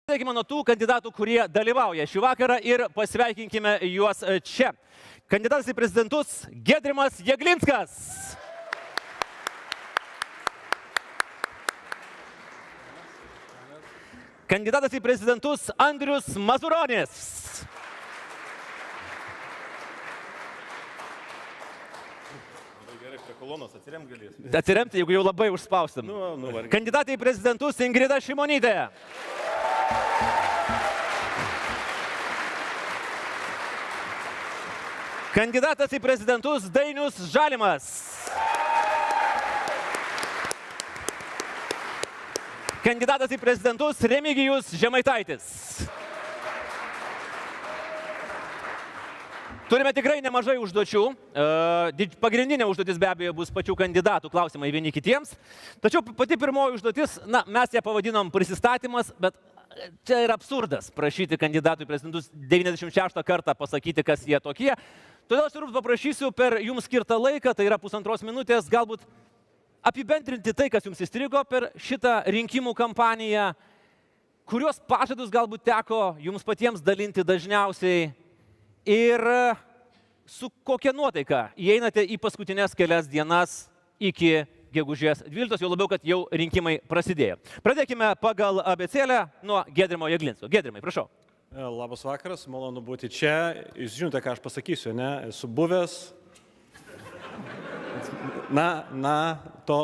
Pradėkime nuo tų kandidatų, kurie dalyvauja šį vakarą ir pasveikinkime juos čia. Kandidatas į prezidentus Giedrimas Jeglinskas. Kandidatas į prezidentus Andrius Mazuronis. Gerai, prie kolonos atsiremti galės. Atsiremti, jeigu jau labai užspaustam. Kandidatai į prezidentus Ingrida Šimonytė. Kandidatas į prezidentus Dainius Žalimas. Kandidatas į prezidentus Remigijus Žemaitaitis. Turime tikrai nemažai užduočių. Pagrindinė užduotis be abejo bus pačių kandidatų klausimai vieni kitiems. Tačiau pati pirmoji užduotis, mes ją pavadinom prisistatymas, bet čia yra absurdas prašyti kandidatų į prezidentus 96 kartą pasakyti, kas jie tokie. Todėl aš turbūt paprašysiu per jums skirtą laiką, tai yra 1,5 minutės, galbūt apibendrinti tai, kas jums įstrigo per šitą rinkimų kampaniją, kurios pažadus galbūt teko jums patiems dalinti dažniausiai ir su kokia nuotaika įeinate į paskutinės kelias dienas iki gegužės 12, jau labiau, kad jau rinkimai prasidėjo. Pradėkime pagal abėcėlę nuo Giedrimo Jeglinsko. Giedrimai, prašau. Labas vakaras, malonu būti čia. Jūs žinote, ką aš pasakysiu, ne? Esu buvęs NATO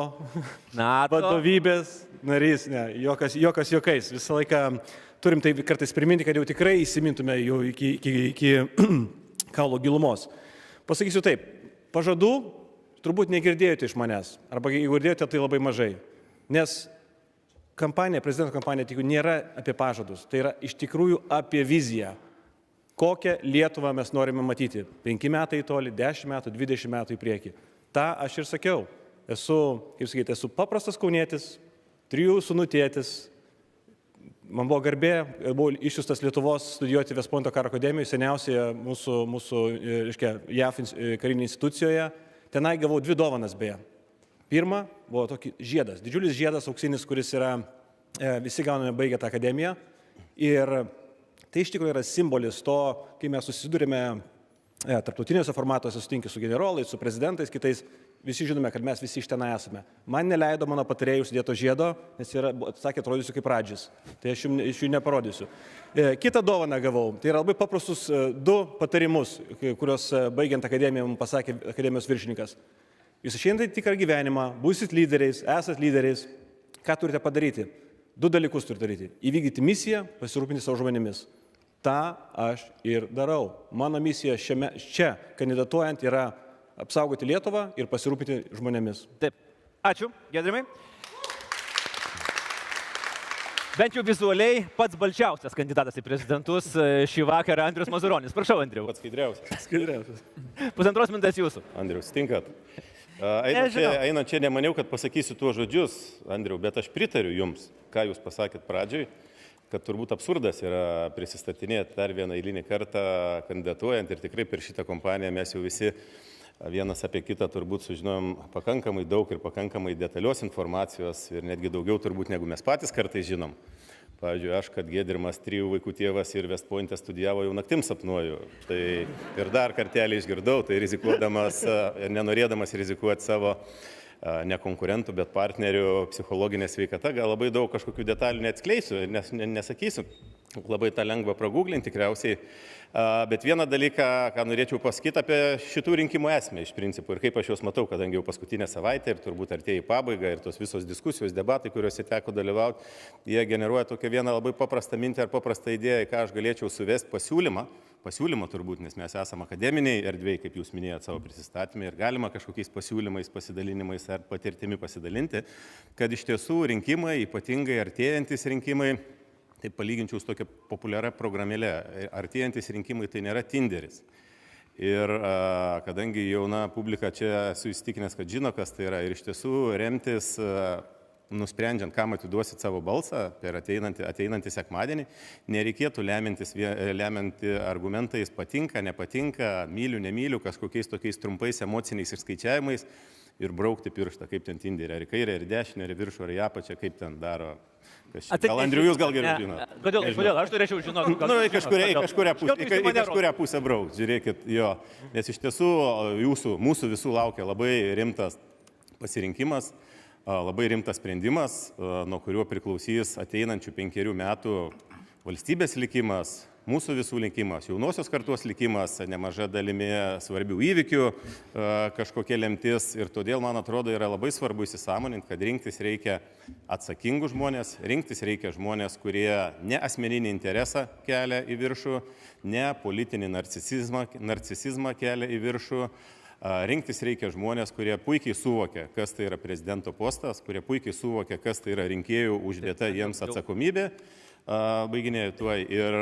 vadovybės narys, ne, jokas jokais. Visą laiką turim tai kartais priminti, kad jau tikrai įsimintume jau iki kaulo gilumos. Pasakysiu taip, pažadų turbūt negirdėjote iš manęs, arba jeigu girdėjote, tai labai mažai. Nes kampanija, prezidento kampanija tik nėra apie pažadus, tai yra iš tikrųjų apie viziją. Kokią Lietuvą mes norime matyti. 5 metai į tolį, 10 metų, 20 metų į priekį. Ta aš ir sakiau. Esu paprastas kaunietis, 3 sūnų tėtis. Man buvo garbė, buvau išsiųstas Lietuvos studijuoti West Pointo karo akademijoje, seniausioje mūsų JAF karinėje institucijoje. Tenai gavau 2 dovanas beje. Pirma, buvo tokį žiedas, didžiulis žiedas auksinis, kuris yra, visi gauname baigę tą akademiją. Ir tai iš tikrųjų yra simbolis to, kai mes susidurime tarptautiniuose formatuose, sutinki su generolais, su prezidentais, kitais, visi žinome, kad mes visi iš ten esame. Man neleido mano patarėjų užsidėto žiedo, nes sakė, atrodysiu kaip Radžis. Tai aš jums jų neparodysiu. Kitą dovaną gavau. Tai yra labai paprastus 2 patarimus, kuriuos baigiant akademiją mums pasakė akademijos viršininkas. Jūs išeinate į tikrą gyvenimą, būsit lyderiais, esat lyderiais. Ką turite padaryti? 2 dalykus turite daryti. Įvykdyti misiją, pasirūpinti savo žmonėmis. Ta aš ir darau. Mano misija čia kandidatuojant yra apsaugoti Lietuvą ir pasirūpinti žmonėmis. Taip. Ačiū, Giedrimai. Bent jau vizualiai pats balčiausias kandidatas į prezidentus šį vakarą Andrius Mazuronis. Prašau, Andriau. Pats skaidriausias. 1,5 minutės jūsų. Andrius, tinkat. Einant čia nemaniau, kad pasakysiu tuos žodžius, Andriau, bet aš pritariu jums, ką jūs pasakėt pradžioj, kad turbūt absurdas yra prisistatinėti dar vieną eilinį kartą kandidatuojant ir tikrai per šitą kompaniją mes jau visi vienas apie kitą turbūt sužinojom pakankamai daug ir pakankamai detalios informacijos ir netgi daugiau turbūt negu mes patys kartais žinom. Pavyzdžiui, aš, kad Giedrimas 3 vaikų tėvas ir West Pointe studijavo, jau naktim sapnuoju. Tai ir dar kartelį išgirdau, tai rizikuodamas, nenorėdamas rizikuoti savo ne konkurentų, bet partnerių psichologinė sveikata, gal labai daug kažkokių detalių neatskleisiu, nesakysiu, labai tą lengva praguglinti tikriausiai. Bet vieną dalyką, ką norėčiau pasakyti apie šitų rinkimų esmę iš principų ir kaip aš juos matau, kadangi jau paskutinę savaitę ir turbūt artėja į pabaigą ir tos visos diskusijos, debatai, kuriuose teko dalyvauti, jie generuoja tokią vieną labai paprastą mintį ar paprastą idėją, ką aš galėčiau suvesti pasiūlymą turbūt, nes mes esame akademiniai erdvėj, kaip jūs minėjot savo prisistatymę ir galima kažkokiais pasiūlymais, pasidalinimais ar patirtimi pasidalinti, kad iš tiesų rinkimai, ypatingai artėjantis rinkimai, taip palyginčiau su tokia populiaria programėlė, artėjantis rinkimai tai nėra Tinderis. Ir kadangi jauna publika čia esu įsitikinęs, kad žino, kas tai yra ir iš tiesų remtis nusprendžiant, kam atiduosit savo balsą per ateinantį sekmadienį, nereikėtų lemianti argumentais patinka, nepatinka, myliu, nemyliu, kažkokiais tokiais trumpais emociniais išskaičiavimais. ir braukti pirštą, kaip ten tindė, ar į kairę, ar į dešinę, ar į viršų, ar į apačią, kaip ten daro. Gal Andriu, jūs gal geriau žinot. Kodėl? Aš turėčiau žinoti. Nu, į kažkurią pusę braukti, žiūrėkit, jo. Nes iš tiesų mūsų visų laukia labai rimtas pasirinkimas, labai rimtas sprendimas, nuo kurio priklausys ateinančių 5 metų valstybės likimas, mūsų visų likimas, jaunosios kartos likimas, nemaža dalimi svarbių įvykių kažkokia lemtis. Ir todėl, man atrodo, yra labai svarbu įsisąmoninti, kad rinktis reikia atsakingų žmonės, rinktis reikia žmonės, kurie ne asmeninį interesą kelia į viršų, ne politinį narcisizmą kelia į viršų. Rinktis reikia žmonės, kurie puikiai suvokia, kas tai yra prezidento postas, kurie puikiai suvokia, kas tai yra rinkėjų uždėta jiems atsakomybė. Baiginėjau tuo ir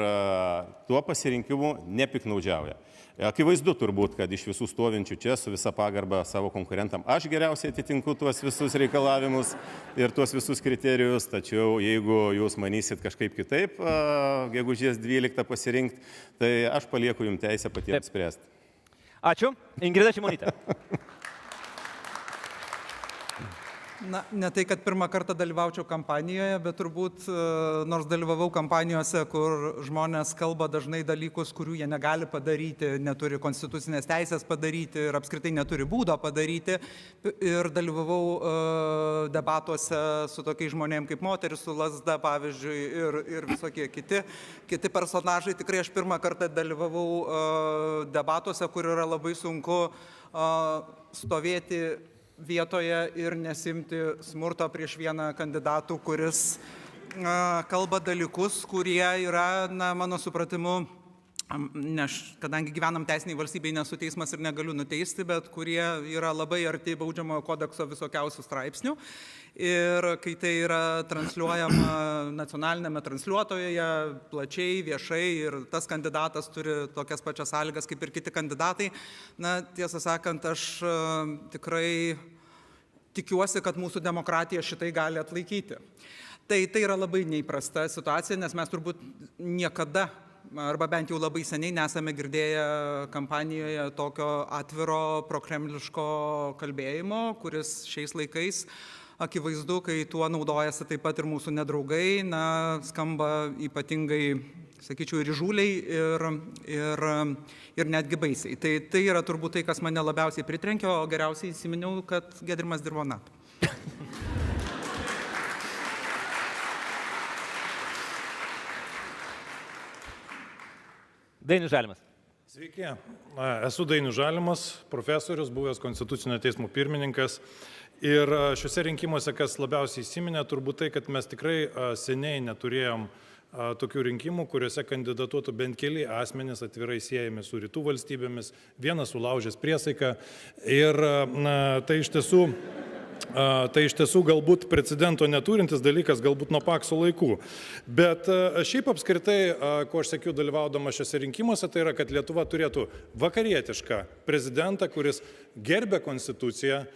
tuo pasirinkimu nepiknaudžiauja. Akivaizdu turbūt, kad iš visų stovinčių čia su visa pagarba savo konkurentam aš geriausiai atitinku tuos visus reikalavimus ir tuos visus kriterijus, tačiau jeigu jūs manysit kažkaip kitaip, gegužės 12 pasirinkti, tai aš palieku jums teisę patiems spręsti. Ačiū. Ingrida Šimonytė. Na, ne tai, kad pirmą kartą dalyvaučiau kampanijoje, bet turbūt, nors dalyvavau kampanijose, kur žmonės kalba dažnai dalykus, kurių jie negali padaryti, neturi konstitucinės teisės padaryti ir apskritai neturi būdo padaryti. Ir dalyvavau debatuose su tokiais žmonėm kaip moteris su lazda, pavyzdžiui, ir visokie kiti personažai. Tikrai aš pirmą kartą dalyvavau debatuose, kur yra labai sunku stovėti vietoje ir nesimti smurto prieš vieną kandidatų, kuris kalba dalykus, kurie yra, na, mano supratimu, kadangi gyvenam teisiniai valstybei, nesu teismas ir negaliu nuteisti, bet kurie yra labai arti baudžiamojo kodekso visokiausių straipsnių. Ir kai tai yra transliuojama nacionalinėme transliuotoje, plačiai, viešai, ir tas kandidatas turi tokias pačias sąlygas kaip ir kiti kandidatai, na, tiesą sakant, aš tikrai tikiuosi, kad mūsų demokratija šitai gali atlaikyti. Tai yra labai neįprasta situacija, nes mes turbūt niekada, arba bent jau labai seniai nesame girdėję kampanijoje tokio atviro prokremliško kalbėjimo, kuris šiais laikais akivaizdu, kai tuo naudojasi taip pat ir mūsų nedraugai, na, skamba ypatingai, sakyčiau, ir įžūliai, ir netgi baisiai. Tai yra turbūt tai, kas mane labiausiai pritrenkė, o geriausiai įsiminiau, kad Giedrimas dirbo NATO. Dainius Žalimas. Sveiki, esu Dainius Žalimas, profesorius, buvęs Konstitucinio teismo pirmininkas. Ir šiuose rinkimuose, kas labiausiai įsiminė, turbūt tai, kad mes tikrai seniai neturėjom tokių rinkimų, kuriuose kandidatuotų bent keli asmenys atvirai siejami su rytų valstybėmis, vienas sulaužęs priesaiką. Ir tai iš tiesų galbūt precedento neturintis dalykas, galbūt nuo Pakso laikų. Bet šiaip apskritai, ko aš sakiau dalyvaudama šiuose rinkimuose, tai yra, kad Lietuva turėtų vakarietišką prezidentą, kuris gerbia konstituciją,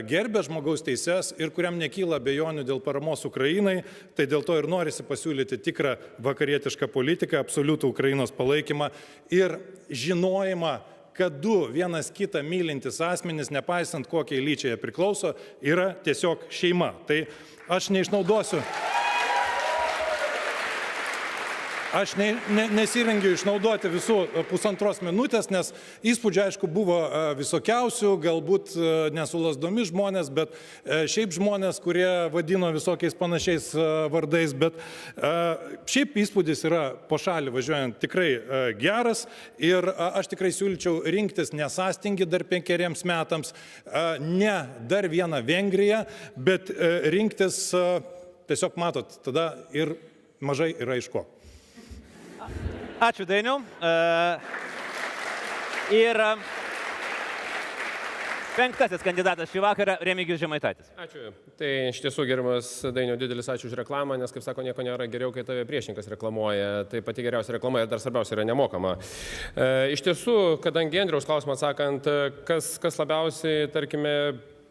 gerbia žmogaus teises ir kuriam nekyla abejonių dėl paramos Ukrainai, tai dėl to ir norisi pasiūlyti tikrą vakarietišką politiką, absoliutų Ukrainos palaikymą ir žinojimą, kad du vienas kitą mylintis asmenys, nepaisant kokiai lyčiai jie priklauso, yra tiesiog šeima. Tai aš neišnaudosiu. Aš nesirengiu išnaudoti visų 1,5 minutės, nes įspūdžių, aišku, buvo visokiausių, galbūt nesu lasdomi žmonės, bet šiaip žmonės, kurie vadino visokiais panašiais vardais, bet šiaip įspūdis yra po šalį važiuojant tikrai geras ir aš tikrai siūlyčiau rinktis ne sąstingį dar 5 metams, ne dar vieną Vengriją, bet rinktis, tiesiog matot, tada ir mažai yra iš ko. Ačiū, Dainiau. Ir 5. kandidatas šį vakarą Remigijus Žemaitaitis. Ačiū. Tai iš tiesų, gerbiamas Dainiau, didelis ačiū už reklamą, nes, kaip sako, nieko nėra geriau, kai tave priešininkas reklamuoja. Tai pati geriausia reklama ir dar svarbiausia yra nemokama. Iš tiesų, kadangi Andriaus klausimą atsakant, kas labiausiai, tarkime,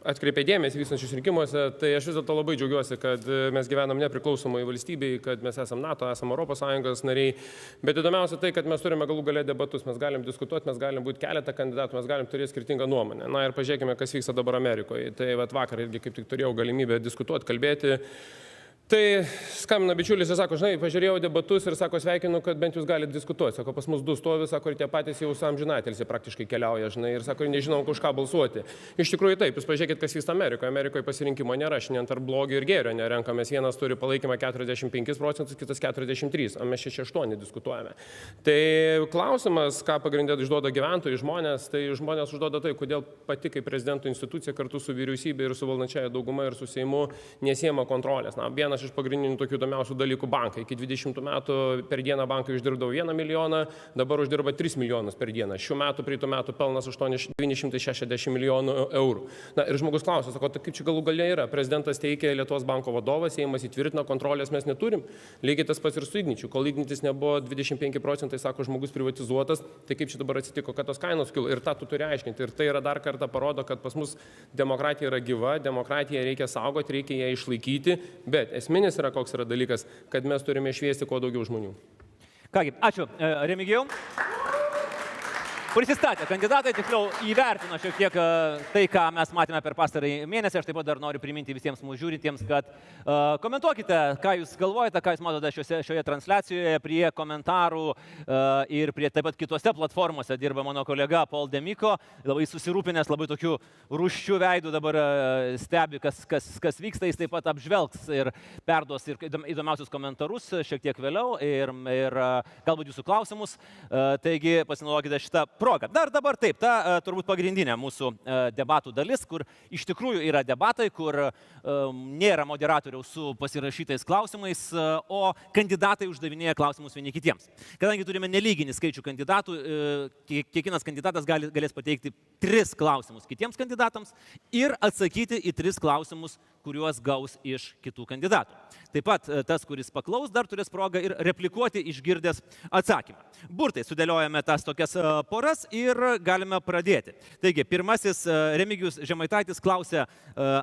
atkreipė dėmesį vykstančius rinkimuose, tai aš vis dėlto labai džiaugiuosi, kad mes gyvenam nepriklausomai valstybei, kad mes esame NATO, esame ES nariai, bet įdomiausia tai, kad mes turime galų galę debatus, mes galim diskutuoti, mes galim būti keletą kandidatų, mes galim turėti skirtingą nuomonę. Na ir pažiūrėkime, kas vyksta dabar Amerikoje. Tai vakar irgi kaip tik turėjau galimybę diskutuoti, kalbėti. Tai skambina bičiulis ir sako, žinai, pažiūrėjau debatus ir sako, sveikinu, kad bent jūs galite diskutuoti. Sako, pas mus du stovi, sako, ir tie patys jau amžinatilsį praktiškai keliauja, žinai, ir sako, nežinom, už ką balsuoti. Iš tikrųjų taip, jūs pažiūrėkit, kas vyksta Amerikoje. Amerikoje pasirinkimo nėra, šiandien tarp blogio ir gėrio nerenkamės. Vienas turi palaikymą 45%, kitas 43%, o mes 6-8 diskutuojame. Tai klausimas, ką pagrindė išduoda gyventojai, žmonės, tai žmonės užduoda tai, kodėl pati kaip prezidento institucija kartu su vyriausybė ir su valdančiaja dauguma ir su Seimu nesiema kontrolės. Na, vienas iš pagrindinių tokių įdomiausių dalykų bankai. Iki 20 metų per dieną bankai uždirbdavo 1 milijoną, dabar uždirba 3 milijonus per dieną. Šių metų, praeitų metų pelnas 960 milijonų eurų. Na ir žmogus klausia, sako, tai kaip čia galų galia yra? Prezidentas teikia Lietuvos banko vadovas, Seimas įtvirtina, kontrolės mes neturim. Lygiai tas pats ir su Igničiu. Kol Ignitis nebuvo 25%, sako žmogus privatizuotas, tai kaip čia dabar atsitiko, kad tos kainos kilo. Ir tą tu turi aiškinti. Ir tai yra dar kartą parodo, kad pas mus demokratija yra gyva, demokratiją reikia saugoti, reikia ją išlaikyti, bet esminis yra koks yra dalykas, kad mes turime šviesti kuo daugiau žmonių. Kągi, ačiū. Remigijau. Prisistatė kandidatai, tiksliau įvertino šiek tiek tai, ką mes matėme per pastarąjį mėnesį. Aš taip pat dar noriu priminti visiems mūsų žiūrintiems, kad komentuokite, ką jūs galvojate, ką jūs matote šioje transliacijoje. Prie komentarų ir prie taip pat kitose platformose dirba mano kolega Paul Demiko. Labai susirūpinęs, labai tokių rūsčių veidų dabar stebi, kas vyksta. Jis taip pat apžvelgs ir perduos ir įdomiausius komentarus šiek tiek vėliau ir galbūt jūsų klausimus. Taigi pasinaudokite šitą progą. Dar dabar taip, ta turbūt pagrindinė mūsų debatų dalis, kur iš tikrųjų yra debatai, kur nėra moderatoriaus su pasirašytais klausimais, o kandidatai uždavinėja klausimus vieni kitiems. Kadangi turime nelyginį skaičių kandidatų, kiekvienas kandidatas galės pateikti 3 klausimus kitiems kandidatams ir atsakyti į 3 klausimus, kuriuos gaus iš kitų kandidatų. Taip pat tas, kuris paklaus, dar turės progą ir replikuoti išgirdęs atsakymą. Burtai sudėliojame tas tokias poras ir galime pradėti. Taigi, pirmasis Remigijus Žemaitaitis klausė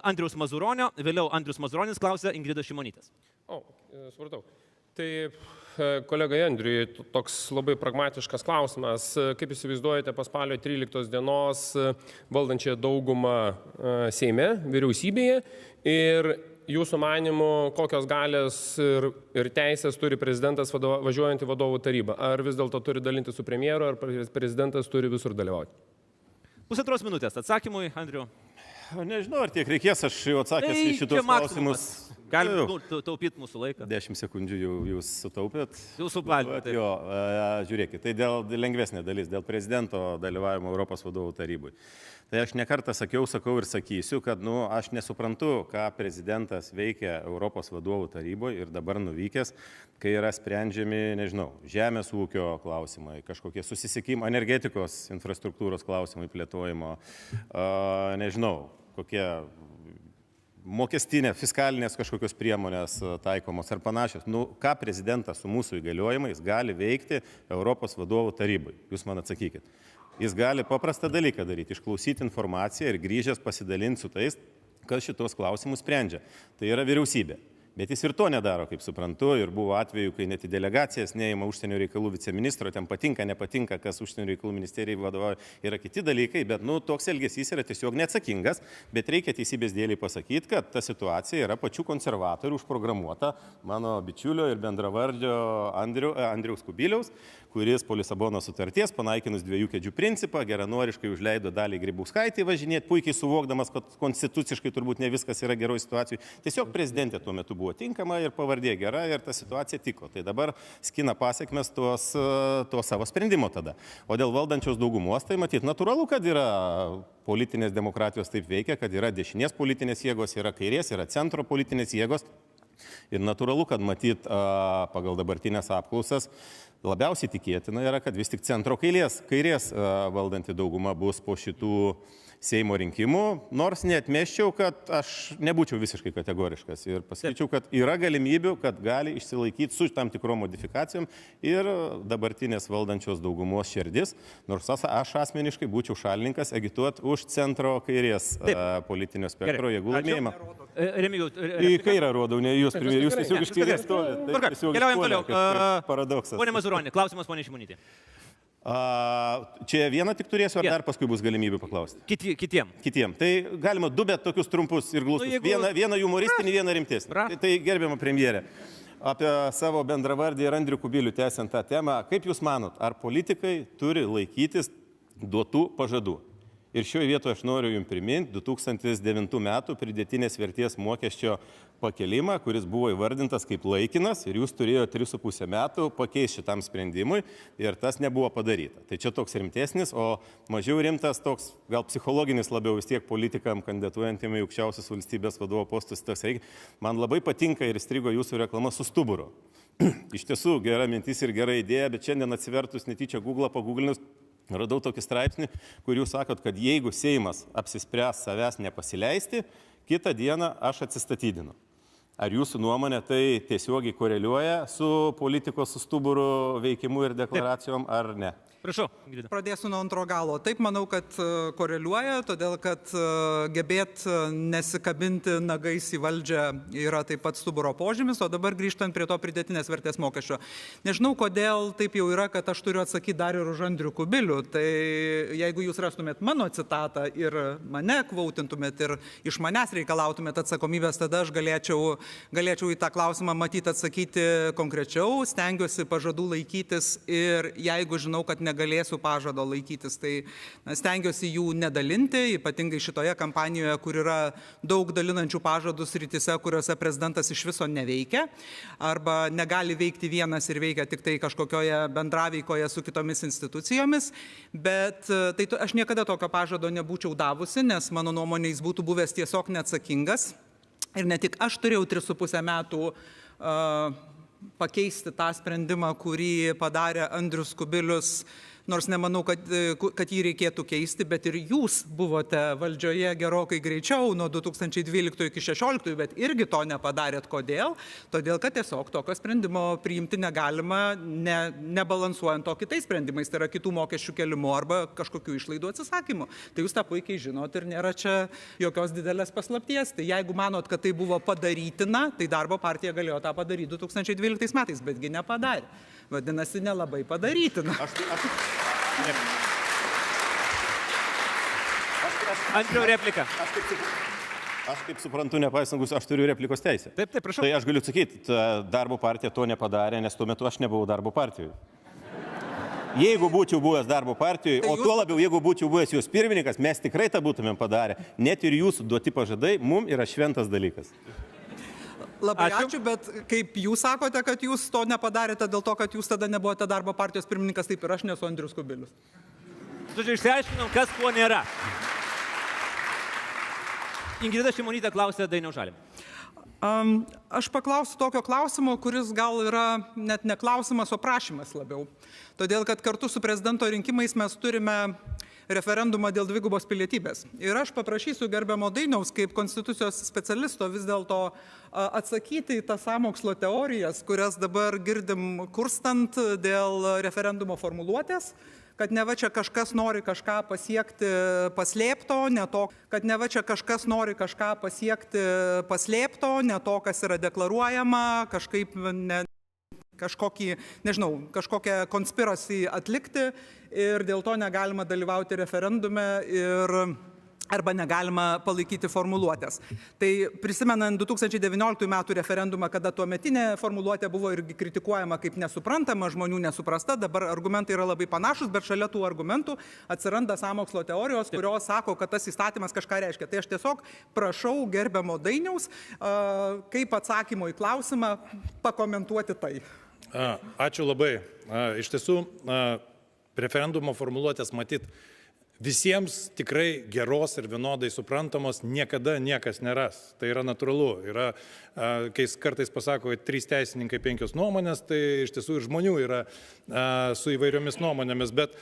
Andriaus Mazuronio, vėliau Andrius Mazuronis klausė Ingridos Šimonytės. Supratau. Tai kolegai Andriui toks labai pragmatiškas klausimas. Kaip įsivaizduojate, po spalio 13 dienos valdančią daugumą Seime, vyriausybėje ir jūsų manimu, kokios galės ir teisės turi prezidentas važiuojant į vadovų tarybą? Ar vis dėlto turi dalinti su premjeru, ar prezidentas turi visur dalyvauti? 1,5 minutės atsakymui, Andriu. Nežinau, ar tiek reikės, aš jau atsakęs į šitos klausimus. Galim taupyti mūsų laiką. 10 sekundžių jau jūs sutaupėt. Jūsų palį. Jo, žiūrėkit, tai dėl lengvesnė dalis, dėl prezidento dalyvavimo Europos vadovų tarybui. Tai aš nekartą sakau ir sakysiu, kad aš nesuprantu, ką prezidentas veikia Europos vadovų taryboje ir dabar nuvykęs, kai yra sprendžiami, nežinau, žemės ūkio klausimai, kažkokie susisiekimo, energetikos infrastruktūros klausimai plėtojimo, nežinau, kokie mokestinė, fiskalinės kažkokios priemonės taikomos ar panašios. Ką prezidentas su mūsų įgaliojimais gali veikti Europos vadovų tarybai? Jūs man atsakykit. Jis gali paprastą dalyką daryti, išklausyti informaciją ir grįžęs pasidalinti su tais, kas šitos klausimus sprendžia. Tai yra vyriausybė. Bet jis ir to nedaro, kaip suprantu, ir buvo atveju, kai net į delegacijas neima užsienio reikalų viceministro, ten patinka, nepatinka, kas užsienio reikalų ministerijai vadovauja, yra kiti dalykai, bet toks elgesys yra tiesiog neatsakingas, bet reikia teisybės dėliai pasakyti, kad ta situacija yra pačių konservatorių užprogramuota, mano bičiulio ir bendravardžio Andriaus Kubiliaus, kuris po Lisabonos sutarties, panaikinus 2 kėdžių principą, geranoriškai užleido dalį Grybauskaitei važinėti, puikiai suvokdamas, kad konstituciškai turbūt ne viskas yra geroj situacijai. Tiesiog prezidentė tuo metu buvo tinkama ir pavardė gera ir ta situacija tiko. Tai dabar skina pasiekmes to savo sprendimo tada. O dėl valdančios daugumos, tai matyt, natūralu, kad yra politinės demokratijos taip veikia, kad yra dešinės politinės jėgos, yra kairės, yra centro politinės jėgos. Ir natūralu, kad matyt pagal dabartinės apklausas labiausiai tikėtina yra, kad vis tik centro kairės valdanti dauguma bus po šitų Seimo rinkimų, nors neatmesčiau, kad aš nebūčiau visiškai kategoriškas ir pasakyčiau, kad yra galimybių, kad gali išsilaikyti su tam tikrom modifikacijom ir dabartinės valdančios daugumos širdis, nors aš asmeniškai būčiau šalininkas agituoti už centro kairės politinio spektro jėgų laimėjimą. Į kairę rodau, ne jūs tiesiog iš kairės stovite. Keliaujam toliau. Paradoksas. Pone Mazuronį, klausimas pone Šimonytė. Čia vieną tik turėsiu, ar dar paskui bus galimybė paklausti? Kitiem. Tai galima du, bet tokius trumpus ir glausus. Vieną humoristinį, vieną rimtesnį. Tai gerbiama premjerė, apie savo bendravardį ir Andrių Kubilių tęsiant tą temą, kaip jūs manot, ar politikai turi laikytis duotų pažadų? Ir šioje vietoje aš noriu jums priminti 2009 metų pridėtinės vertės mokesčio pakelimą, kuris buvo įvardintas kaip laikinas ir jūs turėjote 3,5 metų pakeisti šitam sprendimui ir tas nebuvo padaryta. Tai čia toks rimtesnis, o mažiau rimtas toks, gal psichologinis labiau vis tiek politikam kandidatuojantiem į aukščiausius valstybės vadovo postus. Man labai patinka ir įstrigo jūsų reklama su stuburu. Iš tiesų gera mintis ir gera idėja, bet šiandien atsivertus netyčia Google paguglinus, radau tokį straipsnį, kur jūs sakot, kad jeigu Seimas apsispręs savęs nepasileisti, kitą dieną aš atsistatydinu. Ar jūsų nuomonė tai tiesiogiai koreliuoja su politikos su stuburu veikimu ir deklaracijom, ar ne? Prašau. Pradėsiu nuo antro galo. Taip, manau, kad koreliuoja, todėl kad gebėt nesikabinti nagais į valdžią yra taip pat stuburo požymis, o dabar grįžtant prie to pridėtinės vertės mokesčio. Nežinau, kodėl taip jau yra, kad aš turiu atsakyti dar ir už Andrių Kubilių. Tai jeigu jūs rastumėt mano citatą ir mane kvautintumėt ir iš manęs reikalautumėt atsakomybės, tada aš galėčiau į tą klausimą matyti atsakyti konkrečiau, stengiuosi pažadų laikytis ir jeigu žinau, kad negalėsiu pažado laikytis, tai stengiuosi jų nedalinti, ypatingai šitoje kampanijoje, kur yra daug dalinančių pažadus rytise, kuriuose prezidentas iš viso neveikia, arba negali veikti vienas ir veikia tik tai kažkokioje bendraveikoje su kitomis institucijomis, bet tai aš niekada tokio pažado nebūčiau davusi, nes mano nuomonė jis būtų buvęs tiesiog neatsakingas ir ne tik aš turėjau 3,5 metų pakeisti tą sprendimą, kurį padarė Andrius Kubilius, nors nemanau, kad jį reikėtų keisti, bet ir jūs buvote valdžioje gerokai greičiau nuo 2012 iki 2016, bet irgi to nepadarėt. Kodėl? Todėl, kad tiesiog tokio sprendimo priimti negalima, nebalansuojant to kitais sprendimais, tai yra kitų mokesčių kelimu arba kažkokių išlaidų atsisakymu. Tai jūs tą puikiai žinot ir nėra čia jokios didelės paslapties. Tai jeigu manot, kad tai buvo padarytina, tai Darbo partija galėjo tą padaryti 2012 metais, betgi nepadarė. Vadinasi, nelabai padarytina. Andriau, replika. Aš kaip suprantu, nepaisangus, aš turiu replikos teisę. Taip, prašau. Tai aš galiu sakyti, Darbo partija to nepadarė, nes tuo metu aš nebuvau Darbo partijoje. Jeigu būčiau buvęs Darbo partijoje, o tuo labiau, jeigu būčiau buvęs jos pirmininkas, mes tikrai tą būtumėm padarę. Net ir jūsų duoti pažadai mums yra šventas dalykas. Labai ačiū, bet kaip jūs sakote, kad jūs to nepadarėte dėl to, kad jūs tada nebuvote Darbo partijos pirmininkas, taip ir aš nesu Andrius Kubilius. Žodžiu, išsiaiškinom, kas kuo nėra. Ingrida Šimonytė klausė Dainiaus Žalimo. Aš paklausiu tokio klausimo, kuris gal yra net ne klausimas, o prašymas labiau. Todėl, kad kartu su prezidento rinkimais mes turime referendumą dėl dvigubos pilietybės. Ir aš paprašysiu gerbiamo Dainiaus kaip konstitucijos specialisto vis dėlto atsakyti į tas sąmokslo teorijas, kurias dabar girdim kurstant dėl referendumo formuluotės, kad neva čia kažkas nori kažką pasiekti paslėpto, ne to, kad neva čia kažkas nori kažką pasiekti paslėpto, ne to, kas yra deklaruojama, kažkaip kažkokią konspiraciją atlikti ir dėl to negalima dalyvauti referendume arba negalima palaikyti formuluotės. Tai prisimenant 2019 metų referendumą, kada tuometinė formuluotė buvo irgi kritikuojama kaip nesuprantama, žmonių nesuprasta, dabar argumentai yra labai panašus, bet šalia tų argumentų atsiranda sąmokslo teorijos, kurios sako, kad tas įstatymas kažką reiškia. Tai aš tiesiog prašau gerbiamo Dainiaus kaip atsakymo į klausimą pakomentuoti tai. Ačiū labai. Iš tiesų, referendumo formuluotės matyt visiems tikrai geros ir vienodai suprantamos niekada niekas neras. Tai yra natūralu. Yra, kai kartais pasako, kad 3 teisininkai 5 nuomonės, tai iš tiesų ir žmonių yra su įvairiomis nuomonėmis. Bet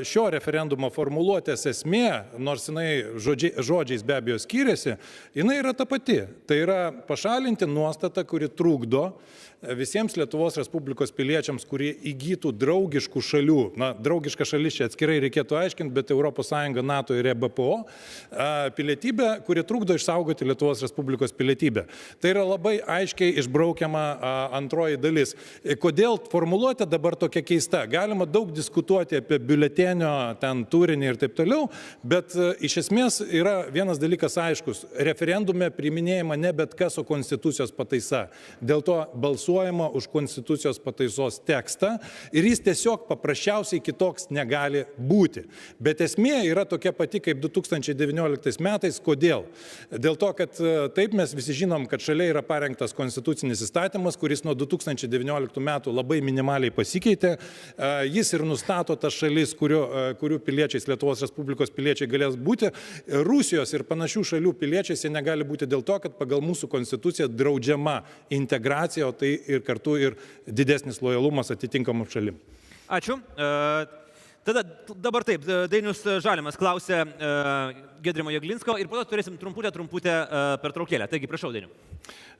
šio referendumo formuluotės esmė, nors jinai žodžiais be abejo skiriasi, jinai yra ta pati. Tai yra pašalinti nuostatą, kuri trukdo visiems Lietuvos Respublikos piliečiams, kurie įgytų draugiškų šalių, draugiška šalis čia atskirai reikėtų aiškinti, bet ES, NATO ir EBPO, pilietybę, kuri trukdo išsaugoti Lietuvos Respublikos pilietybę. Tai yra labai aiškiai išbraukiama antroji dalis. Kodėl formuluotė dabar tokia keista? Galima daug diskutuoti apie biuletenio ten turinį ir taip toliau, bet iš esmės yra vienas dalykas aiškus. Referendume priiminėjama ne bet kas, o konstitucijos pataisa. Dėl to balsuojama už konstitucijos pataisos tekstą ir jis tiesiog paprasčiausiai kitoks negali būti. Bet esmė yra tokia pati kaip 2019 metais. Kodėl? Dėl to, kad taip mes visi žinom, kad šalia yra parengtas konstitucinis įstatymas, kuris nuo 2019 metų labai minimaliai pasikeitė. Jis ir nustato tas šalis, kurių piliečiais Lietuvos Respublikos piliečiai galės būti. Rusijos ir panašių šalių piliečiais jie negali būti dėl to, kad pagal mūsų konstituciją draudžiama integracija, o tai ir kartu ir didesnis lojalumas atitinkamam šalim. Ačiū. Tada dabar taip, Dainius Žalimas klausė Giedrimo Jeglinsko ir po to turėsim trumputę pertraukėlę. Taigi, prašau, Dainiu.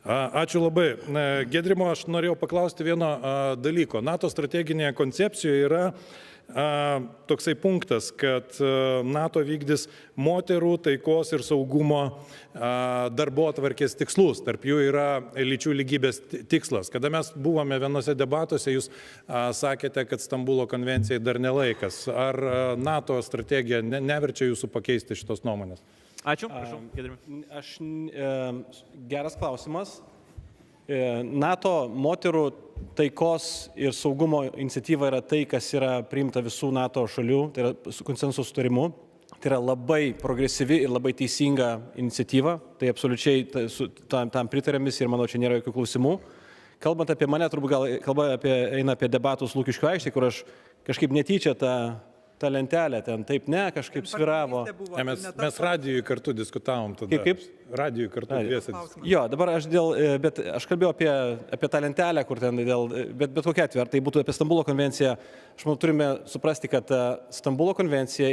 Ačiū labai. Giedrimo, aš norėjau paklausti vieno dalyko. NATO strateginėje koncepcijoje yra toksai punktas, kad NATO vykdys moterų, taikos ir saugumo darbotvarkės tikslus. Tarp jų yra lyčių lygybės tikslas. Kada mes buvome vienose debatuose, jūs sakėte, kad Stambulo konvencijai dar nelaikas. Ar NATO strategija neverčia jūsų pakeisti šitos nuomonės? Ačiū. Prašau, Giedrimi. Geras klausimas. NATO moterų taikos ir saugumo iniciatyva yra tai, kas yra priimta visų NATO šalių, tai yra konsensuso sutarimu. Tai yra labai progresyvi ir labai teisinga iniciatyva. Tai absoliučiai tam pritarėmis ir manau, čia nėra jokių klausimų. Kalbant apie mane, turbūt gal kalba eina apie debatus Lukiškių aikštėje, kur aš kažkaip netyčia tą lentelę ten taip kažkaip sviravo. Mes radijui kartu diskutavom tada. Kaip? Radijui kartu dviese. Jo, dabar bet aš kalbėjau apie tą lentelę, kur ten bet kokia atveju, ar tai būtų apie Stambulo konvenciją, aš manau, turime suprasti, kad Stambulo konvencija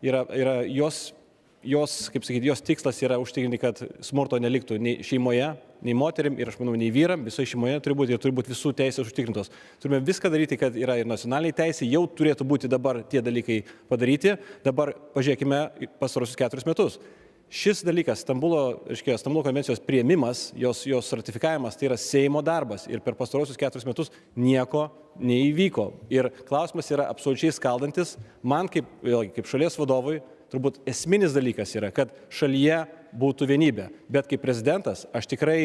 yra jos, kaip sakyti, jos tikslas yra užtikrinti, kad smurto neliktų nei šeimoje, nei moterim ir aš manau, nei vyram, visoje šeimoje turi būti visų teisės užtikrintos. Turime viską daryti, kad yra ir nacionaliniai teisė, jau turėtų būti dabar tie dalykai padaryti. Dabar pažiūrėkime pastarosius 4 metus. Šis dalykas, Stambulo konvencijos priėmimas, jos ratifikavimas, tai yra Seimo darbas ir per pastarosius 4 metus nieko neįvyko. Ir klausimas yra absoliučiai skaldantis. Man kaip šalies vadovui turbūt esminis dalykas yra, kad šalyje būtų vienybė. Bet kaip prezidentas aš tikrai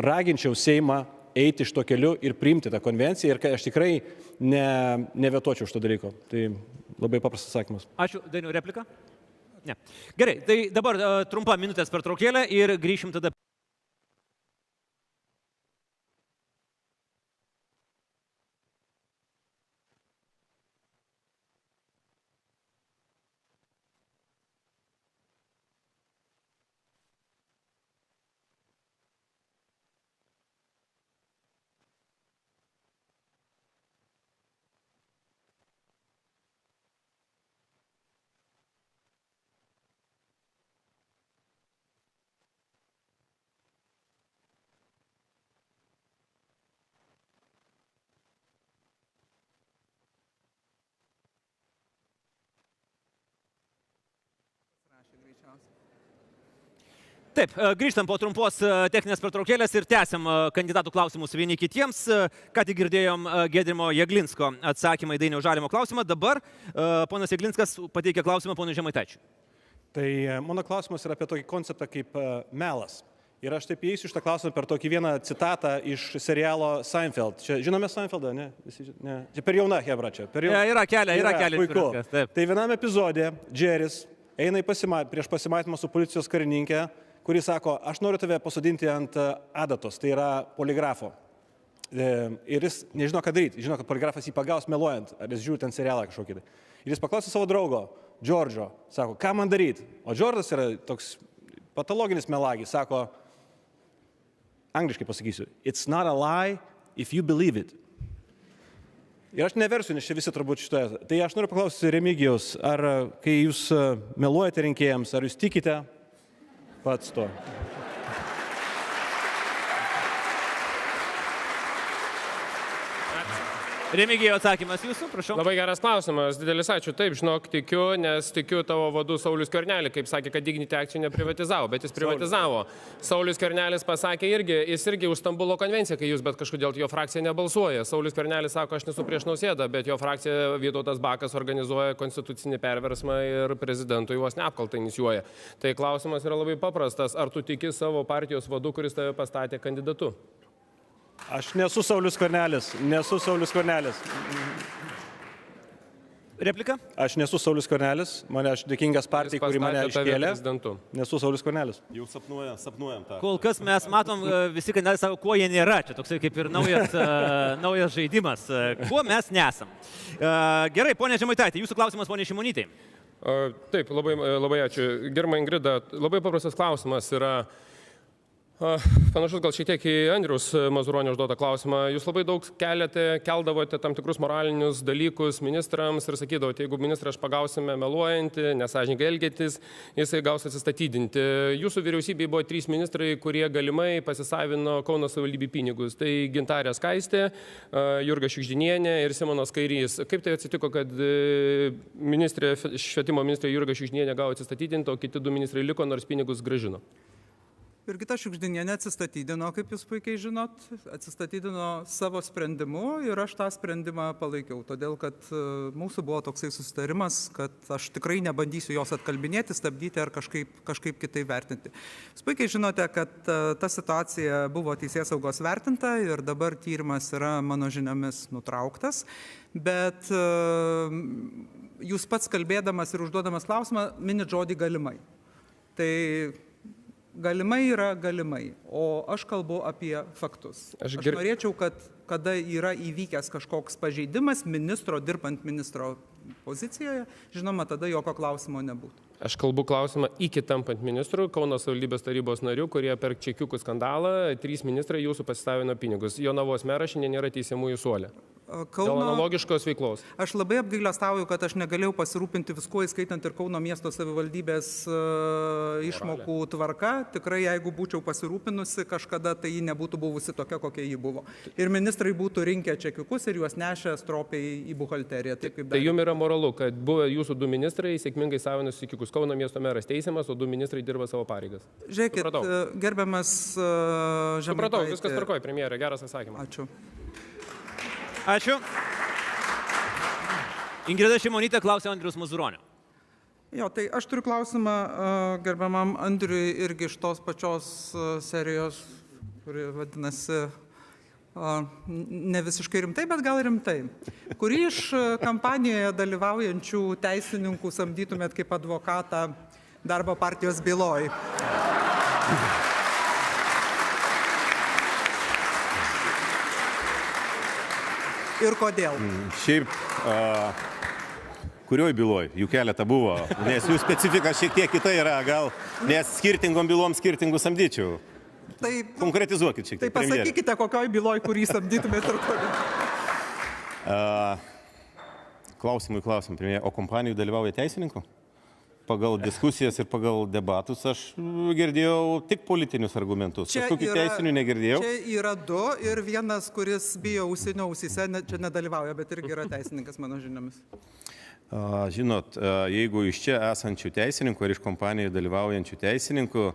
raginčiau Seimą eiti iš to keliu ir priimti tą konvenciją ir aš tikrai nevetuočiau šito dalyko. Tai labai paprastas atsakymas. Ačiū. Dainiau, replika? Ne. Gerai, tai dabar trumpa minutės pertraukėlė ir grįšim tada. Taip, grįžtam po trumpos techninės pertraukėlės ir tęsiam kandidatų klausimus vieni kitiems. Ką tik girdėjom Giedrimo Jeglinsko atsakymą į Dainiaus Žalimo klausimą. Dabar ponas Jeglinskas pateikė klausimą ponui Žemaitaičiui. Tai mano klausimas yra apie tokį konceptą kaip melas. Ir aš taip įeisiu šitą klausimą per tokį vieną citatą iš serialo Seinfeld. Čia žinome Seinfeldą, ne? Čia per jauna hebra čia. Yra kelias. Puiku. Tai viename epizode Džeris eina prieš pasimatymą su policijos karininkė, kuris sako, aš noriu tave pasodinti ant adatos, tai yra poligrafo. Ir jis nežino, ką daryti. Žino, kad poligrafas jį pagaus meluojant, ar jis žiūri ten serialą kažkokį. Ir jis paklausė savo draugo, Džordžo, sako, ką man daryti? O Džordžas yra toks patologinis melagis, sako, angliškai pasakysiu, it's not a lie if you believe it. Ir aš neversiu, nes čia visi turbūt šitoje. Tai aš noriu paklausyti Remigijaus, ar kai jūs meluojate rinkėjams, ar jūs tikite pats to? Remigijo atsakymas jūsų, prašau. Labai geras klausimas, didelis ačiū. Taip, žinok, tikiu, nes tikiu tavo vadu Saulius Skvernelį, kaip sakė, kad Dignity akcijų neprivatizavo, bet jis privatizavo. Saulius Skvernelis pasakė jis irgi už Stambulo konvenciją, kai jūs, bet kažkodėl jo frakcija nebalsuoja. Saulius Skvernelis sako, aš nesu prieš Nausėdą, bet jo frakcija Vytautas Bakas organizuoja konstitucinį perversmą ir prezidentui juos neapkaltą inicijuoja. Tai klausimas yra labai paprastas. Ar tu tiki savo partijos vadu, kuris tave pastatė kandidatu? Aš nesu Saulius Skvernelis, Replika? Aš nesu Saulius Skvernelis, aš dėkingas partijai, kuri mane iškėlė. Nesu Saulius Skvernelis. Jau sapnuojam tą. Kol kas mes matom, visi kandidatai sako, kuo jie nėra. Čia toksai kaip ir naujas žaidimas. Kuo mes nesam. Gerai, ponė Žemaitaitė, jūsų klausimas, ponė Šimonytė. Taip, labai ačiū. Gerbiama Ingrida, labai paprastas klausimas yra. Panašus gal šiek tiek į Andriaus Mazuronio užduotą klausimą. Jūs labai daug keldavote tam tikrus moralinius dalykus ministrams ir sakydavote, jeigu ministrą aš pagausime meluojantį, nesąžiningai elgėtis, jisai gaus atsistatydinti. Jūsų vyriausybėje buvo 3 ministrai, kurie galimai pasisavino Kauno savivaldybei pinigus. Tai Gintarė Skaistė, Jurga Šiugždinienė ir Simonas Kairys. Kaip tai atsitiko, kad švietimo ministrė Jurga Šiugždinienė gavo atsistatydinti, o kiti 2 ministrai liko, nors pinigus grąžino? Jurgita Šiugždinienė atsistatydino, kaip jūs puikiai žinot, atsistatydino savo sprendimu ir aš tą sprendimą palaikiau, todėl kad mūsų buvo toksai susitarimas, kad aš tikrai nebandysiu jos atkalbinėti, stabdyti ar kažkaip kitai vertinti. Jūs puikiai žinote, kad ta situacija buvo teisėsaugos vertinta ir dabar tyrimas yra mano žiniomis nutrauktas, bet jūs pats kalbėdamas ir užduodamas klausimą minit žodį galimai. Tai galimai yra galimai, o aš kalbu apie faktus. Aš norėčiau, kad kada yra įvykęs kažkoks pažeidimas ministro, dirbant ministro pozicijoje, žinoma, tada jokio klausimo nebūtų. Aš kalbu klausimą iki tampant ministru, Kauno savivaldybės tarybos narių, kurie per čekiukų skandalą 3 ministrai jūsų pasisavino pinigus. Jonavos meras šiandien nėra teisiamųjų suole. Dėl analogiškos veiklos. Aš labai apgailestauju, kad aš negalėjau pasirūpinti viskuo, įskaitant ir Kauno miesto savivaldybės išmokų tvarka. Tikrai, jeigu būčiau pasirūpinusi kažkada, tai ji nebūtų buvusi tokia, kokia ji buvo. Ir ministrai būtų rinkę čekiukus ir juos nešę stropiai į buhalteriją. Tai jums yra moralu, kad buvę jūsų 2 ministrai sėkmingai savinosi čekiukus. Kauno miesto meras teisiamas, o 2 ministrai dirba savo pareigas. Žiūrėkit, gerbiamas Žemaitaitė. Supratau, viskas tvarkoj, premjerė, geras atsakymas. Ačiū. Ačiū. Ingrida Šimonytė klausė Andriaus Mazuronio. Jo, tai aš turiu klausimą gerbiamam Andriui irgi iš tos pačios serijos, kuri vadinasi ne visiškai rimtai, bet gal rimtai. Kurį iš kampanijoje dalyvaujančių teisininkų samdytumėt kaip advokatą darbo partijos byloj? Ir kodėl? Šiaip, kurioj byloj? Jų keletą buvo, nes jų specifika šiek tiek kita yra, gal, nes skirtingom bylom skirtingų samdyčių. Tai, konkretizuokit šiek tiek. Tai pasakykite, kokioj byloj, kurį samdytumėt ir kodėl. Klausimai, premjerė. O kompanijų dalyvauja teisininkų? Pagal diskusijas ir pagal debatus aš girdėjau tik politinius argumentus. Kažkokių teisinių negirdėjau. Čia yra 2 ir vienas, kuris bijo ausinio ausyse, čia nedalyvauja, bet irgi yra teisininkas mano žiniomis. Žinot, jeigu iš čia esančių teisininkų ar iš kompanijų dalyvaujančių teisininkų,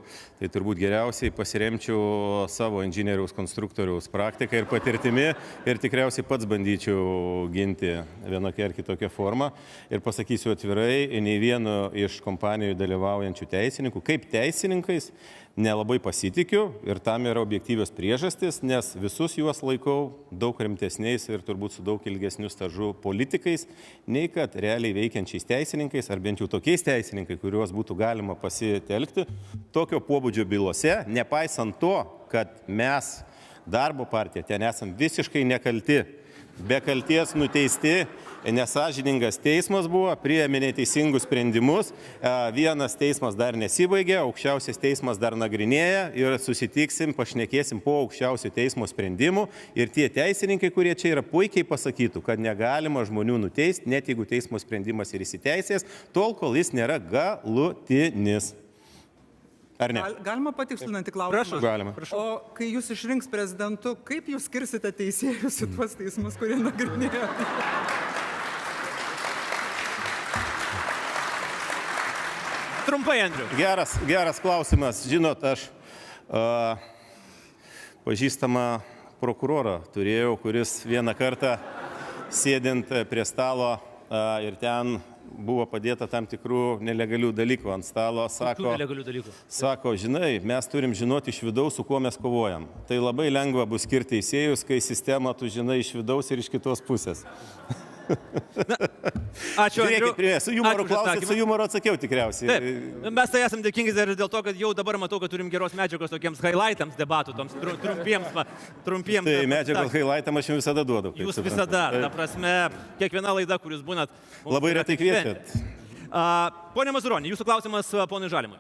tai turbūt geriausiai pasiremčiau savo inžinieriaus konstruktoriaus praktiką ir patirtimi ir tikriausiai pats bandyčiau ginti vienokią ar kitokią formą. Ir pasakysiu atvirai, nei vieno iš kompanijų dalyvaujančių teisininkų, kaip teisininkais, nelabai pasitikiu ir tam yra objektyvios priežastys, nes visus juos laikau daug rimtesniais ir turbūt su daug ilgesniu stažu politikais, nei kad realiai veikiančiais teisininkais, ar bent jau tokiais teisininkai, kuriuos būtų galima pasitelkti tokio pobūdžio bylose, nepaisant to, kad mes, darbo partija, ten esam visiškai nekalti. be kalties nuteisti, nesąžiningas teismas buvo, priėmė neteisingus sprendimus, vienas teismas dar nesibaigė, aukščiausias teismas dar nagrinėja ir susitiksim, pašnekėsim po aukščiausio teismo sprendimų ir tie teisininkai, kurie čia yra, puikiai pasakytų, kad negalima žmonių nuteisti, net jeigu teismo sprendimas ir įsiteisės, tol kol jis nėra galutinis. Ar ne? Galima patikslinantį klausimą? Prašau, galima. O kai jūs išrinks prezidentu, kaip jūs skirsite teisėjus į tuos teismus, kurie nagrinėjo? Trumpai, Andriu. Geras klausimas. Žinot, aš pažįstamą prokurorą turėjau, kuris vieną kartą sėdint prie stalo ir ten buvo padėta tam tikrų nelegalių dalykų ant stalo, sako, žinai, mes turim žinoti iš vidaus, su kuo mes kovojam. Tai labai lengva bus skirti teisėjus, kai sistemą tu žinai iš vidaus ir iš kitos pusės. Ačiū, Andriu. Su jumoru klausėt, su jumoru atsakiau tikriausiai. Taip, mes tai esam dėkingi ir dėl to, kad jau dabar matau, kad turim geros medžiagos tokiems highlightams debatų, toms trumpiems. Tai medžiagos highlightams aš jums visada duodu. Jūs visada, ta prasme, kiekviena laida, kur jūs būnat. Labai retai kvietėt. Pone Mazuronį, jūsų klausimas ponui Žalimui.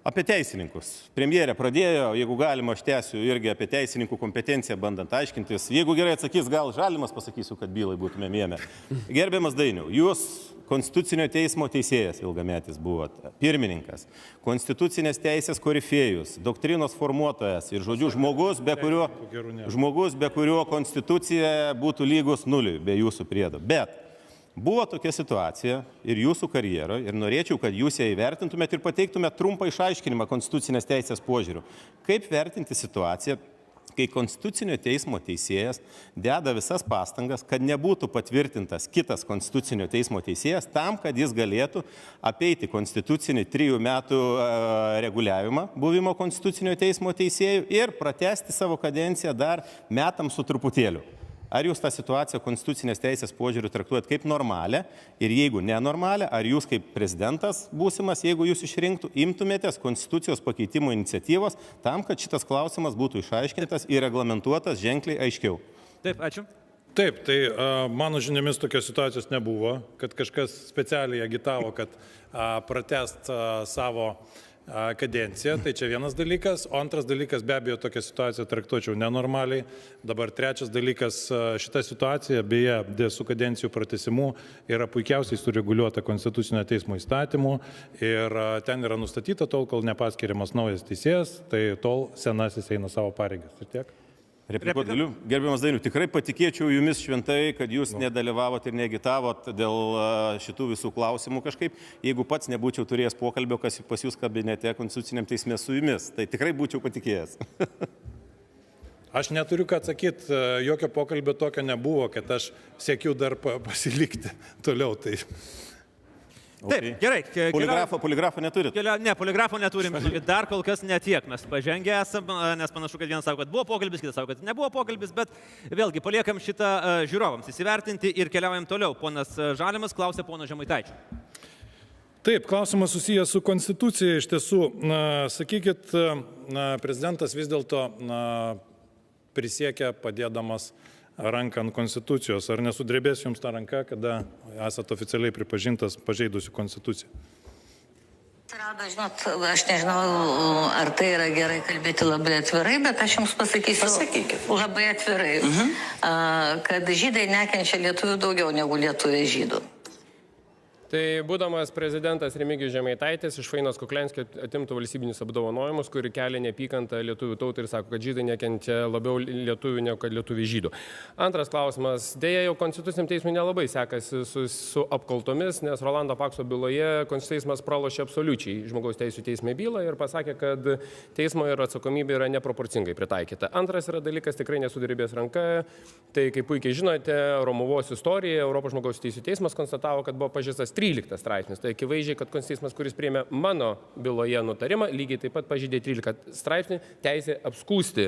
Apie teisininkus. Premjerė pradėjo, jeigu galima, aš tęsiu irgi apie teisininkų kompetenciją bandant aiškintis. Jeigu gerai atsakys, gal Žalimas pasakysiu, kad bylai būtume ėmę. Gerbiamas Dainiau, jūs Konstitucinio teismo teisėjas ilgametis buvote, pirmininkas, konstitucinės teisės korifėjus, doktrinos formuotojas ir, žodžiu, žmogus, be kurio konstitucija būtų lygus nuliui, be jūsų priedo. Bet buvo tokia situacija ir jūsų karjeroje ir norėčiau, kad jūs ją įvertintumėt ir pateiktumėt trumpą išaiškinimą konstitucinės teisės požiūrių. Kaip vertinti situaciją, kai Konstitucinio teismo teisėjas deda visas pastangas, kad nebūtų patvirtintas kitas Konstitucinio teismo teisėjas tam, kad jis galėtų apeiti konstitucinį 3 metų reguliavimą buvimo Konstitucinio teismo teisėjų ir pratęsti savo kadenciją dar metams su truputėliu. Ar jūs tą situaciją konstitucinės teisės požiūrių traktuojat kaip normalią ir jeigu nenormalią, ar jūs kaip prezidentas būsimas, jeigu jūs išrinktų, imtumėtės konstitucijos pakeitimo iniciatyvos tam, kad šitas klausimas būtų išaiškintas ir reglamentuotas ženkliai aiškiau? Taip, ačiū. Taip, tai mano žiniomis tokios situacijos nebuvo, kad kažkas specialiai agitavo, kad pratęst savo kadenciją, tai čia vienas dalykas, o antras dalykas, be abejo, tokią situaciją traktuočiau nenormaliai. Dabar trečias dalykas, šita situacija, beje, su kadencijų pratęsimu yra puikiausiai sureguliuota Konstitucinio teismo įstatymu ir ten yra nustatyta, tol kol nepaskiriamas naujas teisėjas, tai tol senasis eina savo pareigas. Ir tiek. Replikuot galiu. Gerbiamas Dainiau, tikrai patikėčiau jumis šventai, kad jūs nedalyvavot ir neagitavot dėl šitų visų klausimų kažkaip. Jeigu pats nebūčiau turėjęs pokalbio, kas pas jūs kabinete Konstituciniam teisme su jumis, tai tikrai būčiau patikėjęs. Aš neturiu ką atsakyti, jokio pokalbio tokio nebuvo, kad aš siekiu dar pasilikti toliau. Tai... Taip, gerai. Poligrafo neturit? Ne, poligrafo neturim. Dar kol kas netiek mes pažengę esam, nes panašu, kad vienas sako, kad buvo pokalbis, kitas sako, kad nebuvo pokalbis, bet vėlgi paliekam šitą žiūrovams įsivertinti ir keliaujam toliau. Ponas Žalimas klausė pono Žemaitaičio. Taip, klausimas susijęs su Konstitucija. Iš tiesų, sakykit, prezidentas vis dėlto prisiekia padėdamas ranką ant Konstitucijos. Ar nesudrebės jums ta ranka, kada esate oficialiai pripažintas pažeidusiu Konstituciją? Žinot, aš nežinau, ar tai yra gerai kalbėti labai atvirai, bet aš jums pasakysiu labai atvirai, kad žydai nekenčia lietuvių daugiau negu lietuviai žydų. Tai būdamas prezidentas Remigijus Žemaitaitis iš Fainos Kuklianskio atimtų valstybinius apdovanojimus, kuri kelia neapykantą lietuvių tautai ir sako, kad žydai nekenčia labiau lietuvių negu kad lietuviai žydų. Antras klausimas. Deja, jau Konstituciniam teismui nelabai sekasi su apkaltomis, nes Rolando Pakso byloje Konstitucinis teismas pralošė absoliučiai žmogaus teisų teisme bylą ir pasakė, kad teismo ir atsakomybė yra neproporcingai pritaikyta. Antras yra dalykas, tikrai nesudrebės ranka. Tai, kaip puikiai žinote, Romuvos istorija, Europos žmogaus teisų teismas konstatavo, kad buvo pažeistas 13 straipsnis. Tai akivaizdžiai, kad Konstitucinis teismas, kuris priėmė mano byloje nutarimą, lygiai taip pat pažeidė 13 straipsnį teisę apskųsti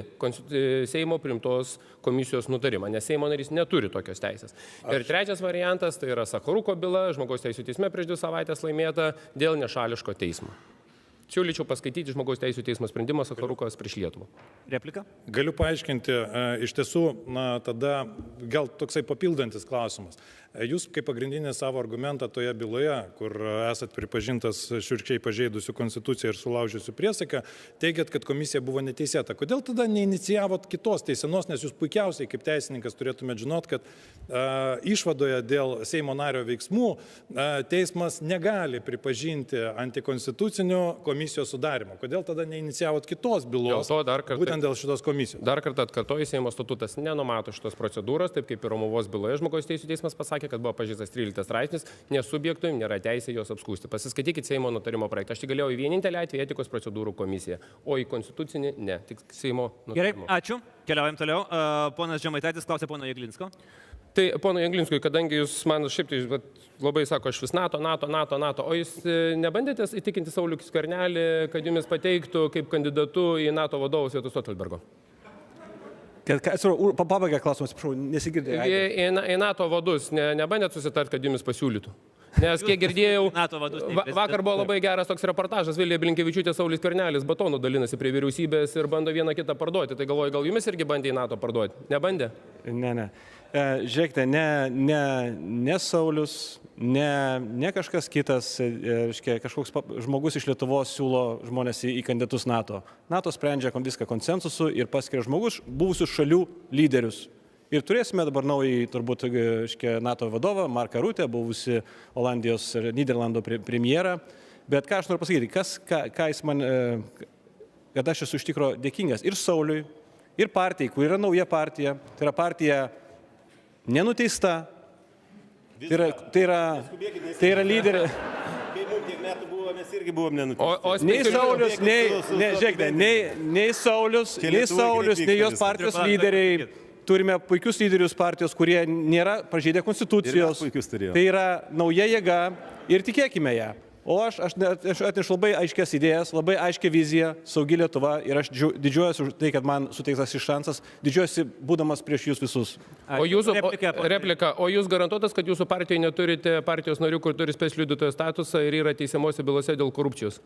Seimo priimtos komisijos nutarimą, nes Seimo narys neturi tokios teisės. Ir trečias variantas, tai yra Sacharuko byla, žmogaus teisų teisme prieš 2 savaitės laimėta dėl nešališko teismo. Siūlyčiau paskaityti žmogaus teisų teismo sprendimą Sakarukas prieš Lietuvą. Replika? Galiu paaiškinti, iš tiesų, tada gal toksai papildantis klausimas. Jūs kaip pagrindinį savo argumentą toje byloje, kur esat pripažintas šiurkščiai pažeidusių konstituciją ir sulaužiusių priesaiką, teigiat, kad komisija buvo neteisėta. Kodėl tada neinicijavot kitos teisenos, nes jūs puikiausiai kaip teisininkas turėtumėt žinot, kad išvadoje dėl Seimo nario veiksmų teismas negali pripažinti antikonstitucinių komisijos sudarimo. Kodėl tada neinicijavot kitos bylos, būtent dėl šitos komisijos? Dar kartą atkartoju, Seimo statutas nenumato šitos procedūros, taip kaip ir Romuvos byloje žmogaus teisų teismas pasakė, kad buvo pažeistas 13 straipsnis, nes subjektui nėra teisė jos apskūsti. Pasiskaitykit Seimo nutarimo projektą. Aš tik galėjau į vienintelį atvejį etikos procedūrų komisiją, o į konstitucinį ne, tik Seimo nutarimo. Gerai, ačiū. Keliaujam toliau. Ponas Žemaitaitis klausė pono Jeglinsko. Tai pono Jeglinskui, kadangi jūs man šiaip tai labai sako, aš vis NATO, o jūs nebandėte įtikinti Saulių Skvernelį, kad jumis pateiktų kaip kandidatu į NATO vadovus vietoj Stoltenbergo? Pabaiga klausimas, prašau, nesigirdėjau. Į NATO vadus nebandėt susitart, kad jumis pasiūlytų? Nes kiek girdėjau, vakar buvo labai geras toks reportažas, Vilija Blinkevičiūtė, Saulius Skvernelis batonų dalinasi prie vyriausybės ir bando vieną kitą parduoti. Tai galvoju, gal jumis irgi bandė į NATO parduoti? Nebandė? Ne. Žiūrėkite, ne Saulius, ne kažkas kitas, kažkoks žmogus iš Lietuvos siūlo žmonės į kandidatus NATO. NATO sprendžia viską konsensusu ir paskiria žmogus buvusių šalių lyderius. Ir turėsime dabar naują, turbūt, NATO vadovą, Marką Rutę, buvusi Olandijos ir Nyderlandų premjerą. Bet ką aš noriu pasakyti, ką jis man, kad aš esu iš tikro dėkingas ir Sauliui, ir partijai, kur yra nauja partija, tai yra partija nenuteista, tai yra lyderė. Kai mums tiek metų buvo, mes irgi buvom nenuteisti. Nei Saulius, nei jos partijos lyderiai. Turime puikius lyderius partijos, kurie nėra pažeidę konstitucijos. Tai yra nauja jėga ir tikėkime ją. O aš atnešu labai aiškias idėjas, labai aiškę viziją, saugi Lietuva ir aš didžiuojuosi už tai, kad man suteiktas šis šansas, didžiuojuosi būdamas prieš jūs visus. O jūs garantuotas, kad jūsų partijoje neturite partijos narių, kur turi specliudytojo statusą ir yra teisiamose bylose dėl korupcijos?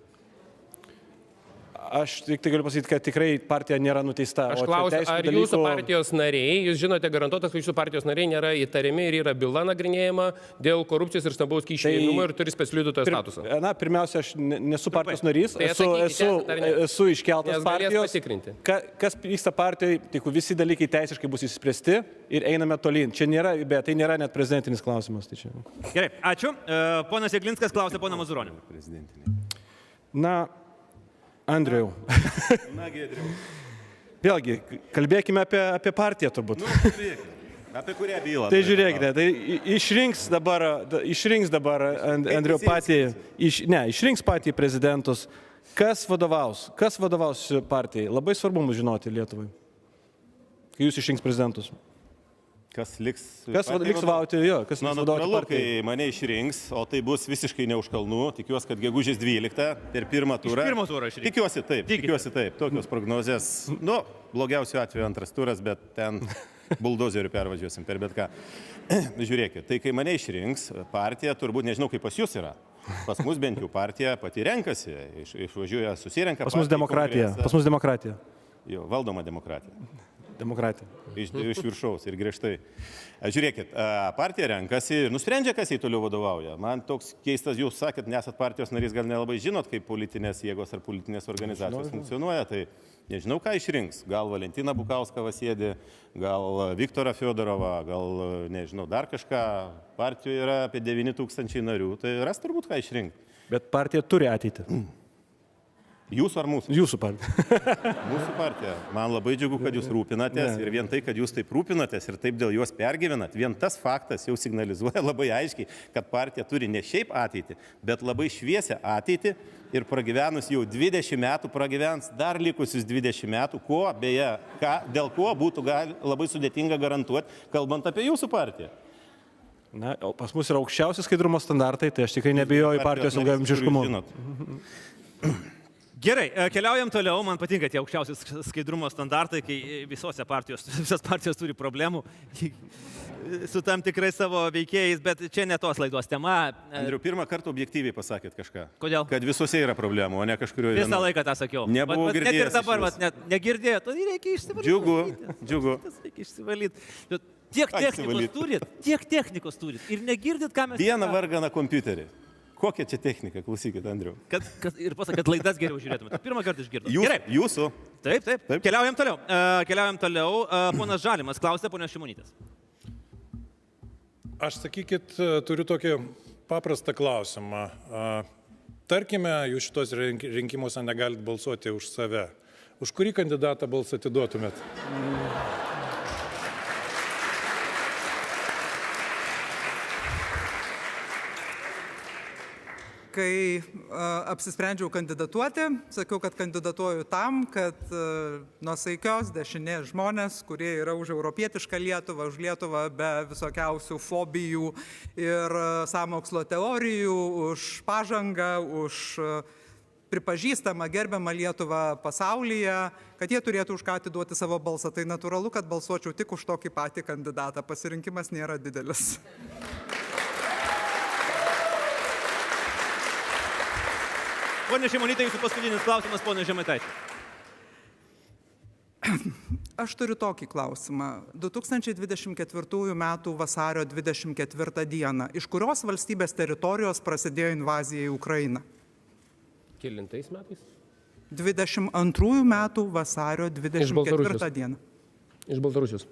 Aš tik galiu pasakyti, kad tikrai partija nėra nuteista. Aš klausiu, ar jūsų partijos nariai, jūs žinote garantuotas, kad jūsų partijos nariai nėra įtariami ir yra byla nagrinėjama dėl korupcijos ir stambaus kyšio ėmimo ir turi specliudytojo statusą? Na, pirmiausia, aš nesu partijos narys, esu iškeltas partijos. Kas vyksta partijoje, tik visi dalykai teisiškai bus išspręsti ir einame tolyn. Čia nėra, bet tai nėra net prezidentinis klausimas. Tai čia. Gerai, ačiū. Ponas Jeglinskas klausė pono Mazuronio. Na, Andriau. Vėlgi, kalbėkime apie partiją turbūt. Apie kurią bylą? Tai žiūrėkite, tai išrinks dabar Andriau patį, išrinks patį prezidentus. Kas vadovaus partijai? Labai svarbu mums žinoti Lietuvai, kai jūs išrinks prezidentus. Kas liks vadovauti, kas natūralu, kai mane išrinks, o tai bus visiškai ne už kalnų, tikiuosi, kad gegužės 12 per pirmą turą. Tikiuosi taip, tokios prognozės. Nu, blogiausiu atveju antras turas, bet ten buldozerių pervažiuosim per bet ką. Žiūrėkit, tai kai mane išrinks, partija turbūt, nežinau kaip pas jūs yra. Pas mus bent jau partija pati renkasi, išvažiuoja, susirenka. Pas mus demokratija. Jo, valdoma demokratija. Demokratija. Iš viršaus ir griežtai. Žiūrėkit, partija renkasi ir nusprendžia, kas jai toliau vadovauja. Man toks keistas, jūs sakėt, nesat partijos narys, gal nelabai žinot, kaip politinės jėgos ar politinės organizacijos funkcionuoja, tai nežinau, ką išrinks. Gal Valentiną Bukauską vasėdį, gal Viktorą Fiodorovą, gal, nežinau, dar kažką. Partijoje yra apie 9000 narių, tai ras turbūt ką išrinkti. Bet partija turi ateitį. Jūsų ar mūsų? Jūsų partija. Mūsų partija. Man labai džiugu, kad jūs rūpinatės ir vien tai, kad jūs taip rūpinatės ir taip dėl juos pergyvenat, vien tas faktas jau signalizuoja labai aiškiai, kad partija turi ne šiaip ateitį, bet labai šviesią ateitį ir pragyvenus jau 20 metų, pragyvens dar likusius 20 metų, dėl ko būtų labai sudėtinga garantuoti, kalbant apie jūsų partiją. Na, pas mus yra aukščiausi skaidrumo standartai, tai aš tikrai nebijoju partijos ilgaamžiškumu. Gerai, keliaujam toliau, man patinka tie aukščiausi skaidrumo standartai, kai visas partijos turi problemų. su tam tikrai savo veikėjais, bet čia ne tos laidos tema. Andriu, pirmą kartą objektyviai pasakėt kažką. Kodėl? Kad visose yra problemų, o ne kažkurio vieno. Visą laiką tą sakiau. Nebuvo girdėjęs. Net ir dabar, negirdėjau, tai reikia išsivalyti. Džiugu. Reikia išsivalyti. Tiek technikos turit ir negirdit, ką mes... Vieną varganą kompiuterį. Kokia čia technika, klausykit, Andriu. Ir pasakė, kad laidas geriau žiūrėtumėte. Pirmą kartą išgirdau. Gerai. Jūsų. Taip. Keliaujam toliau. Ponas Žalimas klausė ponios Šimonytės. Aš, sakykit, turiu tokį paprastą klausimą. Tarkime, jūs šitos rinkimuose negalit balsuoti už save. Už kurį kandidatą balsą atiduotumėt? Kai apsisprendžiau kandidatuoti, sakiau, kad kandidatuoju tam, kad nuosaikios dešinės žmonės, kurie yra už europietišką Lietuvą, už Lietuvą be visokiausių fobijų ir sąmokslo teorijų, už pažangą, už pripažįstamą, gerbiamą Lietuvą pasaulyje, kad jie turėtų už ką atiduoti savo balsą. Tai natūralu, kad balsuočiau tik už tokį patį kandidatą. Pasirinkimas nėra didelis. Pone Šimonytė, jūsų paskutinis klausimas, pone Žemaitaičiui. Aš turiu tokį klausimą. 2024 m. vasario 24 dieną. Iš kurios valstybės teritorijos prasidėjo invazija į Ukrainą? Kelintais metais? 22 m. vasario 24 dieną. Iš Baltarusijos.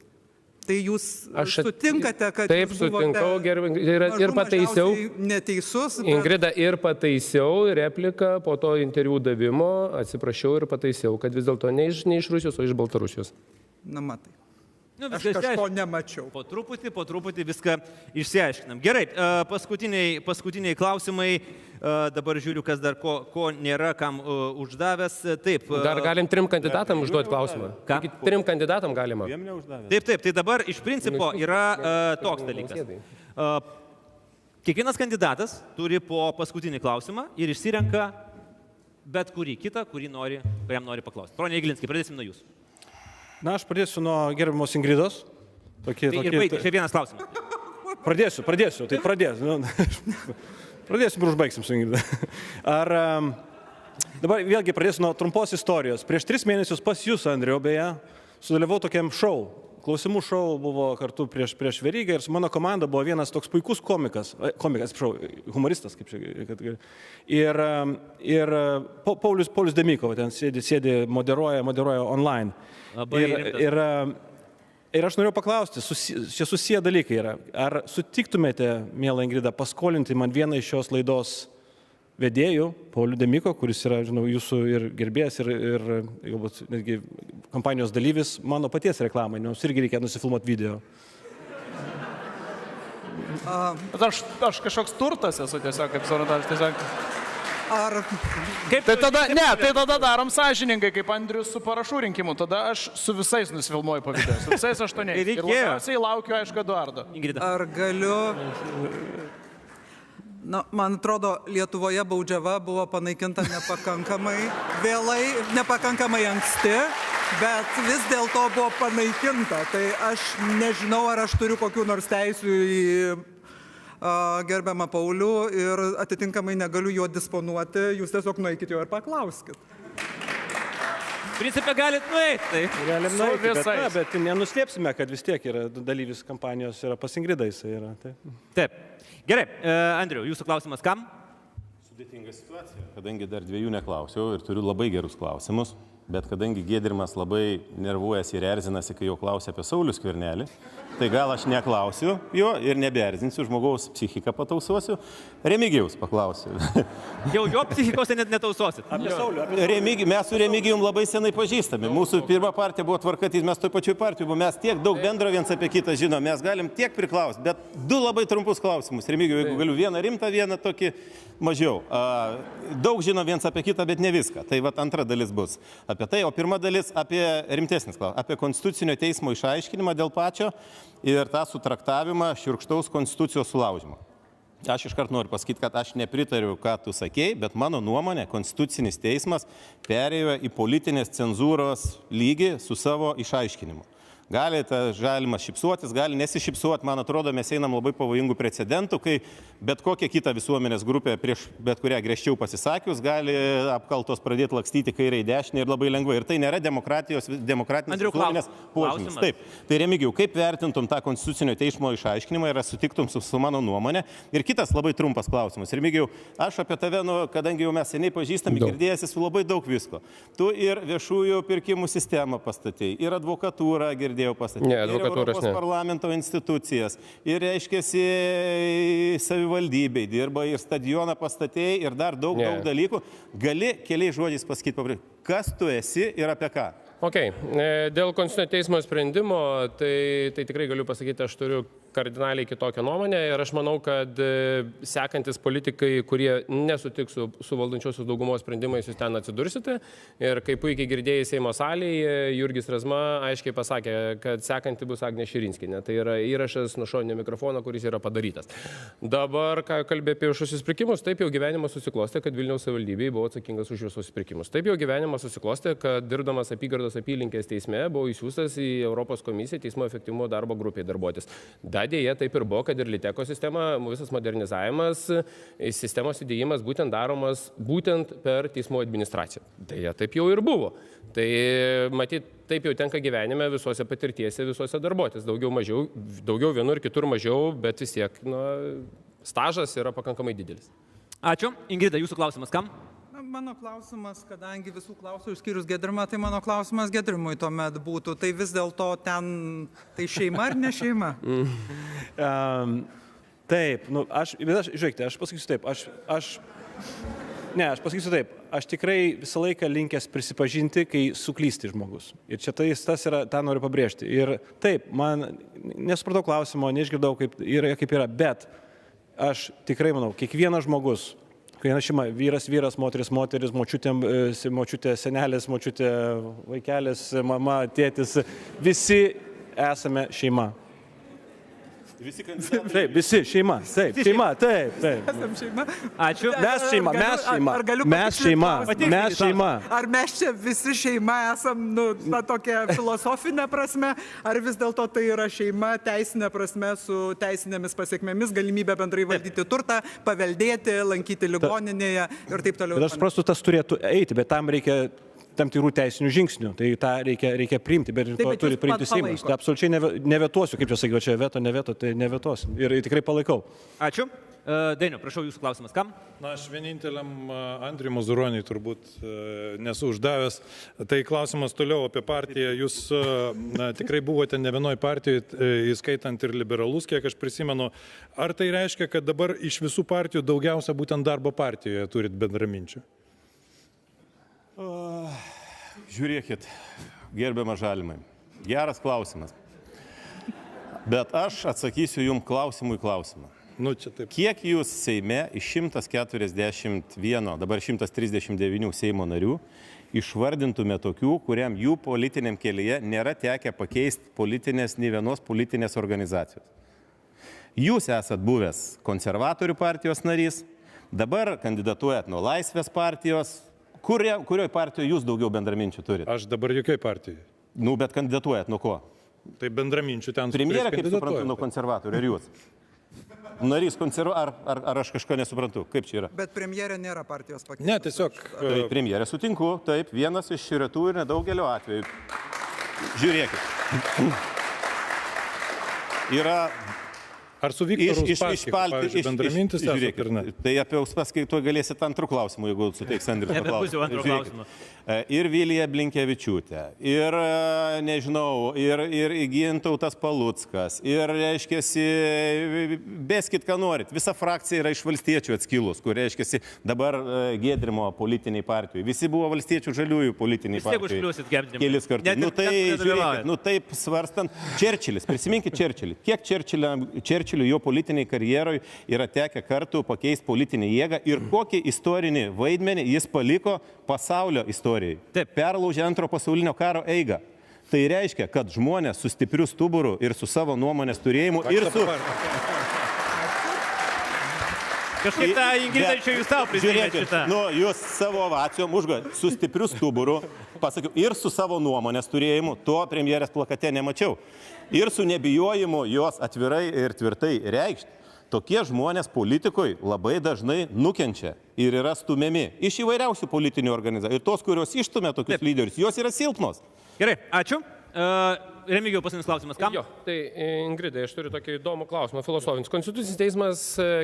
Tai jūs sutinkate, kad taip, jūs buvote sutinkau ir pataisiau. Neteisus. Bet... Ingrida, ir pataisiau repliką po to interviu davimo, atsiprašiau ir pataisiau, kad vis dėlto ne iš Rusijos, o iš Baltarusijos. Na, matai. Aš kažko nemačiau. Po truputį viską išsiaiškinam. Gerai, paskutiniai klausimai. Dabar žiūriu, kas dar ko nėra, kam uždavęs. Taip. Dar galim 3 kandidatam užduoti klausimą. Ką? 3 kandidatam galima. Taip. Tai dabar iš principo yra toks dalykas. Kiekvienas kandidatas turi po paskutinį klausimą ir išsirenka bet kurį kitą, kuriam nori paklausti. Pone Jeglinskai, pradėsim nuo jūsų. Na, aš pradėsiu nuo gerbiamos Ingridos. Ir baigti, čia vienas klausimas. Pradėsiu, tai pradėsiu. Pradėsim ir užbaigsim su Ingrida. Dabar vėlgi pradėsiu nuo trumpos istorijos. Prieš 3 mėnesius pas jūs, Andriau, beje, sudalyvau tokiam šou. Klausimų šou buvo kartu prieš Verygą ir su mano komanda buvo vienas toks puikus humoristas. Ir Paulius Demiko ten sėdi, moderuoja online. Ir aš norėjau paklausti, čia susiję dalykai yra. Ar sutiktumėte, miela Ingrida, paskolinti man vieną iš šios laidos vedėjų, Paulių Demiko, kuris yra, žinau, jūsų ir gerbėjas, ir galbūt netgi kampanijos dalyvis, mano paties reklamai, nes irgi reikia nusifilmuoti video. Bet aš kažkoks turtas esu tiesiog, kaip Zoradas tiesiog. Tai tada darom sąžiningai, kaip Andrius su parašų rinkimu. Tada aš su visais nusifilmuoju po video. Su visais 8. Ir labiausiai laukiu, aišku, Eduardo. Ar galiu... Na, man atrodo, Lietuvoje baudžiava buvo panaikinta nepakankamai vėlai, nepakankamai anksti, bet vis dėlto buvo panaikinta. Tai aš nežinau, ar aš turiu kokių nors teisių į gerbiamą Paulių ir atitinkamai negaliu juo disponuoti. Jūs tiesiog nueikit jo ir paklauskit. Principė galit nueiti. Galim nueiti, bet nenuslėpsime, kad vis tiek yra dalyvis kampanijos yra pas Ingridą. Taip. Gerai, Andriau, jūsų klausimas kam? Sudėtinga situacija, kadangi dar 2 neklausiau ir turiu labai gerus klausimus, bet kadangi Giedrimas labai nervuojasi ir erzinasi, kai jau klausia apie Saulių Skvernelį, tai gal aš neklausiu jo ir nebeerzinsiu, žmogaus psichiką patausuosiu. Remigijaus paklausiu. Jau jo psichikos netausosit. Apie Saulių. Mes su Remigijum labai senai pažįstami. Mūsų pirma partija buvo Tvarkatys, mes toj pačioj partijoj, mes tiek daug bendro viens apie kitą žinom, mes galim tiek priklausti, bet 2 labai trumpus klausimus. Remigijau, jeigu galiu vieną rimtą, vieną tokį mažiau. Daug žinom viens apie kitą, bet ne viską. Tai vat antra dalis bus apie tai, o pirma dalis apie rimtesnis klausimas, apie Konstitucinio teismo išaiškinimą dėl pačio ir tą sutraktavimą šiurkštaus Konstitucijos sulaužimo. Aš iškart noriu pasakyti, kad aš nepritariu, ką tu sakei, bet mano nuomonė, Konstitucinis teismas perėjo į politinės cenzūros lygį su savo išaiškinimu. Galima šypsuotis, gali nesišypsuoti, man atrodo, mes einam labai pavojingų precedentų, kai bet kokia kita visuomenės grupė prieš bet kurią griežčiau pasisakius gali apkaltos pradėti lakstyti kairę į dešinę ir labai lengvai. Ir tai nėra demokratinės visuomenės požymis. Taip. Tai Remigijau, kaip vertintum tą Konstitucinio teismo išaiškinimą ir sutiktum su mano nuomonė? Ir kitas labai trumpas klausimas. Remigijau, aš apie tave, kadangi jau mes seniai pažįstami, girdėjęs su labai daug visko. Tu ir viešųjų pirkimų sistemą pastatei, ir advokatūrą girdėjau pastatyti, ir Europos parlamento institucijas, ir reiškiasi savivaldybei dirba, ir stadioną pastatėjai, ir dar daug dalykų. Gali keliais žodžiais pasakyti, kas tu esi ir apie ką? Dėl Konstitucinio teismo sprendimo, tai tikrai galiu pasakyti, aš turiu kardinaliai kitokią nuomonę ir aš manau, kad sekantis politikai, kurie nesutiks su valdančiosios daugumos sprendimais, jūs ten atsidursite. Ir kaip puikiai girdėjai Seimo salėje, Jurgis Razma aiškiai pasakė, kad sekanti bus Agnė Širinskienė. Tai yra įrašas nuo šoninio mikrofono, kuris yra padarytas. Dabar, ką kalbė apie viešuosius pirkimus, taip jau gyvenimas susiklostė, kad Vilniaus savivaldybėje buvo atsakingas už viešuosius pirkimus. Taip jau gyvenimas susiklostė, kad dirbdamas apygardos apylinkės teisme buvo įsiųstas į Europos komisiją teismo efektyvumo darbo grupėje darbuotis. Dėja, taip ir buvo, kad ir Liteko sistema, visas modernizavimas, sistemos įdėjimas būtent daromas būtent per teismų administraciją. Dėja, taip jau ir buvo. Tai matyt, taip jau tenka gyvenime visuose patirtiese, visuose darbuotis. Daugiau mažiau, daugiau vienur, kitur mažiau, bet vis tiek stažas yra pakankamai didelis. Ačiū. Ingrida, jūsų klausimas kam? Mano klausimas, kadangi visų klausiau išskyrus Gedrimą, tai mano klausimas Gedrimui tuomet būtų. Tai vis dėlto ten, tai šeima ar ne šeima? Taip, žiūrėkite, aš pasakysiu taip, aš pasakysiu taip, aš tikrai visą laiką linkęs prisipažinti, kai suklysti žmogus. Ir čia tas yra, tą noriu pabrėžti. Ir taip, man nesupratau klausimo, neišgirdau, kaip yra, bet aš tikrai manau, kiekvienas žmogus, kiekviena šeima, vyras, moteris, močiutė, senelis, močiutė, vaikelis, mama, tėtis, visi esame šeima. Visi kandidatai. Taip, visi šeima, taip, šeima, taip. Esam šeima. Ačiū. Mes šeima. Ar mes čia visi šeima esam, tokia filosofinė prasme, ar vis dėlto tai yra šeima teisinė prasme su teisinėmis pasiekmėmis, galimybė bendrai valdyti turtą, paveldėti, lankyti ligoninėje ir taip toliau. Bet aš prastu, tas turėtų eiti, bet tam reikia tam tikrų teisinių žingsnių, tai tą reikia priimti, bet to turi priimti Seimas. Tai absoliučiai nevetuosiu, kaip čia sakiau, čia veto, neveto, tai nevetuosiu. Ir tikrai palaikau. Ačiū. Dainiau, prašau, jūsų klausimas kam? Aš vieninteliam Andriui Mazuroniui turbūt nesu uždavęs. Tai klausimas toliau apie partiją. Jūs tikrai buvote ne vienoj partijoje, įskaitant ir liberalus, kiek aš prisimenu. Ar tai reiškia, kad dabar iš visų partijų daugiausia būtent darbo partijoje turit bendraminčių? Žiūrėkit, gerbiamas Žalimai, geras klausimas. Bet aš atsakysiu jums klausimų į klausimą. Kiek jūs Seime iš 141, dabar 139 Seimo narių išvardintume tokių, kuriam jų politiniam kelyje nėra tekę pakeisti nei vienos politinės organizacijos? Jūs esat buvęs konservatorių partijos narys, dabar kandidatuojat nuo Laisvės partijos. Kurioje partijoje jūs daugiau bendraminčių turite? Aš dabar jokioj partijoje. Bet kandidatuojat nuo ko? Tai bendraminčių ten. Premjerė, kaip suprantu, nuo konservatorių. Ir jūs? Narys konservatorių, ar aš kažko nesuprantu? Kaip čia yra? Bet premjerė nėra partijos pakeitimas. Ne, tiesiog. Tai premjerė sutinku, taip, vienas iš retų ir nedaugelio atvejų. Žiūrėkit. Yra... Ar su Viktoru Uspaskichu, pavyzdžiui, bendramintis esate ar ne? Tai apie Uspaskichą galėsit antrų klausimų, jeigu suteiks Andrius paklausimą. Nebebūsiu antrų klausimų. Ir Vilija Blinkevičiūtė, ir, nežinau, ir Gintautas Paluckas, ir, reiškiasi, beskit, ką norit. Visa frakcija yra iš valstiečių atskilus, kur, reiškiasi, dabar Giedrimo politiniai partijai. Visi buvo valstiečių žaliųjų politiniai partijai. Vis tiek užkliusit, Giedrimai. Kelis kartus. Tai, žiūrėkit, taip svarstant. Čerčilis, prisiminkit Čerčilį. Kiek Čerčiliui jo politiniai karjeroj yra tekę kartų pakeisti politinį jėgą ir kokį istorinį vaidmenį jis paliko pasaulio istorijai. Perlaužė Antro pasaulinio karo eigą. Tai reiškia, kad žmonės su stipriu stuburu ir su savo nuomonės turėjimu ir su... Kažkaip tą Ingridą čia jūs tau prisimėt šitą. Nu, jūs savo ovacijom užgavėt su stipriu stuburu, pasakiau, ir su savo nuomonės turėjimu, to premjerės plakate nemačiau. Ir su nebijojimu jos atvirai ir tvirtai reikšti. Tokie žmonės politikoje labai dažnai nukenčia ir yra stumiami iš įvairiausių politinių organizacijų. Ir tos, kurios išstumia tokius lyderius, jos yra silpnos. Gerai, ačiū. Remigijau, paskutinis klausimas. Kam? Jo, tai Ingridai, aš turiu tokį įdomų klausimą, filosofinis. Konstitucinis teismas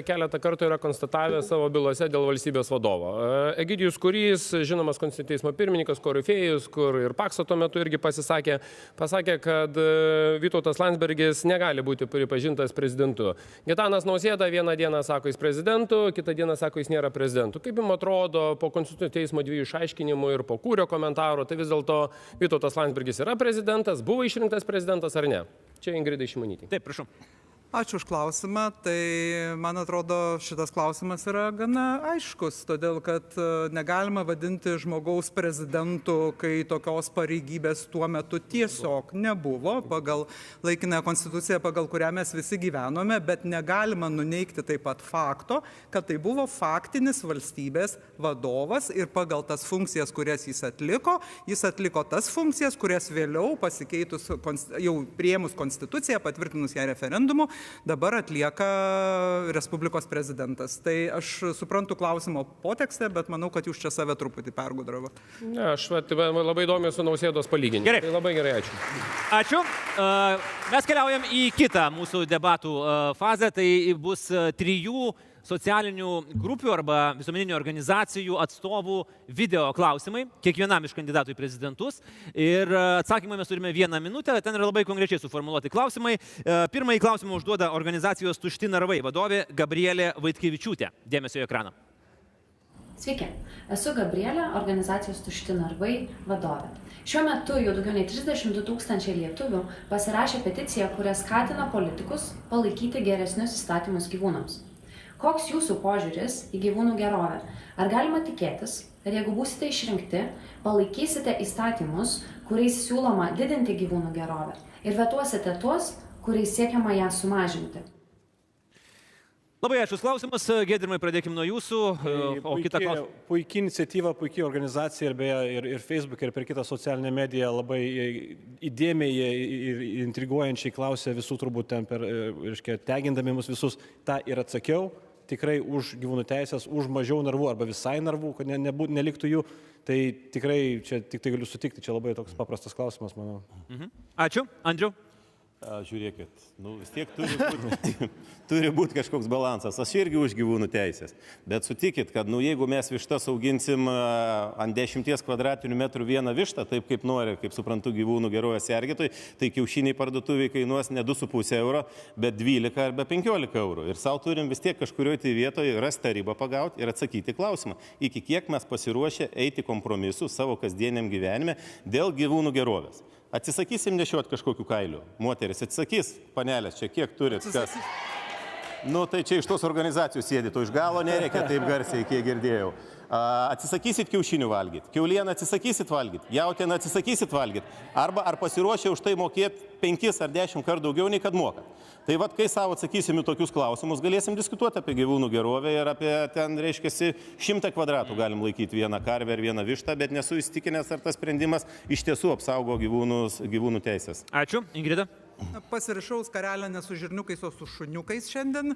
keletą kartų yra konstatavęs savo bylose dėl valstybės vadovo. Egidijus Kurys, žinomas konstitucinio teismo pirmininkas, korifėjus, kur ir Pakso tuo metu irgi pasakė, kad Vytautas Landsbergis negali būti pripažintas prezidentu. Gitanas Nausėda vieną dieną sako jis prezidentu, kitą dieną sako jis nėra prezidentu. Kaip jums atrodo, po konstitucinio teismo dviejų išaiškinimų ir po Kūrio komentarų, tai vis dėlto Vytautas Landsbergis yra prezidentas, buvo išrinktas prezidentas ar ne? Čia Ingridai Šimonytei. Taip, prašau. Ačiū už klausimą. Tai, man atrodo, šitas klausimas yra gana aiškus, todėl kad negalima vadinti žmogaus prezidentu, kai tokios pareigybės tuo metu tiesiog nebuvo pagal laikinąją konstituciją, pagal kurią mes visi gyvenome, bet negalima nuneigti taip pat fakto, kad tai buvo faktinis valstybės vadovas ir pagal tas funkcijas, kurias jis atliko tas funkcijas, kurias vėliau pasikeitus, jau priėmus konstituciją, patvirtinus ją referendumu, dabar atlieka Respublikos prezidentas. Tai aš suprantu klausimo potekstę, bet manau, kad jūs čia save truputį pergudravo. Ne, aš labai įdomi su Nausėdos palyginti. Gerai. Tai labai gerai, ačiū. Ačiū. Mes keliaujam į kitą mūsų debatų fazę. Tai bus 3 socialinių grupių arba visuomeninių organizacijų atstovų video klausimai, kiekvienam iš kandidatų į prezidentus. Ir atsakymai mes turime 1 minutę, ten yra labai konkrečiai suformuluoti klausimai. Pirmąjį klausimą užduoda organizacijos Tušti narvai vadovė Gabrielė Vaitkevičiūtė. Dėmesio į ekraną. Sveiki, esu Gabrielė, organizacijos Tušti narvai vadovė. Šiuo metu jau daugiau nei 32 000 lietuvių pasirašė peticiją, kuria skatina politikus palaikyti geresnius įstatymus gyvūnams. Koks jūsų požiūris į gyvūnų gerovę? Ar galima tikėtis, kad jeigu būsite išrinkti, palaikysite įstatymus, kuriais siūloma didinti gyvūnų gerovę ir vetuosite tuos, kuriais siekiama ją sumažinti? Labai ačiūs klausimas. Giedrimai, pradėkime nuo jūsų. O kitą klausimą. Puikia iniciatyva, puikia organizacija ir beje ir Facebook ir per kitą socialinę mediją labai įdėmiai ir intriguojančiai klausė visų turbūt ten tegindami mus visus. Ta ir atsakiau. Tikrai už gyvūnų teisės, už mažiau narvų arba visai narvų, kad neliktų jų. Tai tikrai čia tik tai galiu sutikti. Čia labai toks paprastas klausimas, manau. Ačiū. Andriau? Žiūrėkit, vis tiek turi būti kažkoks balansas. Aš irgi už gyvūnų teisės. Bet sutikit, kad jeigu mes vištas auginsim ant 10 kvadratinių metrų vieną vištą, taip kaip nori, kaip suprantu, gyvūnų gerovės sergėtojai, tai kiaušiniai parduotuviai kainuos ne 2,5 euro, bet 12 arba 15 eurų. Ir savo turim vis tiek kažkurioje tai vietoje rasti ribą pagauti ir atsakyti klausimą, iki kiek mes pasiruošę eiti kompromisu savo kasdieniam gyvenime dėl gyvūnų gerovės. Atsisakysim nešiuoti kažkokių kailių. Moteris atsisakys, panelės, čia kiek turit, kas. Tai čia iš tos organizacijos sėdi, to iš galo nereikia taip garsiai, kiek girdėjau. Atsisakysit kiaušinių valgyti, kiaulieną atsisakysit valgyti, jautieną atsisakysit valgyti, arba ar pasiruošę už tai mokėti 5 ar 10 kartų daugiau nei kad mokat. Tai kai savo atsakysim į tokius klausimus, galėsim diskutuoti apie gyvūnų gerovę ir apie ten, reiškiasi, 100 kvadratų galim laikyti vieną karvę ir vieną vištą, bet nesu įsitikinęs, ar tas sprendimas iš tiesų apsaugo gyvūnų teisės. Ačiū. Ingrida? Pasirišau skarelę ne su žirniukais, o su šuniukais šiandien.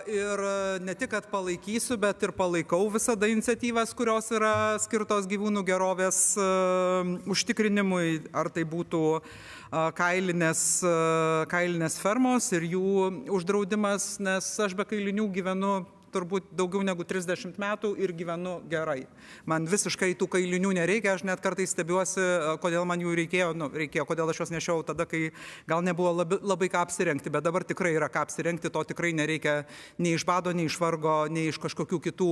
Ir ne tik, kad palaikysiu, bet ir palaikau visada iniciatyvas, kurios yra skirtos gyvūnų gerovės užtikrinimui, ar tai būtų kailinės fermos ir jų uždraudimas, nes aš be kailinių gyvenu turbūt daugiau negu 30 metų ir gyvenu gerai. Man visiškai tų kailinių nereikia, aš net kartais stebiuosi, kodėl man jų reikėjo, kodėl aš juos nešiau tada, kai gal nebuvo labai ką apsirengti, bet dabar tikrai yra ką apsirengti, to tikrai nereikia nei iš bado, nei iš vargo, nei iš kažkokių kitų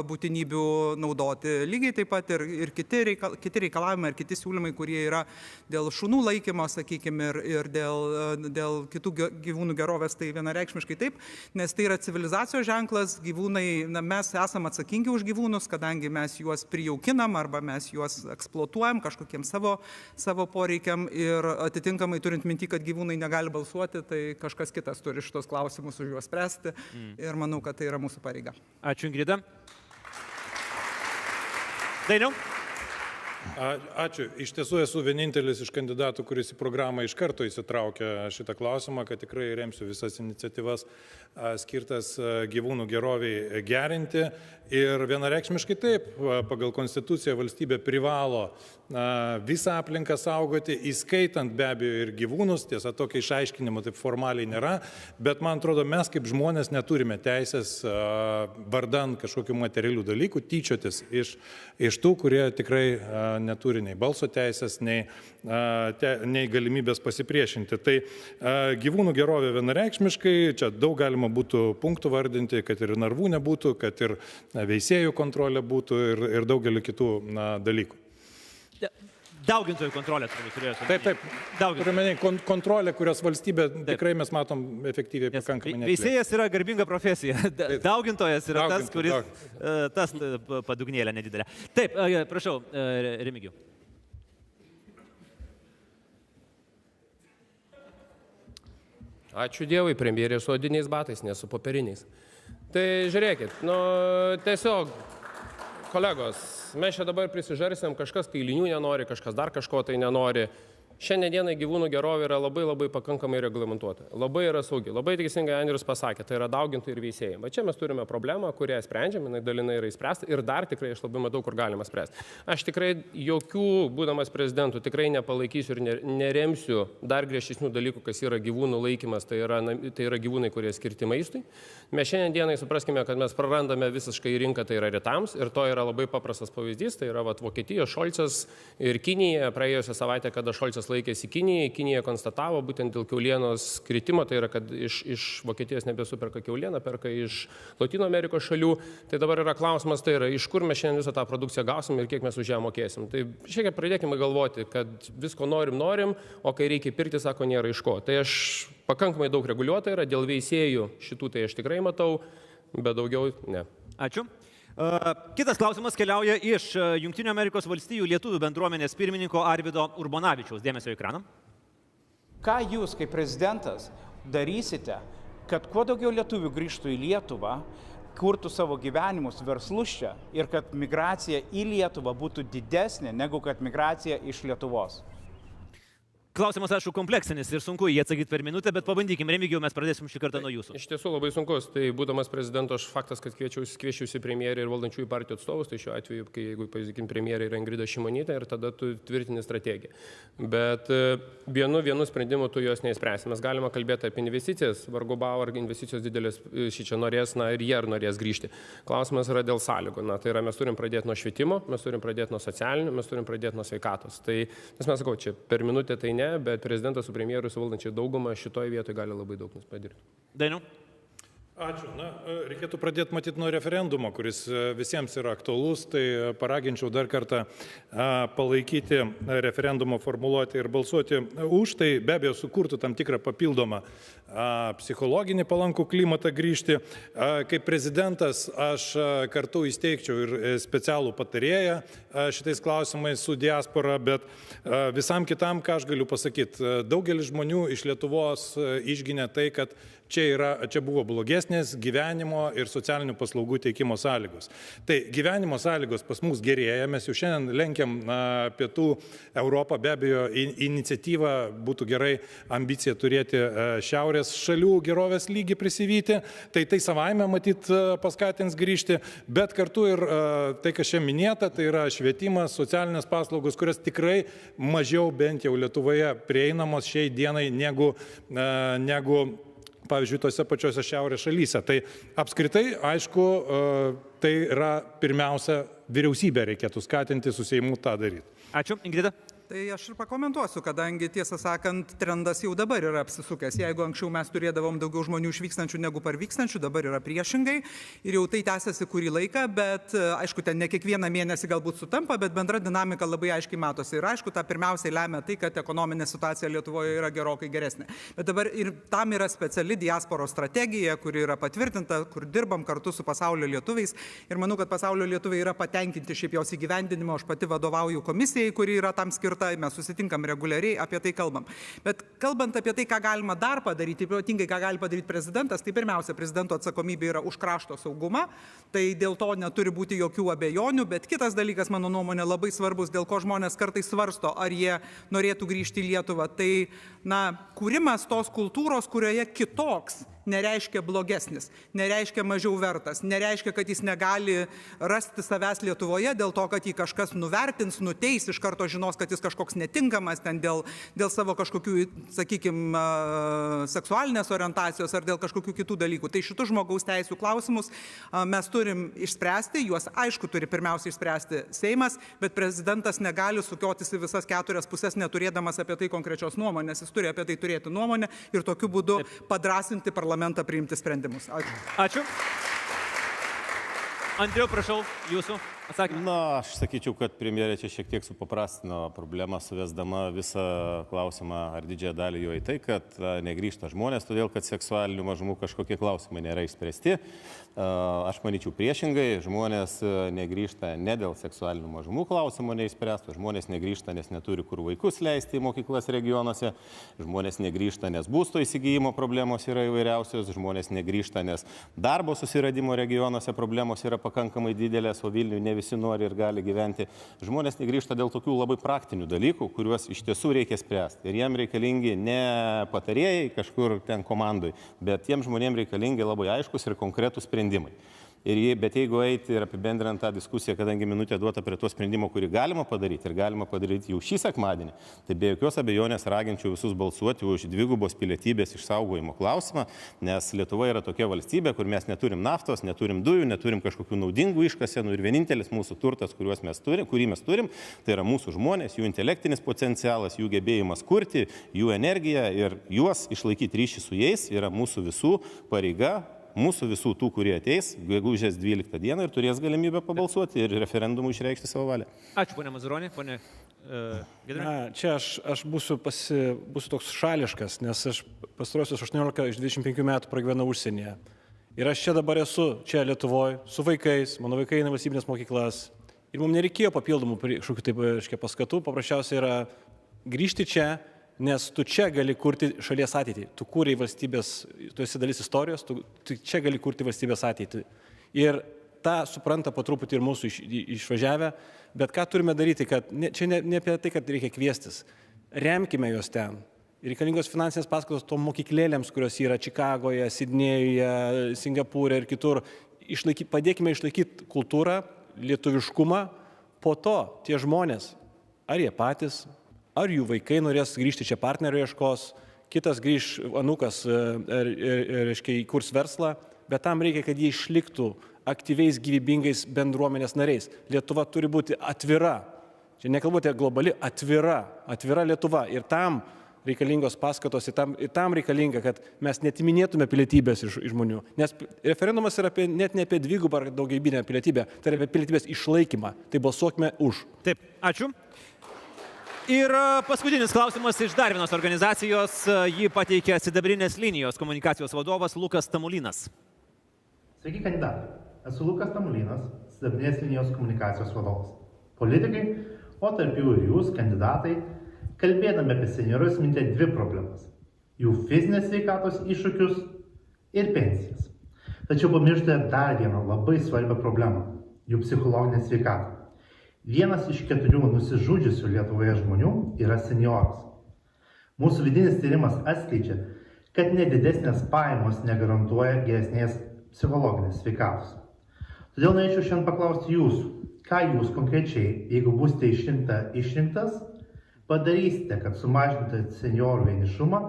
būtinybių naudoti. Lygiai taip pat ir kiti reikalavimai, ir kiti siūlymai, kurie yra dėl šunų laikymo, sakykime, ir dėl kitų gyvūnų gerovės, tai vienareikšmiškai taip, nes tai yra civilizacijos ženklas, gyvūnai, mes esame atsakingi už gyvūnus, kadangi mes juos prijaukinam arba mes juos eksploatuojam kažkokiem savo poreikiam ir atitinkamai turint minti, kad gyvūnai negali balsuoti, tai kažkas kitas turi šitos klausimus už juos spręsti ir manau, kad tai yra mūsų pareiga. Ačiū, Ingrida. Dainiau? Ačiū. Iš tiesų esu vienintelis iš kandidatų, kuris į programą iš karto įsitraukė šitą klausimą, kad tikrai remsiu visas iniciatyvas skirtas gyvūnų geroviai gerinti. Ir vienareikšmiškai taip, pagal Konstituciją valstybė privalo visą aplinką saugoti, įskaitant be abejo ir gyvūnus. Tiesa, tokio išaiškinimo taip formaliai nėra, bet man atrodo, mes kaip žmonės neturime teisės vardan kažkokių materialių dalykų tyčiotis iš tų, kurie tikrai neturi nei balso teisės, nei galimybės pasipriešinti. Tai gyvūnų gerovė vienareikšmiškai, čia daug galima būtų punktų vardinti, kad ir narvų nebūtų, kad ir veisėjų kontrolė būtų ir daugelį kitų dalykų. Daugintojų kontrolė turės. Taip. Turiuomenį kontrolę, kurios valstybė tikrai mes matom efektyviai pakankamai neatlieka. Veisėjas yra garbinga profesija. Daugintojas yra tas, kuris tas padugnėlė nedidelė. Taip, prašau, Remigijų. Ačiū Dievui, premjerė su odiniais batais, ne su popieriniais. Tai žiūrėkit, tiesiog, kolegos, mes čia dabar prisižarsim, kažkas kailinių nenori, kažkas dar kažko tai nenori. Šiandien dienai gyvūnų gerovė yra labai pakankamai reglamentuota. Labai yra saugi. Labai teisingai Andrius pasakė, tai yra daugintojai ir veisėjai. Bet čia mes turime problemą, kurią sprendžiam, jinai dalinai yra įspręsta ir dar tikrai aš labai matau, kur galima spręsti. Aš tikrai jokių, būdamas prezidentu, tikrai nepalaikysiu ir neremsiu dar griežtesnių dalykų, kas yra gyvūnų laikymas, tai yra gyvūnai, kurie skirti maistui. Mes šiandien dienai supraskime, kad mes prarandame visiškai rinką, tai yra rytams ir to yra labai paprastas pavyzdys, tai yra Vokietija, Šolcas ir Kinija. Praėjusią savaitę, kada Šolcas laikėsi Kinijai, Kinija konstatavo būtent dėl kiaulienos kritimo, tai yra, kad iš Vokietijos nebesuperka kiaulieną, perka iš Latino Amerikos šalių. Tai dabar yra klausimas, tai yra, iš kur mes šiandien visą tą produkciją gausim ir kiek mes už ją mokėsim. Tai šiek tiek pradėkime galvoti, kad visko norim, o kai reikia pirkti, sako, nėra iš ko. Tai aš pakankamai daug reguliuota yra, dėl veisėjų šitų tai aš tikrai matau, bet daugiau ne. Ačiū. Kitas klausimas keliauja iš Jungtinių Amerikos valstijų lietuvių bendruomenės pirmininko Arvydo Urbonavičiaus. Dėmesio į ekraną. Ką jūs kaip prezidentas darysite, kad kuo daugiau lietuvių grįžtų į Lietuvą, kurtų savo gyvenimus, verslus čia ir kad migracija į Lietuvą būtų didesnė negu kad migracija iš Lietuvos? Klausimas, aišku, kompleksinis ir sunku jį atsakyti per minutę, bet pabandykim. Remigijau, mes pradėsim šį kartą nuo jūsų. Iš tiesų labai sunkus. Tai būdamas prezidento, aš faktas, kad kviečiausi premjerį ir valdančiųjų partijų atstovus, tai šiuo atveju, jeigu, pavyzdžiui, premjerė yra Ingrida Šimonytė ir tada tu tvirtini strategiją. Bet vienu sprendimu tu jos neįspręsi. Mes galime kalbėti apie investicijas, vargu bau, ar investicijos didelės šičia norės, ir jie ar norės grįžti. Klausimas yra dėl sąlygų. Tai yra, mes turim pradėti nuo švietimo, mes turim pradėti nuo socialinių, mes turim pradėti nuo sveikatos. Tai, mes sakau, čia per minutę tai ne, bet prezidentas su premjeru su valdančiai daugumą šitoje vietoje gali labai daug padaryti. Dainiau. Ačiū. Reikėtų pradėti matyti nuo referendumo, kuris visiems yra aktualus, tai paraginčiau dar kartą palaikyti referendumo formuluoti ir balsuoti už, tai be abejo sukurtų tam tikrą papildomą psichologinį palankų klimatą grįžti. Kaip prezidentas aš kartu įsteigčiau ir specialų patarėją šitais klausimais su diaspora, bet visam kitam, ką aš galiu pasakyti, daugelis žmonių iš Lietuvos išginė tai, kad čia buvo blogesnės gyvenimo ir socialinių paslaugų teikimo sąlygos. Tai gyvenimo sąlygos pas mus gerėja, mes jau šiandien lenkiam pietų Europą, be abejo, iniciatyva būtų gerai ambicija turėti šiaurės šalių gerovės lygį prisivyti, tai savaime matyt paskatins grįžti, bet kartu ir tai, kas čia minėta, tai yra švietimas, socialinės paslaugos, kurias tikrai mažiau bent jau Lietuvoje prieinamos šiai dienai negu pavyzdžiui, tose pačiose šiaurės šalyse. Tai apskritai, aišku, tai yra pirmiausia vyriausybė reikėtų skatinti su Seimu tą daryti. Ačiū. Ingrida? Tai aš ir pakomentuosiu, kadangi tiesą sakant, trendas jau dabar yra apsisukęs. Jeigu anksčiau mes turėdavom daugiau žmonių išvykstančių negu parvykstančių, dabar yra priešingai. Ir jau tai tęsiasi kurį laiką, bet aišku, ten ne kiekvieną mėnesį galbūt sutampa, bet bendra dinamika labai aiškiai matosi. Ir aišku, tą pirmiausiai lemia tai, kad ekonominė situacija Lietuvoje yra gerokai geresnė. Bet dabar ir tam yra speciali diasporos strategija, kuri yra patvirtinta, kur dirbam kartu su pasaulio lietuviais. Ir manau, kad pasaulio lietuviai yra patenkinti šiaip jos įgyvendinimo. Aš pati vadovauju komisijai, kuri yra tam skirta. Mes susitinkam reguliariai, apie tai kalbam. Bet kalbant apie tai, ką galima dar padaryti, ypatingai ką gali padaryti prezidentas, tai pirmiausia, prezidento atsakomybė yra už krašto saugumą, tai dėl to neturi būti jokių abejonių, bet kitas dalykas, mano nuomonė, labai svarbus, dėl ko žmonės kartais svarsto, ar jie norėtų grįžti į Lietuvą, tai, kūrimas tos kultūros, kurioje kitoks nereiškia blogesnis, nereiškia mažiau vertas, nereiškia, kad jis negali rasti savęs Lietuvoje dėl to, kad jį kažkas nuvertins, nuteis, iš karto žinos, kad jis kažkoks netinkamas ten dėl savo kažkokių, sakykime, seksualinės orientacijos ar dėl kažkokių kitų dalykų. Tai šitų žmogaus teisų klausimus mes turim išspręsti, juos aišku turi pirmiausia išspręsti Seimas, bet prezidentas negali sukiotis į visas 4 pusės neturėdamas apie tai konkrečios nuomonės, jis turi apie tai turėti nuomonę ir tokiu būdu padrasinti parlamentą priimti sprendimus. Ačiū. Ačiū. Andriau, prašau, jūsų atsakymą. Aš sakyčiau, kad premjerė čia šiek tiek supaprastino problemą, suvesdama visą klausimą ar didžiąją dalį jo į tai, kad negrįžta žmonės, todėl kad seksualinių mažumų kažkokie klausimai nėra išspręsti. Aš manyčiau priešingai, žmonės negrįžta ne dėl seksualinių mažumų klausimo neišspręstų, žmonės negrįžta, nes neturi kur vaikus leisti į mokyklas regionuose, žmonės negrįžta, nes būsto įsigijimo problemos yra įvairiausios, žmonės negrįžta, nes darbo susiradimo regionuose problemos yra pakankamai didelės, o Vilniuje ne visi nori ir gali gyventi. Žmonės negrįžta dėl tokių labai praktinių dalykų, kuriuos iš tiesų reikia spręsti. Ir jiem reikalingi ne patarėjai kažkur ten komandai, bet tiem žmonėm reikalingi labai aiškus ir konkretus sprendimai. Bet jeigu eiti ir apibendrinant tą diskusiją, kadangi minutė duota prie to sprendimo, kurį galima padaryti ir galima padaryti jau šį sekmadienį, tai be jokios abejonės raginčiau visus balsuoti už dvigubos pilietybės išsaugojimo klausimą, nes Lietuva yra tokia valstybė, kur mes neturim naftos, neturim dujų, neturim kažkokių naudingų iškasenų ir vienintelis mūsų turtas, kurį mes turim, tai yra mūsų žmonės, jų intelektinis potencialas, jų gebėjimas kurti, jų energija ir juos išlaikyti ryšį su jais yra mūsų visų pareiga. Mūsų visų tų, kurie ateis gegužės 12 dieną ir turės galimybę pabalsuoti ir referendumų išreikšti savo valią. Ačiū, ponė Mazuronė, ponė Giedrė. Čia aš būsiu toks šališkas, nes aš pastarosius 18 iš 25 metų pragyvenau užsienyje. Ir aš čia dabar esu, čia Lietuvoje, su vaikais, mano vaikai eina valstybinės mokyklas. Ir mums nereikėjo papildomų kažkokių paskatų, paprasčiausiai yra grįžti čia, nes tu čia gali kurti šalies ateitį. Tu kūrei valstybės, tu esi dalis istorijos, tu čia gali kurti valstybės ateitį. Ir tą supranta po truputį ir mūsų išvažiavę, bet ką turime daryti, kad čia ne apie tai, kad reikia kviestis. Remkime juos ten. Reikalingos finansinės paskatos tom mokyklėlėms, kurios yra Čikagoje, Sidnėjuje, Singapūre ir kitur. Padėkime išlaikyti kultūrą, lietuviškumą. Po to tie žmonės, ar jie patys, ar jų vaikai norės grįžti čia partnerio ieškos, kitas grįž, anūkas įkurs verslą, bet tam reikia, kad jie išliktų aktyviais, gyvybingais bendruomenės nariais. Lietuva turi būti atvira. Čia nekalbate globali, atvira Lietuva. Ir tam reikalingos paskatos, ir tam reikalinga, kad mes netiminėtume pilietybės iš žmonių. Nes referendumas yra net ne apie dvigubą ar daugiaibinę pilietybę, tai yra apie pilietybės išlaikymą. Tai balsuokime už. Taip, ačiū. Ir paskutinis klausimas iš dar vienos organizacijos. Jį pateikė Sidabrinės linijos komunikacijos vadovas Lukas Tamulinas. Sveiki, kandidatai. Esu Lukas Tamulinas, Sidabrinės linijos komunikacijos vadovas. Politikai, o tarp jų ir jūs, kandidatai, kalbėdami apie senjorus mintė 2 problemas. Jų fizinės sveikatos iššūkius ir pensijas. Tačiau pamirštate dar vieną labai svarbią problemą – jų psichologinę sveikatą. 1 iš 4 nusižudžiusių Lietuvoje žmonių yra senjoras. Mūsų vidinis tyrimas atskleidžia, kad nedidesnės pajamos negarantuoja geresnės psichologinės sveikatos. Todėl norėčiau šiandien paklausti jūsų, ką jūs konkrečiai, jeigu būsite išrinktas, padarysite, kad sumažintumėte senjorų vienišumą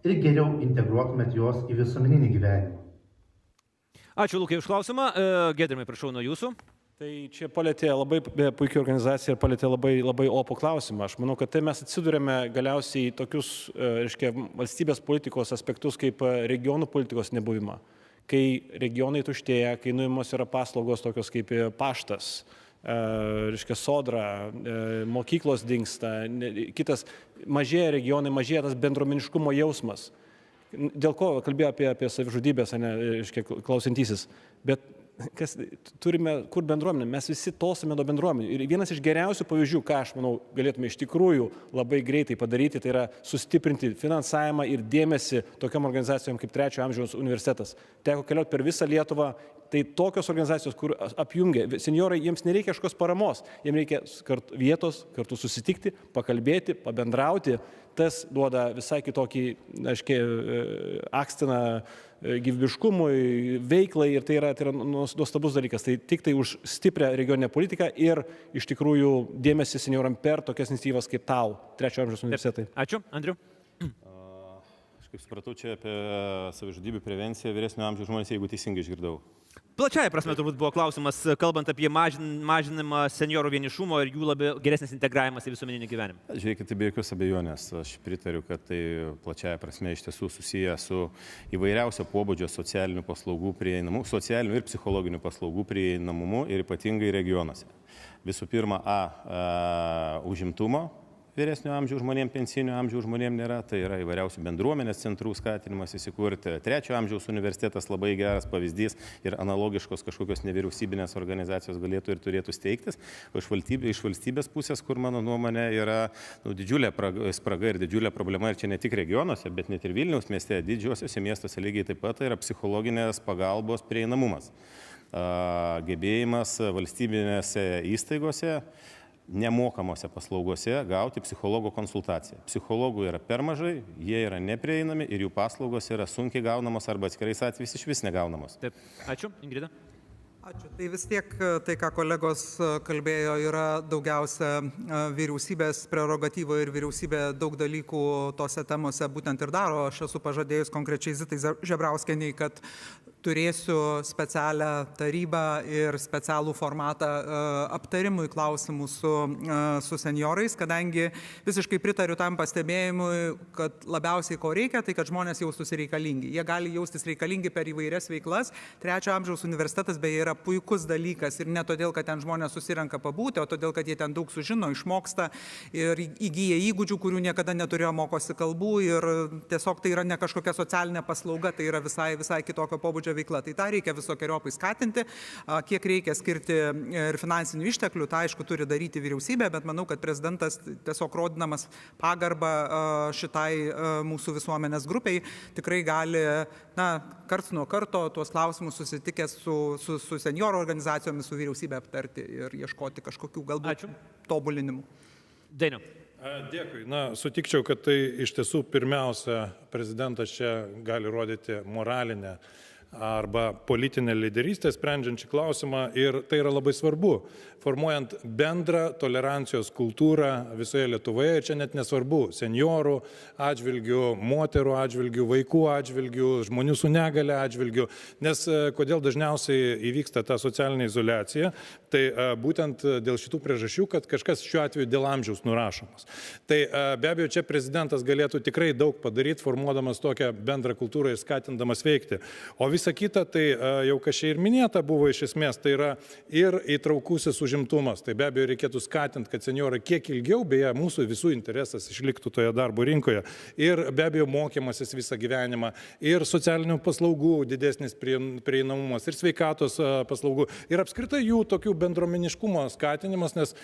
ir geriau integruotumėte juos į visuomeninį gyvenimą. Ačiū, Lukai, už klausimą. Giedrimai, prašau nuo jūsų. Tai čia palėtė labai puikia organizacija ir palėtė labai opų klausimą. Aš manau, kad tai mes atsidurėme galiausiai tokius, reiškia, valstybės politikos aspektus kaip regionų politikos nebuvimą. Kai regionai tuštėja, kai nuimos yra paslaugos tokios kaip paštas, reiškia, sodra, mokyklos dingsta, kitas mažėja regionai, mažėja tas bendruomeniškumo jausmas. Dėl ko kalbėjo apie savižudybės, reiškia, klausintysis. Bet kas turime, kur bendruomenė, mes visi tolstame nuo bendruomenių. Ir vienas iš geriausių pavyzdžių, ką aš manau galėtume iš tikrųjų labai greitai padaryti, tai yra sustiprinti finansavimą ir dėmesį tokiam organizacijom kaip Trečiojo amžiaus universitetas. Teko keliauti per visą Lietuvą, tai tokios organizacijos, kur apjungia, senjorai, jiems nereikia kažkokios paramos, jiems reikia vietos, kartu susitikti, pakalbėti, pabendrauti, tas duoda visai kitokį, aiškiai, akstiną gyvybiškumui, veiklai ir tai yra nuostabus dalykas. Tai tik tai už stiprią regioninę politiką ir iš tikrųjų dėmesį senjoram per tokias iniciatyvas kaip tau, Trečiojo amžiaus universitetai. Ačiū, Andriu. Aš kaip supratau, čia apie savižudybių prevenciją vyresnio amžiaus žmonės, jeigu teisingai išgirdau. Plačiai prasme turbūt buvo klausimas, kalbant apie mažinimą senjorų vienišumo ir jų labiau geresnis integravimas į visuomeninį gyvenimą. Žiūrėkite, be jokios abejonės, aš pritariu, kad tai plačiaja prasme iš tiesų susiję su įvairiausio pobūdžio socialinių paslaugų prieinamumu, socialinių ir psichologinių paslaugų prieinamumu ir ypatingai regionuose. Visų pirma, užimtumo. Vyresnio amžiaus žmonėms, pensinio amžiaus žmonėms nėra, tai yra įvairiausių bendruomenės centrų skatinimas įsikurti. Trečiojo amžiaus universitetas labai geras pavyzdys ir analogiškos kažkokios nevyriausybinės organizacijos galėtų ir turėtų steigtis. O iš valstybės pusės, kur mano nuomonė yra didžiulė spraga ir didžiulė problema, ir čia ne tik regionuose, bet net ir Vilniaus mieste, didžiuosiuose miestuose lygiai taip pat, tai yra psichologinės pagalbos prieinamumas. Gebėjimas valstybinėse įstaigose nemokamose paslaugose gauti psichologo konsultaciją. Psichologų yra per mažai, jie yra neprieinami ir jų paslaugos yra sunkiai gaunamos arba atskirais atvejais išvis negaunamos. Taip, ačiū, Ingrida. Ačiū. Tai vis tiek tai, ką kolegos kalbėjo, yra daugiausia vyriausybės prerogatyvo ir vyriausybė daug dalykų tose temose būtent ir daro. Aš esu pažadėjus konkrečiai Zitai Žebrauskienei, kad turėsiu specialią tarybą ir specialų formatą aptarimui klausimų su senjorais, kadangi visiškai pritariu tam pastebėjimui, kad labiausiai ko reikia, tai kad žmonės jaustųsi reikalingi. Jie gali jaustis reikalingi per įvairias veiklas. Trečiojo amžiaus universitetas beje yra puikus dalykas ir ne todėl, kad ten žmonės susirenka pabūti, o todėl, kad jie ten daug sužino, išmoksta ir įgyja įgūdžių, kurių niekada neturėjo, mokosi kalbų ir tiesiog tai yra ne kažkokia socialinė paslauga, tai yra visai kitokio pobūdžio veikla. Tai tą reikia visokiojopai skatinti. Kiek reikia skirti ir finansinių išteklių, tą aišku turi daryti vyriausybė, bet manau, kad prezidentas tiesiog rodydamas pagarbą šitai mūsų visuomenės grupiai tikrai gali, karts nuo karto tuos klausimus susitikęs su senjorų organizacijomis, su vyriausybė aptarti ir ieškoti kažkokių galbūt tobulinimų. Dainiau. Dėkui. Sutikčiau, kad tai iš tiesų pirmiausia prezidentas čia gali rodyti moralinę arba politinę lyderystę sprendžiant šį klausimą ir tai yra labai svarbu, formuojant bendrą tolerancijos kultūrą visoje Lietuvoje ir čia net nesvarbu senjorų atžvilgių, moterų atžvilgių, vaikų atžvilgių, žmonių su negale atžvilgių, nes kodėl dažniausiai įvyksta ta socialinė izoliacija, tai būtent dėl šitų priežasčių, kad kažkas šiuo atveju dėl amžiaus nurašomas. Tai be abejo, čia prezidentas galėtų tikrai daug padaryti, formuodamas tokią bendrą kultūrą ir skatindamas veikti. O visa kita, tai jau kažkai ir minėta buvo iš esmės, tai yra ir įtraukusis užimtumas. Tai be abejo reikėtų skatinti, kad senjorai kiek ilgiau, beje, mūsų visų interesas išliktų toje darbo rinkoje. Ir be abejo mokymasis visą gyvenimą, ir socialinių paslaugų didesnis prieinamumas, ir sveikatos paslaugų, ir apskritai jų tokių bendruomeniškumo skatinimas, nes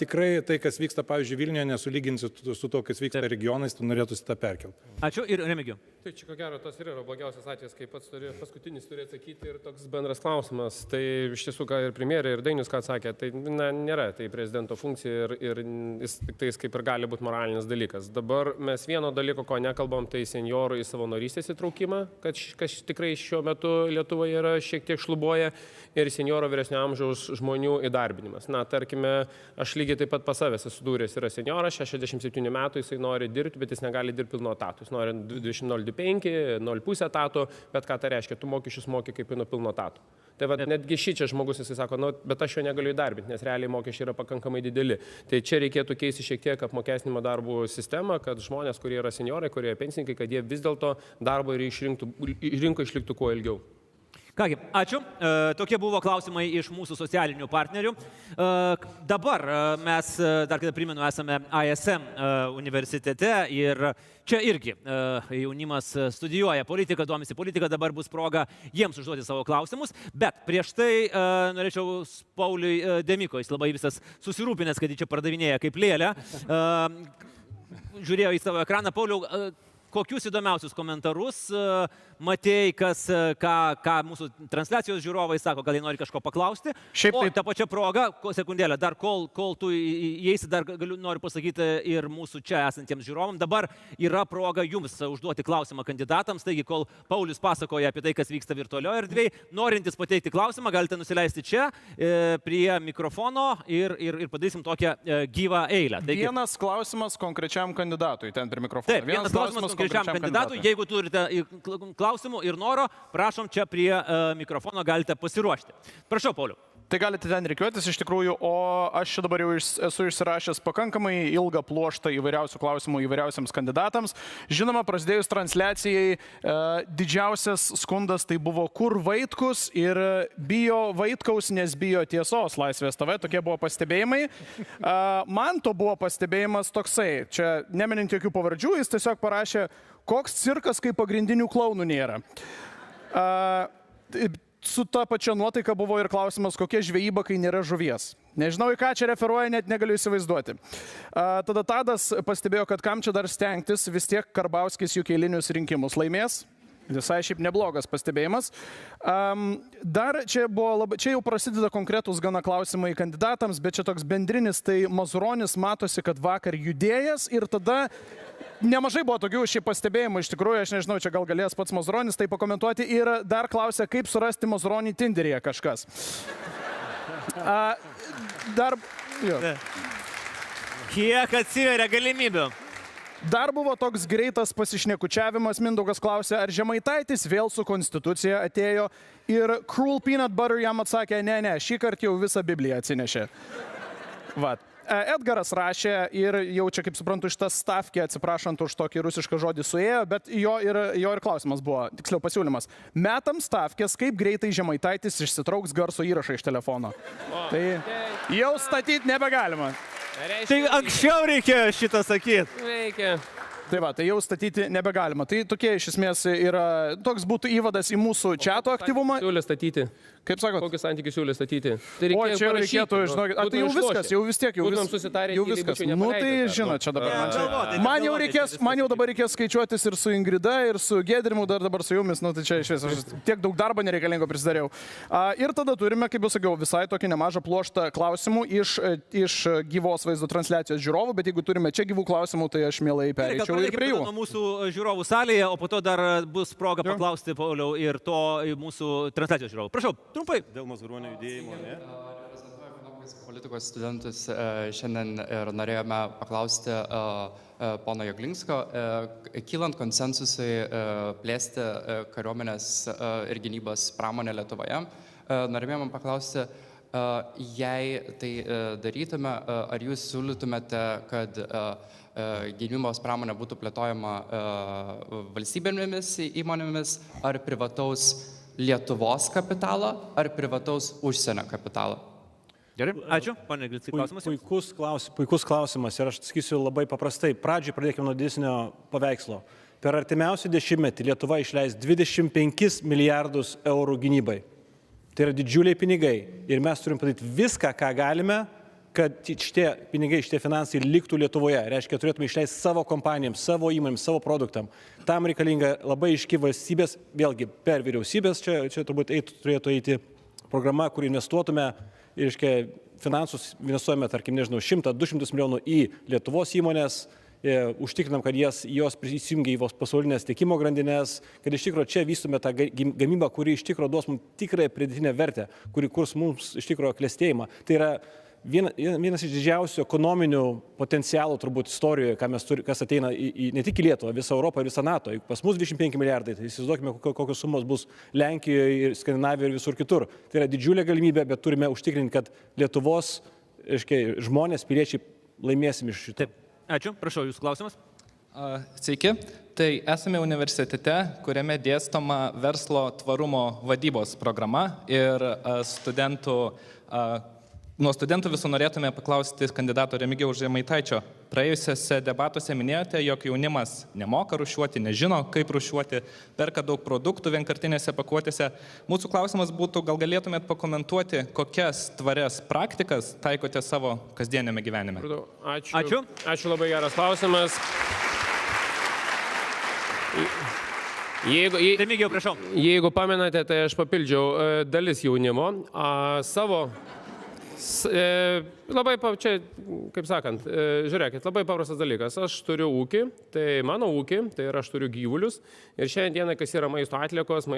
tikrai tai, kas vyksta, pavyzdžiui, Vilniuje, nesulyginsi su to, kas vyksta regionais, tu norėtųsi tą perkelti. Ačiū ir Remigijau. Tai čia ko gero tas yra blogiausias atvejis, kai paskutinis turi atsakyti ir toks bendras klausimas. Tai iš tiesų, ką ir premjerė, ir Dainius ką atsakė, tai nėra tai prezidento funkcija ir jis tik tais kaip ir gali būti moralinis dalykas. Dabar mes vieno dalyko, ko nekalbam, tai senjorų į savanorystės įtraukimą, kas tikrai šiuo metu Lietuvoje yra šiek tiek šlubuoja, ir senjoro vyresnio amžiaus žmonių įdarbinimas. Tarkime, aš lygiai taip pat pas savęs susidūręs, yra senjoras, 67 metų, jisai nori dirbti, bet jis negali dirbti pilno etatų. Jis nori 20,05, 0,5 etato, bet ką tai reiškia, tu mokesčius moki kaip nuo pilno etato. Tai va, netgi šičia žmogus jisai sako, nu, bet aš jo negaliu įdarbinti, nes realiai mokesčiai yra pakankamai dideli. Tai čia reikėtų keisti šiek tiek apmokestinimo darbų sistemą, kad žmonės, kurie yra senjorai, kurie yra pensininkai, kad jie vis dėlto darbo ir rinko išliktų kuo ilgiau. Kągi, ačiū. Tokie buvo klausimai iš mūsų socialinių partnerių. Dabar mes, dar kada primenu, esame ISM universitete ir čia irgi jaunimas studijuoja politiką, domisi politiką, dabar bus proga jiems užduoti savo klausimus. Bet prieš tai norėčiau Pauliui Demiko, jis labai visas susirūpinęs, kad jį čia pardavinėja kaip lėlę. Žiūrėjo į savo ekraną. Pauliau, kokius įdomiausius komentarus matėjai, ką mūsų transliacijos žiūrovai sako, gal jie nori kažko paklausti. O tą pačią progą, sekundėlę, dar kol tu įeisi, dar noriu pasakyti ir mūsų čia esantiems žiūrovams, dabar yra proga jums užduoti klausimą kandidatams, taigi kol Paulius pasakoja apie tai, kas vyksta virtualioje erdvėje, norintys pateikti klausimą, galite nusileisti čia prie mikrofono ir padarysim tokią gyvą eilę. Taigi, vienas klausimas konkrečiam kandidatui, ten prie mikrofono. Taip, vienas klausimas konkrečiam kandidatui. Jeigu turite klausimų ir noro, prašom čia prie mikrofono galite pasiruošti. Prašau, Pauliau. Tai galite ten reikiuotis iš tikrųjų, o aš čia dabar jau esu išsirašęs pakankamai ilgą pluoštą įvairiausių klausimų įvairiausiams kandidatams. Žinoma, prasidėjus transliacijai didžiausias skundas tai buvo kur Vaitkus ir bijo Vaitkaus, nes bijo tiesos Laisvės TV, tokie buvo pastebėjimai. Man to buvo pastebėjimas toksai, čia neminint jokių pavardžių, jis tiesiog parašė, koks cirkas, kai pagrindinių klaunų nėra. Su ta pačia nuotaika buvo ir klausimas, kokia žvejyba, kai nėra žuvies. Nežinau, į ką čia referuoja, net negaliu įsivaizduoti. Tada Tadas pastebėjo, kad kam čia dar stengtis, vis tiek Karbauskis juk eilinius rinkimus laimės. Visai šiaip neblogas pastebėjimas. Dar čia jau prasideda konkretus gana klausimai kandidatams, bet čia toks bendrinis, tai Mazuronis matosi, kad vakar judėjęs ir tada nemažai buvo tokių šiaip pastebėjimų, iš tikrųjų, aš nežinau, čia gal galės pats Mazuronis tai pakomentuoti ir dar klausia, kaip surasti Mazuronį Tinderyje kažkas. Kiek atsiveria galimybių? Dar buvo toks greitas pasišnekučiavimas, Mindaugas klausė, ar Žemaitaitis vėl su konstitucija atėjo ir Cruel Peanut Butter jam atsakė, ne, šį kartą jau visą Bibliją atsinešė. Vat. Edgaras rašė ir jau čia, kaip suprantu, šitas stavkė, atsiprašant už tokį rusišką žodį, suėjo, bet jo ir klausimas buvo, tiksliau pasiūlymas. Metam stavkės, kaip greitai Žemaitaitis išsitrauks garso įrašą iš telefono. Tai jau statyti nebegalima. Tai anksčiau reikėjo šitą sakyti. Reikia. Tai va, tai jau statyti nebegalima. Tai tokie iš esmės yra, toks būtų įvadas į mūsų čiato aktyvumą. Siūlė statyti. Kaip sakot? Kokius santykius siūlė statyti? Tai o čia reikėtų, žinokit, tai jau viskas, jau vis tiek, jau viskas. Nu tai žinot, čia dabar. Man jau dabar reikės skaičiuotis ir su Ingrida, ir su Giedrimu, dabar su jumis, nu tai čia iš vis, tiek daug darbo nereikalingo prisidariau. Ir tada turime, kaip jau sakiau, visai tokį nemažą pluoštą klausimų iš gyvos vaizdo transliacijos žiūrovų, bet jeigu turime čia gyvų klausimų, tai aš mielai pereičiau ir prie jų. Nuo mūsų žiūrovų salėje, o po to dar bus proga paklausti, Pauliau, ir to mūsų transliacijos žiūrovų. Prašau, trumpai. Dėl Mazuronio judėjimo, ne? Politikos studentus šiandien ir norėjome paklausti pono Jaglinsko, kylant konsensusui plėsti kariuomenės ir gynybos pramonę Lietuvoje, norėjome paklausti, jei tai darytume, ar jūs siūlytumėte, kad gynybos pramonė būtų plėtojama valstybinėmis įmonėmis ar privataus Lietuvos kapitalą ar privataus užsienio kapitalą? Gerai, ačiū. Pane Glicai, klausimas. Puikus klausimas ir aš sakysiu labai paprastai. Pradžiai pradėkime nuo didesnio paveikslo. Per artimiausią dešimtmetį Lietuva išleis 25 milijardus eurų gynybai. Tai yra didžiuliai pinigai ir mes turim padaryti viską, ką galime, kad šitie pinigai, šitie finansai liktų Lietuvoje. Reiškia, turėtume išleisti savo kompanijams, savo įmonėms, savo produktam. Tam reikalinga labai aiški valstybės, vėlgi per vyriausybės, čia turbūt turėtų eiti programa, kur investuotume, reiškia, finansus investuojame, tarkim, nežinau, 100-200 milijonų į Lietuvos įmonės, užtikrinam, kad jos prisijungia į pasaulinės tiekimo grandinės, kad iš tikrųjų čia vystume tą gamybą, kuri iš tikrųjų duos mums tikrąją pridėtinę vertę, kuri kurs mums iš tikrųjų klestėjimą. Tai yra vienas iš didžiausių ekonominių potencialų turbūt istorijoje, kas ateina ne tik į Lietuvą, visą Europą ir visą NATO. Juk pas mus 25 milijardai, tai įsivaizduokime, kokios sumos bus Lenkijoje ir Skandinavijoje ir visur kitur. Tai yra didžiulė galimybė, bet turime užtikrinti, kad Lietuvos žmonės, piliečiai laimėsim iš šito. Taip. Ačiū. Prašau, jūsų klausimas. Sveiki. Tai esame universitete, kuriame dėstoma verslo tvarumo vadybos programa ir nuo studentų visų norėtume paklausti kandidato Remigijaus Žemaitaičio. Praėjusiuose debatuose minėjote, jog jaunimas nemoka rūšiuoti, nežino, kaip rūšiuoti, perka daug produktų vienkartinėse pakuotėse. Mūsų klausimas būtų, gal galėtumėt pakomentuoti, kokias tvarias praktikas taikote savo kasdienėme gyvenime? Ačiū. Ačiū, labai geras klausimas. Remigijau, prašau. Jeigu pamenate, tai aš papildžiau dalis jaunimo savo. Labai, čia, kaip sakant, žiūrėkit, labai paprastas dalykas. Aš turiu ūkį, tai mano ūkį, tai ir aš turiu gyvulius. Ir šiandieną, kas yra maisto atliekos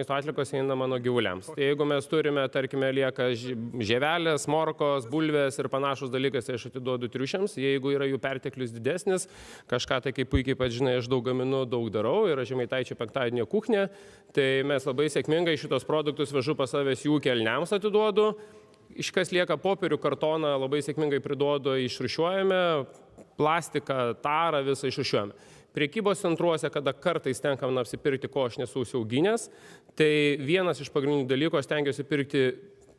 eina mano gyvuliams. Tai jeigu mes turime, tarkime, lieka žievelės, morkos, bulvės ir panašus dalykas, tai aš atiduodu triušiams. Jeigu yra jų perteklius didesnis, kažką tai, kaip puikiai pat žinai, aš daug gaminu, daug darau. Ir Žemaitaičio penktadienio kuchnė, tai mes labai sėkmingai šitos produktus vežu pas savęs jų kelniams atiduodu. Iš kas lieka popierių, kartoną labai sėkmingai priduodu, išrūšiuojame, plastiką, tarą visą išrūšiuojame. Priekybos centruose, kada kartais tenka man apsipirkti, ko aš nesu užsiauginęs, tai vienas iš pagrindinių dalykų, aš stengiuosi pirkti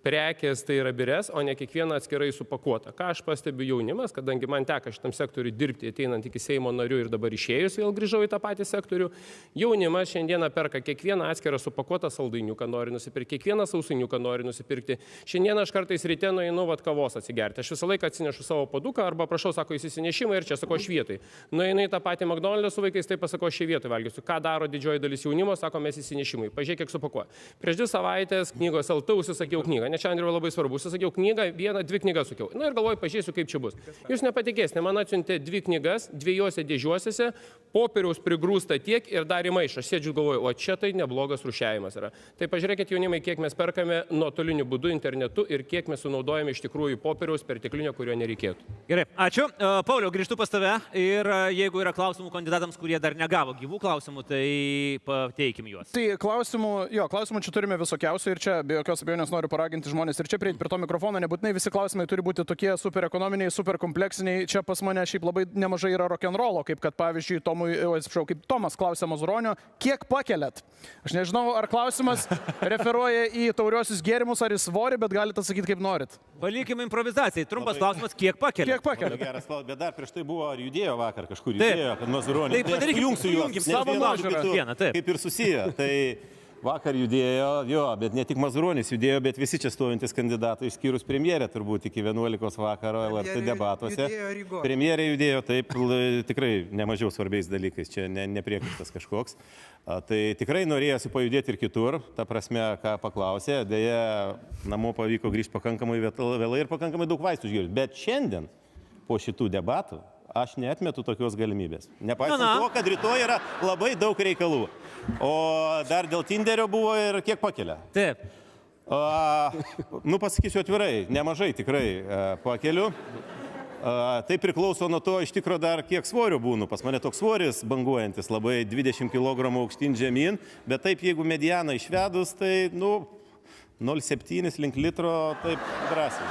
prekės, tai yra bires, o ne kiekvieną atskirai supakuotą. Ką aš pastebiu jaunimas, kadangi man teka šitam sektoriui dirbti, ateinant iki Seimo narių ir dabar išėjus vėl grįžau į tą patį sektorių, jaunimas šiandieną perka kiekvieną atskirą supakuotą saldainiuką nori nusipirkti, kiekvieną sausainiuką nori nusipirkti. Šiandieną aš kartais ryte nueinu kavos atsigerti. Aš visą laiką atsinešu savo puoduką arba prašau, sako, įsisinešimą ir čia sako, aš vietoj. Nueinu į tą patį McDonald's su vaikais, tai pasako, aš vietoj valgysiu. Ką daro didžioji dalis jaunimo, sako, mes įsinešimai. Pažiūrėk, kiek supakuoja. Prieš 2 savaitės knygos LT užsisakiau knygą. Nes šiandien yra labai svarbu. Užsisakiau knygą, 1-2 knygas sakiau. Na ir galvoju, pažiūrėsiu, kaip čia bus. Jūs nepatikėsite, man atsiuntė 2 knygas, 2 dėžiuose, popieriaus prigrūsta tiek ir dar į maišą. Sėdžiu galvoju, o čia tai neblogas rūšiavimas yra. Tai pažiūrėkit, jaunimai, kiek mes perkame nuotoliniu būdu internetu ir kiek mes sunaudojame iš tikrųjų popieriaus perteklinio, kurio nereikėtų. Gerai, ačiū. Pauliau, grįžtu pas tave ir jeigu yra klausimų kandidatams, kurie dar negavo gyvų klausimų, tai pateikim juos. Tai klausimų čia turime visokiausių ir čia be jokios abejonės noriu paraginti žmonės ir čia prieiti prie to mikrofono, nebūtinai visi klausimai turi būti tokie super ekonominiai, super kompleksiniai. Čia pas mane šiaip labai nemažai yra rock'n'rollo, kaip kad pavyzdžiui kaip Tomas klausė Mazuronio, kiek pakeliat? Aš nežinau, ar klausimas referuoja į tauriosius gėrimus ar į svorį, bet galite atsakyti kaip norit. Palikime improvizacijai. Trumpas klausimas, kiek pakeliat? Kiek pakeliat? Geras klausimas, bet dar prieš tai buvo, ar judėjo vakar kažkur, judėjo, kad Mazuronis. Tai padarykim savo nuožiūrą. Kaip ir susiję. Tai vakar judėjo, bet ne tik Mazuronis judėjo, bet visi čia stovintys kandidatai, išskyrus premjerę, turbūt iki 11 vakaro LRT debatuose. Premjerė judėjo taip tikrai nemažiau svarbiais dalykais, čia nepriekaištas kažkoks. Tai tikrai norėjosi pajudėti ir kitur, ta prasme, ką paklausė, dėja namo pavyko grįžti pakankamai vėlai ir pakankamai daug vaistų išgėrus. Bet šiandien, po šitų debatų, aš neatmetu tokios galimybės. Nepaisant to, kad rytoj yra labai daug reikalų. O dar dėl Tinderio buvo ir kiek pakelia. Taip. Pasakysiu atvirai, nemažai tikrai pakeliu. Tai priklauso nuo to, iš tikro dar kiek svorio būnu. Pas mane toks svoris banguojantis, labai 20 kg aukštyn žemyn, bet taip, jeigu medianą išvedus, tai 0,7 link litro, taip drąsiai.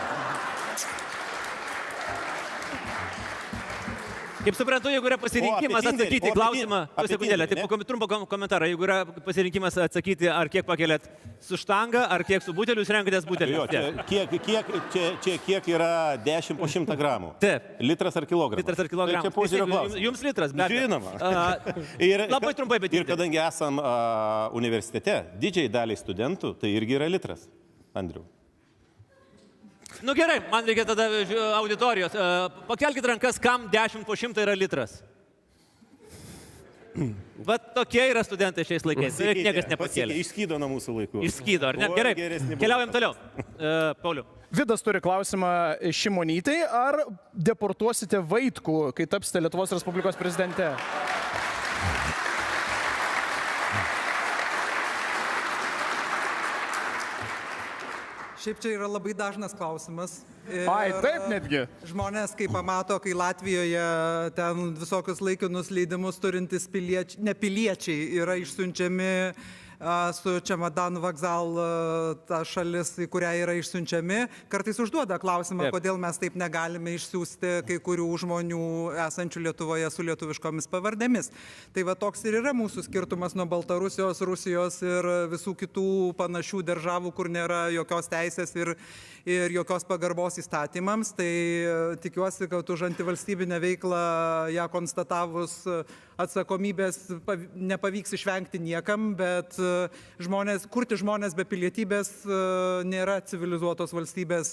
Kaip suprantu, jeigu yra pasirinkimas atsakyti klausimą, sekundėlę, tik trumpą komentarą, jeigu yra pasirinkimas atsakyti, ar kiek pakeliat su štanga, ar kiek su buteliu, jūs renkatės buteliu. Kiek yra 10 po 100 gramų? Taip. Litras ar kilogramas? Litras ar kilogramas. Čia požiūrio klausimas. Jums litras, bet. Žinoma. Labai trumpai, bet. Ir kadangi esam universitete, didžiai daliai studentų, tai irgi yra litras, Andriau. Gerai, man reikia tada auditorijos. Pakelkite rankas, kam 10 po 100 yra litras. Bet tokie yra studentai šiais laikais. Niekas nepakėlė. Išskydo nuo mūsų laikų. Išskydo, ar ne? Gerai, keliaujam toliau. Pauliau. Vidas turi klausimą Šimonytei. Ar deportuosite Vaitkų, kai tapsite Lietuvos Respublikos prezidente? Šiaip čia yra labai dažnas klausimas. Ai, taip netgi. Žmonės, kai pamato, kai Latvijoje ten visokius laikinus leidimus turintys nepiliečiai yra išsiunčiami su Čemadan Vokzal, ta šalis, į kurią yra išsiunčiami, kartais užduoda klausimą, kodėl mes taip negalime išsiųsti kai kurių žmonių esančių Lietuvoje su lietuviškomis pavardėmis. Tai va toks ir yra mūsų skirtumas nuo Baltarusijos, Rusijos ir visų kitų panašių državų, kur nėra jokios teisės ir jokios pagarbos įstatymams. Tai tikiuosi, kad už antivalstybinę veiklą ją konstatavus atsakomybės nepavyks išvengti niekam, bet kurti žmonės be pilietybės nėra civilizuotos valstybės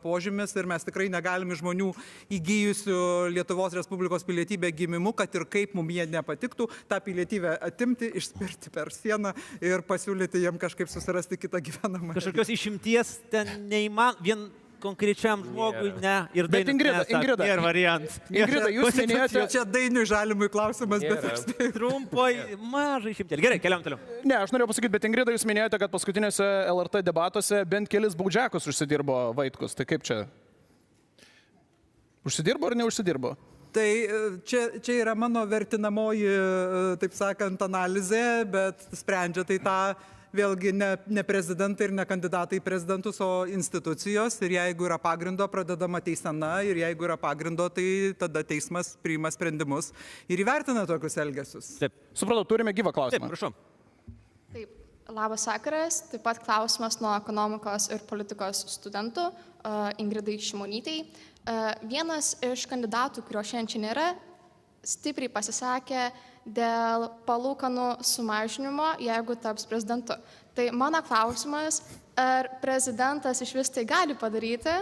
požymis ir mes tikrai negalime žmonių įgyjusių Lietuvos Respublikos pilietybę gimimu, kad ir kaip mums jie nepatiktų, tą pilietybę atimti, išspirti per sieną ir pasiūlyti jiem kažkaip susirasti kitą gyvenamą. Kažkokios išimties ten neįmanoma. Konkrečiam žmogui, ne. Ir bet Ingrida, nėra variantas. Ingrida, jūs minėjote... Čia Dainiui Žalimui klausimas, bet aš tai trumpai, mažai šimtelį. Gerai, keliam toliau. Ne, aš norėjau pasakyti, bet Ingrida, jūs minėjote, kad paskutinėse LRT debatuose bent kelis baudžiakus užsidirbo Vaitkus. Tai kaip čia? Užsidirbo ar neužsidirbo? Tai čia yra mano vertinamoji, taip sakant, analizė, bet sprendžia tai tą vėlgi ne prezidentai ir ne kandidatai į prezidentus, o institucijos. Ir jeigu yra pagrindo, pradedama teisena. Ir jeigu yra pagrindo, tai tada teismas priima sprendimus ir įvertina tokius elgesius. Taip. Supratau, turime gyvą klausimą. Taip, prašau. Taip. Labas vakaras. Taip pat klausimas nuo ekonomikos ir politikos studentų Ingridai Šimonytei. Vienas iš kandidatų, kurio šiandien nėra, stipriai pasisakė dėl palūkanų sumažinimo, jeigu taps prezidentu. Tai mano klausimas, ar prezidentas iš vis tai gali padaryti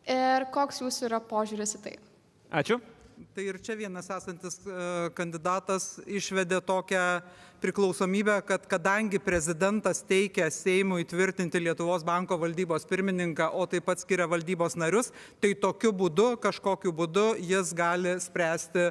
ir koks jūsų yra požiūris į tai? Ačiū. Tai ir čia vienas esantis kandidatas išvedė tokią priklausomybę, kad kadangi prezidentas teikia Seimui tvirtinti Lietuvos banko valdybos pirmininką, o taip pat skiria valdybos narius, tai tokiu būdu, kažkokiu būdu jis gali spręsti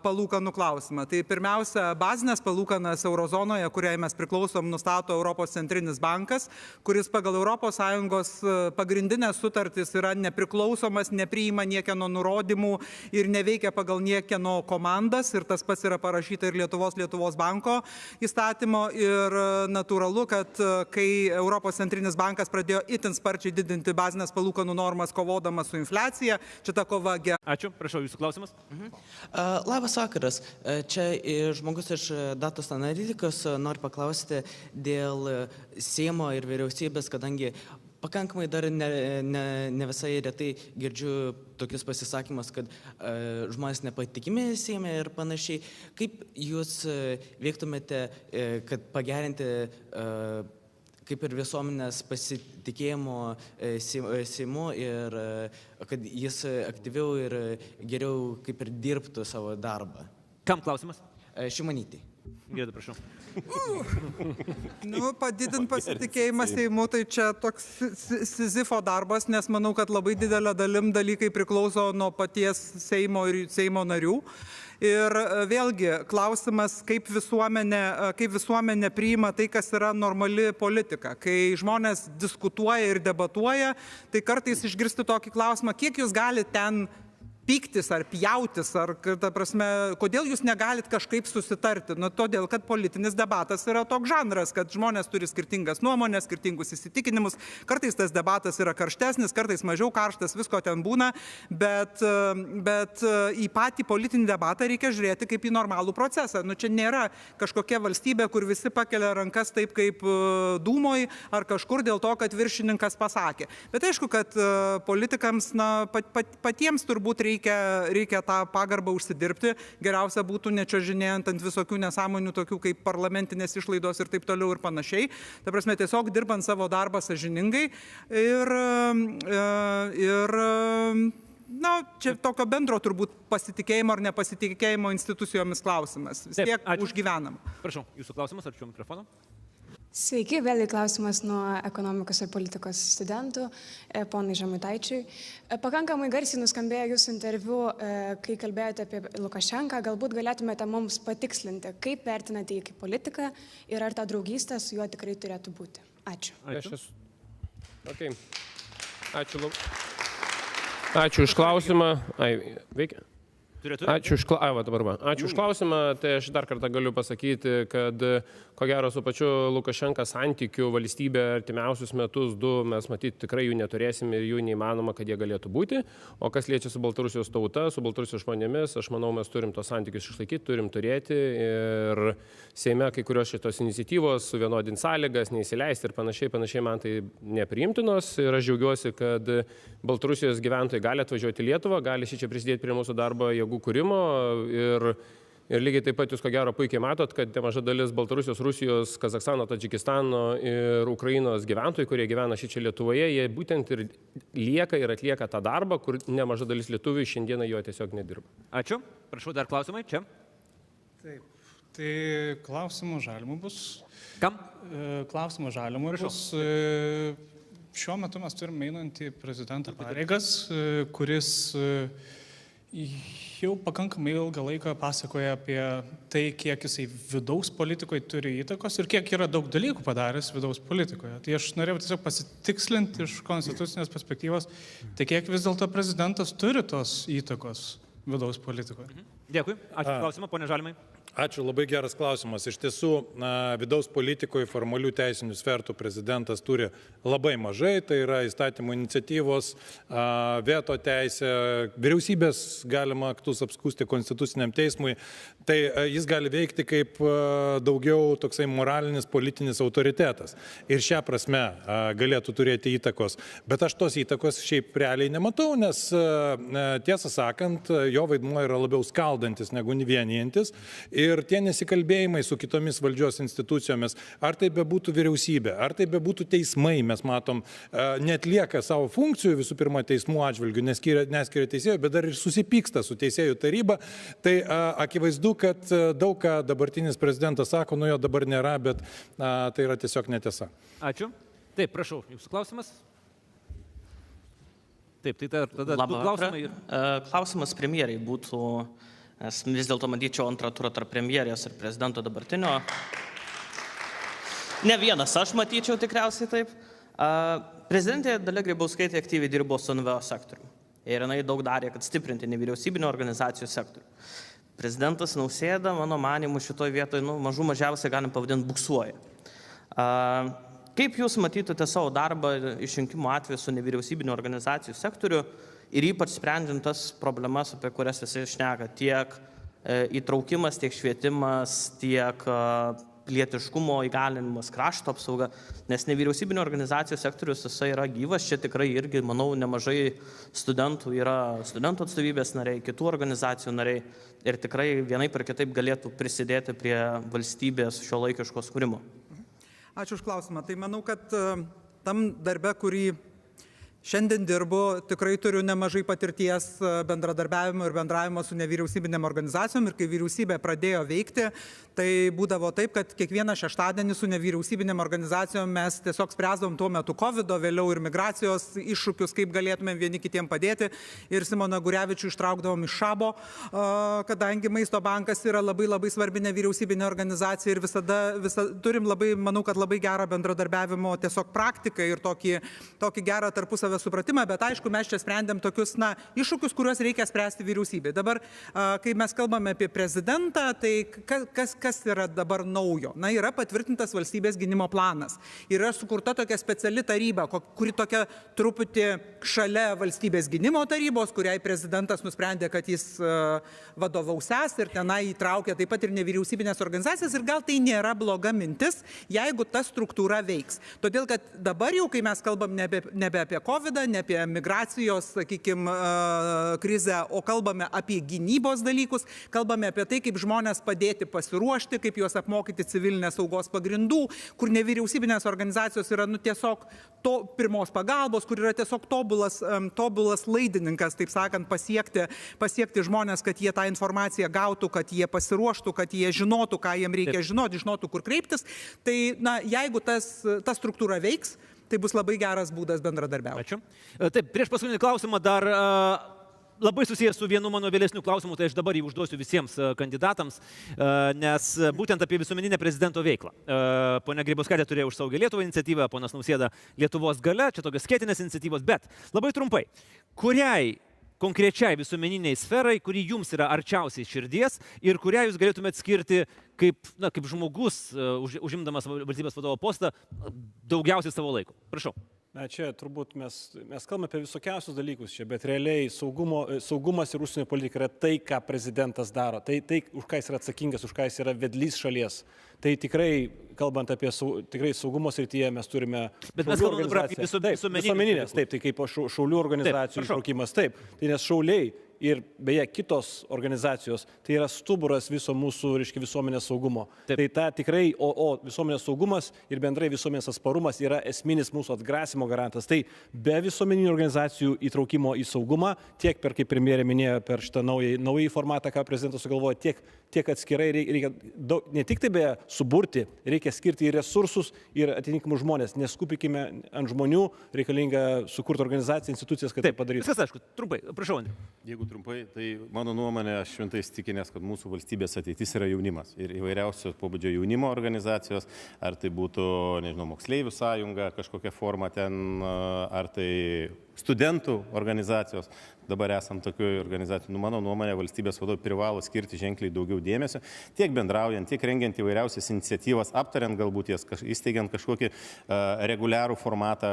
palūkanų klausimą. Tai pirmiausia, bazinės palūkanas eurozonoje, kuriai mes priklausom, nustato Europos centrinis bankas, kuris pagal ES pagrindinės sutartys yra nepriklausomas, nepriima niekieno nurodymų ir neveikia pagal niekieno komandas. Ir tas pats yra parašyta ir Lietuvos banko įstatymo. Ir natūralu, kad kai Europos centrinis bankas pradėjo itin sparčiai didinti bazinės palūkanų normas, kovodamas su infliacija, čia ta kova gera. Ačiū, prašau, jūsų klausimas. Labas vakaras. Čia žmogus iš Datos Analitikos nori paklausti dėl Seimo ir vyriausybės, kadangi pakankamai dar ne visai retai girdžiu tokius pasisakymus, kad žmonės nepatikimi Seime ir panašiai. Kaip jūs veiktumėte, kad pagerinti kaip ir visuomenės pasitikėjimo Seimu ir kad jis aktyviau ir geriau kaip ir dirbtų savo darbą? Kam klausimas? Šimonytei. Ingrida, prašau. Padidint pasitikėjimą Seimu, tai čia toks Sizifo darbas, nes manau, kad labai didelė dalim dalykai priklauso nuo paties Seimo ir Seimo narių. Ir vėlgi klausimas, kaip visuomenė priima tai, kas yra normali politika. Kai žmonės diskutuoja ir debatuoja, tai kartais išgirsti tokį klausimą, kiek jūs galite ten pyktis ar pjautis, ar, ta prasme, kodėl jūs negalit kažkaip susitarti? Nu, todėl, kad politinis debatas yra toks žanras, kad žmonės turi skirtingas nuomonės, skirtingus įsitikinimus. Kartais tas debatas yra karštesnis, kartais mažiau karštas, visko ten būna, bet į patį politinį debatą reikia žiūrėti kaip į normalų procesą. Nu, čia nėra kažkokia valstybė, kur visi pakelia rankas taip kaip dūmoj ar kažkur dėl to, kad viršininkas pasakė. Bet aišku, kad politikams patiems turbūt reikia tą pagarbą užsidirbti. Geriausia būtų nečiožinėjant ant visokių nesąmonių, tokių kaip parlamentinės išlaidos ir taip toliau ir panašiai. Ta prasme, tiesiog dirbant savo darbą sąžiningai ir čia tokio bendro turbūt pasitikėjimo ar nepasitikėjimo institucijomis klausimas. Vis tiek užgyvenam. Prašau, jūsų klausimas, arčiau mikrofono. Sveiki, vėlgi klausimas nuo ekonomikos ir politikos studentų, ponai Žemaitaičiui. Pakankamai garsiai nuskambėjo jūsų interviu, kai kalbėjote apie Lukašenką. Galbūt galėtumėte mums patikslinti, kaip vertinate jį kaip politiką ir ar ta draugystė su juo tikrai turėtų būti. Ačiū. Okay. Ačiū už klausimą. Veikia? Ačiū už klausimą. Tai aš dar kartą galiu pasakyti, kad ko gero su pačiu Lukašenka santykių valstybė artimiausius metus mes matyti tikrai jų neturėsim ir jų neįmanoma, kad jie galėtų būti. O kas liečia su Baltarusijos tauta, su Baltarusijos žmonėmis, aš manau, mes turim tos santykius išlaikyti, turim turėti ir Seime kai kurios šitos iniciatyvos suvienodinti sąlygas, neįsileisti ir panašiai man tai nepriimtinos. Ir aš džiaugiuosi, kad Baltarusijos gyventojai gali atvažiuoti į Lietuvą, gali šičia prisidėti prie mūsų darbo jėgų kūrimo ir lygiai taip pat jūs ko gero puikiai matot, kad nemaža dalis Baltarusijos, Rusijos, Kazakstano, Tadžikistano ir Ukrainos gyventojų, kurie gyvena šičia Lietuvoje, jie būtent ir lieka ir atlieka tą darbą, kur nemaža dalis lietuvių šiandieną jo tiesiog nedirba. Ačiū. Prašau dar klausimai. Čia. Taip. Tai klausimų žalimų bus. Kam? Klausimų žalimų bus. Šiuo metu mes turime einantį prezidentą pareigas, kuris jau pakankamai ilgą laiką pasakoja apie tai, kiek jisai vidaus politikoje turi įtakos ir kiek yra daug dalykų padaręs vidaus politikoje. Tai aš norėjau tiesiog pasitikslinti iš konstitucinės perspektyvos, tai kiek vis dėlto prezidentas turi tos įtakos vidaus politikoje. Dėkui. Ačiū klausimą, ponė Žalimai. Ačiū, labai geras klausimas. Iš tiesų, vidaus politikoje formalių teisinių svertų prezidentas turi labai mažai, tai yra įstatymų iniciatyvos, veto teisė, vyriausybės galima aktus apskūsti konstituciniam teismui, tai jis gali veikti kaip daugiau toksai moralinis politinis autoritetas. Ir šią prasme galėtų turėti įtakos. Bet aš tos įtakos šiaip realiai nematau, nes tiesą sakant, jo vaidmuo yra labiau skaldantis negu vienijantis. Ir tie nesikalbėjimai su kitomis valdžios institucijomis, ar tai bebūtų vyriausybė, ar tai bebūtų teismai, mes matom, neatlieka savo funkcijų visų pirma teismų atžvilgių, neskiria teisėjų, bet dar ir susipyksta su teisėjų taryba. Tai akivaizdu, kad daug ką dabartinis prezidentas sako, jo dabar nėra, bet tai yra tiesiog netiesa. Ačiū. Taip, prašau, jūsų klausimas. Taip, tai tada du klausimai. Klausimas premjerai būtų, nes vis dėlto matyčiau antrą turą tarp premjerės ir prezidento dabartinio. Ne vienas, aš matyčiau tikriausiai taip. Prezidentė Dalia Grybauskaitė aktyviai dirbo su NVO sektoriumi. Ir jinai daug darė, kad stiprinti nevyriausybinio organizacijų sektorių. Prezidentas Nausėda, mano manimu, šitoje vietoje mažų mažiausiai galim pavadinti buksuoja. Kaip jūs matytumėte savo darbą išrinkimo atveju su nevyriausybinio organizacijų sektoriu ir ypač sprendžiant tas problemas, apie kurias visi šneka, tiek įtraukimas, tiek švietimas, tiek pilietiškumo įgalinimas, krašto apsauga, nes nevyriausybinio organizacijų sektorius jisai yra gyvas, čia tikrai irgi, manau, nemažai studentų yra studentų atstovybės nariai, kitų organizacijų nariai ir tikrai vienaip ar kitaip galėtų prisidėti prie valstybės šiuolaikiškos kūrimo. Ačiū už klausimą. Tai manau, kad tam darbe, kurį šiandien dirbu, tikrai turiu nemažai patirties bendradarbiavimo ir bendravimo su nevyriausybinėm organizacijom ir kai vyriausybė pradėjo veikti, tai būdavo taip, kad kiekvieną šeštadienį su nevyriausybinėm organizacijom mes tiesiog spręsdavom tuo metu COVID, vėliau ir migracijos iššūkius, kaip galėtumėm vieni kitiem padėti ir Simoną Gurevičių ištraukdavom iš šabo, kadangi Maisto bankas yra labai svarbi nevyriausybinė organizacija ir visada turim labai, manau, kad labai gerą bendradarbiavimo tiesiog praktiką ir tokį gerą tarpusavio supratimą, bet aišku, mes čia sprendėm tokius, iššūkius, kuriuos reikia spręsti vyriausybė. Dabar, kai mes kalbame apie prezidentą, tai kas yra dabar naujo? Yra patvirtintas valstybės gynimo planas. Yra sukurta tokia speciali taryba, kuri tokia truputį šalia valstybės gynimo tarybos, kuriai prezidentas nusprendė, kad jis vadovausias ir tenai įtraukė taip pat ir nevyriausybinės organizacijas ir gal tai nėra bloga mintis, jeigu ta struktūra veiks. Todėl, kad dabar jau, kai mes kalbam nebe apie COVID, ne apie migracijos, sakykime, krizę, o kalbame apie gynybos dalykus, kalbame apie tai, kaip žmonės padėti pasiruošti, kaip juos apmokyti civilinės saugos pagrindų, kur nevyriausybinės organizacijos yra tiesiog pirmos pagalbos, kur yra tiesiog tobulas laidininkas, taip sakant, pasiekti žmonės, kad jie tą informaciją gautų, kad jie pasiruoštų, kad jie žinotų, ką jiem reikia žinotų, kur kreiptis. Tai, jeigu ta struktūra veiks, tai bus labai geras būdas bendradarbiauti. Ačiū. Taip, prieš paskutinį klausimą dar labai susijęs su vienu mano vėlesnių klausimų, tai aš dabar jį užduosiu visiems kandidatams, nes būtent apie visuomeninę prezidento veiklą. Ponia Grybauskaitė turėjo Už saugią Lietuvą iniciatyvą, ponas Nausėda Lietuvos galia, čia tokios skėtinės iniciatyvos, bet labai trumpai, kuriai konkrečiai visuomeniniai sferai, kuri jums yra arčiausiai širdies ir kurią jūs galėtumėte skirti kaip žmogus, užimdamas valstybės vadovo postą, daugiausiai savo laiko. Prašau. Na, čia turbūt mes kalbame apie visokiausius dalykus čia, bet realiai saugumas ir užsienio politika yra tai, ką prezidentas daro. Tai, už ką jis yra atsakingas, už ką jis yra vedlys šalies. Tai tikrai, kalbant apie tikrai saugumo srityje, mes turime... Bet mes kalbame dabar apie visuomeninės. Taip, tai kaip šaulių organizacijų iššaukimas. Taip, tai nes šauliai ir beje kitos organizacijos, tai yra stuburas viso mūsų, reiškia, visuomenės saugumo. Tai ta tikrai, o visuomenės saugumas ir bendrai visuomenės atsparumas yra esminis mūsų atgrasimo garantas. Tai be visuomeninių organizacijų įtraukimo į saugumą, tiek per, kaip premjerė minėjo, per šitą naują formatą, ką prezidentas sugalvojo, tiek atskirai reikia ne tik tai beje suburti, reikia skirti ir resursus, ir atitinkamus žmonės. Neskupykime ant žmonių, reikalinga sukurti organizaciją, institucijas, kad tai padarytų. Viskas aišku, trumpai, prašau, Andriu. Jeigu trumpai, tai mano nuomonė, aš šventai įsitikinęs, kad mūsų valstybės ateitis yra jaunimas. Ir įvairiausios pobūdžio jaunimo organizacijos, ar tai būtų, nežinau, moksleivių sąjunga, kažkokia forma ten, ar tai studentų organizacijos. Dabar esam tokių organizacijų. Mano nuomonė, valstybės vadovai privalo skirti ženkliai daugiau dėmesio, tiek bendraujant, tiek rengiant įvairiausias iniciatyvas, aptariant galbūt jas, įsteigiant kažkokį reguliarų formatą,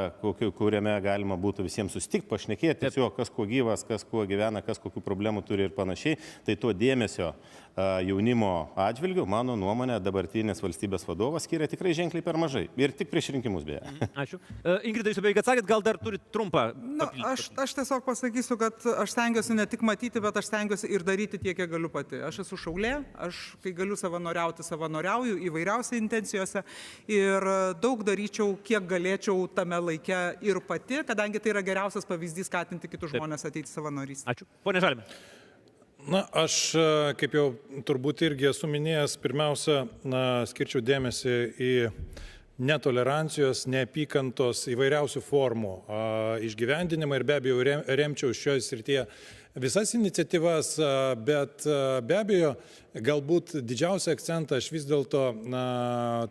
kuriame galima būtų visiems susitikti, pašnekėti, tiesiog kas kuo gyvas, kas kuo gyvena, kas kokių problemų turi ir panašiai. Tai to dėmesio jaunimo atžvilgių, mano nuomonė, dabartinės valstybės vadovas skiria tikrai ženkliai per mažai. Ir tik prieš rinkimus beje. Ačiū. Ingrida, jūs beveik atsakėt, gal dar turit trumpą? Aš tiesiog pasakysiu, kad aš stengiuosi ne tik matyti, bet aš stengiuosi ir daryti tiek, kiek galiu pati. Aš esu šaulė, aš kai galiu savanoriauti, savanoriauju įvairiausiose intencijose ir daug daryčiau, kiek galėčiau tame laike ir pati, kadangi tai yra geriausias pavyzdys skatinti kitus žmonės ateiti savanorystę. Ačiū. Pone Žalimi. Na, aš, kaip jau turbūt irgi esu minėjęs, pirmiausia, skirčiau dėmesį į netolerancijos, neapykantos įvairiausių formų išgyvendinimą ir be abejo remčiau šioje srityje visas iniciatyvas, bet be abejo, galbūt didžiausią akcentą aš vis dėlto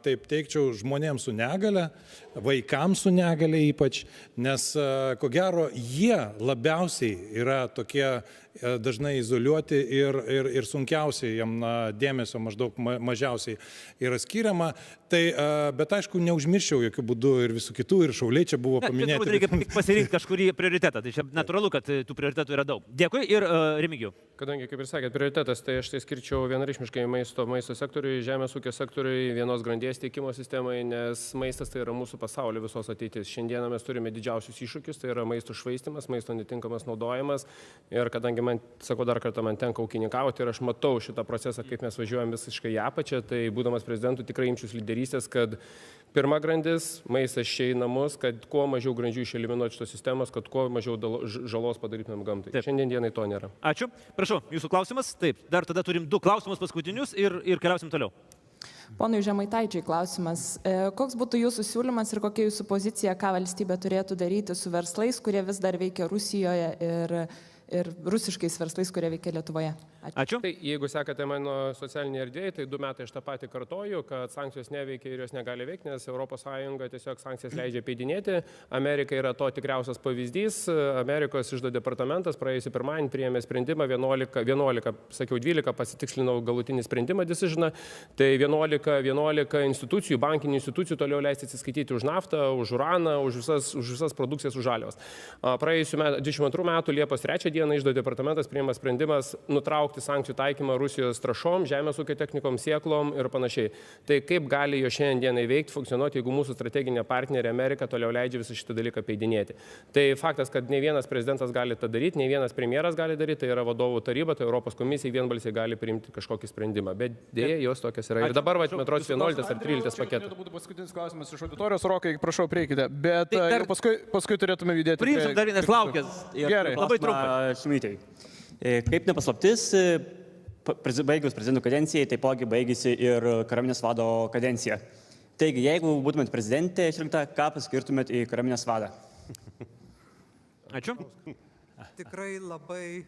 taip teikčiau žmonėms su negale, vaikams su negale ypač, nes ko gero jie labiausiai yra tokie dažnai izoliuoti ir sunkiausiai jam dėmesio maždaug mažiausiai yra skiriama. Tai, bet aišku, neužmirščiau jokių būdų ir visų kitų, ir šauliai čia buvo paminėti. Čia reikia pasirinkti kažkurį prioritetą, tai čia natūralu, kad tų prioritetų yra daug. Dėkui ir Remigijau. Kadangi, kaip ir sakėt, prioritetas, tai aš tai skirčiau vienareikšmiškai maisto sektoriui, žemės ūkio sektoriui, vienos grandies tiekimo sistemai, nes maistas tai yra mūsų pasaulio visos ateitis. Šiandieną mes turime didžiausius iššūkius, tai yra maisto švaistimas, maisto netinkamas naudojimas. Ir kadangi man, sakau dar kartą, man tenka ūkininkauti ir aš matau šitą procesą, kaip mes važiuojam visiškai į apačią, tai būdamas prezidentu tikrai imčius lyderystės, kad pirma grandis, maistas čia į namus, kad kuo mažiau grandžių išeliminuoti šitos sistemos, kad kuo mažiau žalos padarytumėm gamtai. Taip. Šiandien dienai to nėra. Ačiū. Prašau, jūsų klausimas. Taip, dar tada turim 2 klausimus paskutinius ir keliausim toliau. Ponui Žemaitaičiui klausimas. Koks būtų jūsų siūlymas ir kokia jūsų pozicija, ką valstybė turėtų daryti su verslais, kurie vis dar veikia Rusijoje ir rusiškais verslais, kurie veikia Lietuvoje? Ačiū. Tai jeigu sekate mano socialinėje erdvėje, tai 2 metai aš tą patį kartoju, kad sankcijos neveikia ir jos negali veikti, nes ES tiesiog sankcijas leidžia peidinėti. Amerika yra to tikriausias pavyzdys. Amerikos iždo departamentas praėjusį pirmadienį priėmė sprendimą 11, sakiau 12, pasitikslinau galutinį sprendimą decisioną. Tai 11 institucijų, bankinių institucijų toliau leisti atsiskaityti už naftą, už uraną, už visas produkcijas, už žaliavas. Praėjusiu 22 metų Liepos 3 dieną iždo departamentas priėmė sprendimas nutraukti sankcijų taikymą Rusijos trąšom, žemės ūkio technikom, sėklom ir panašiai. Tai kaip gali jo šiandieną veikti, funkcionuoti, jeigu mūsų strateginė partnerė Amerika toliau leidžia visą šitą dalyką peidinėti. Tai faktas, kad ne vienas prezidentas gali tą daryti, ne vienas premjeras gali daryti, tai yra vadovų taryba, tai Europos komisija vienbalsiai gali priimti kažkokį sprendimą. Bet dėja, jos tokias yra. Ir dabar, metros 11 ar 13 paketas. Tai būtų paskutinis klausimas iš auditorijos, Rokai, prašau, prieikite. Bet paskui turėtume judėti. Priimsim dar vienas laukęs. Gerai. Labai trumpai. Šimonytei. Kaip nepaslaptis, baigus prezidentų kadencijai, taipogi baigėsi ir kariuomenės vado kadencija. Taigi, jeigu būtumėt prezidentė išrinkta, ką paskirtumėt į kariuomenės vadą? Ačiū. Tikrai labai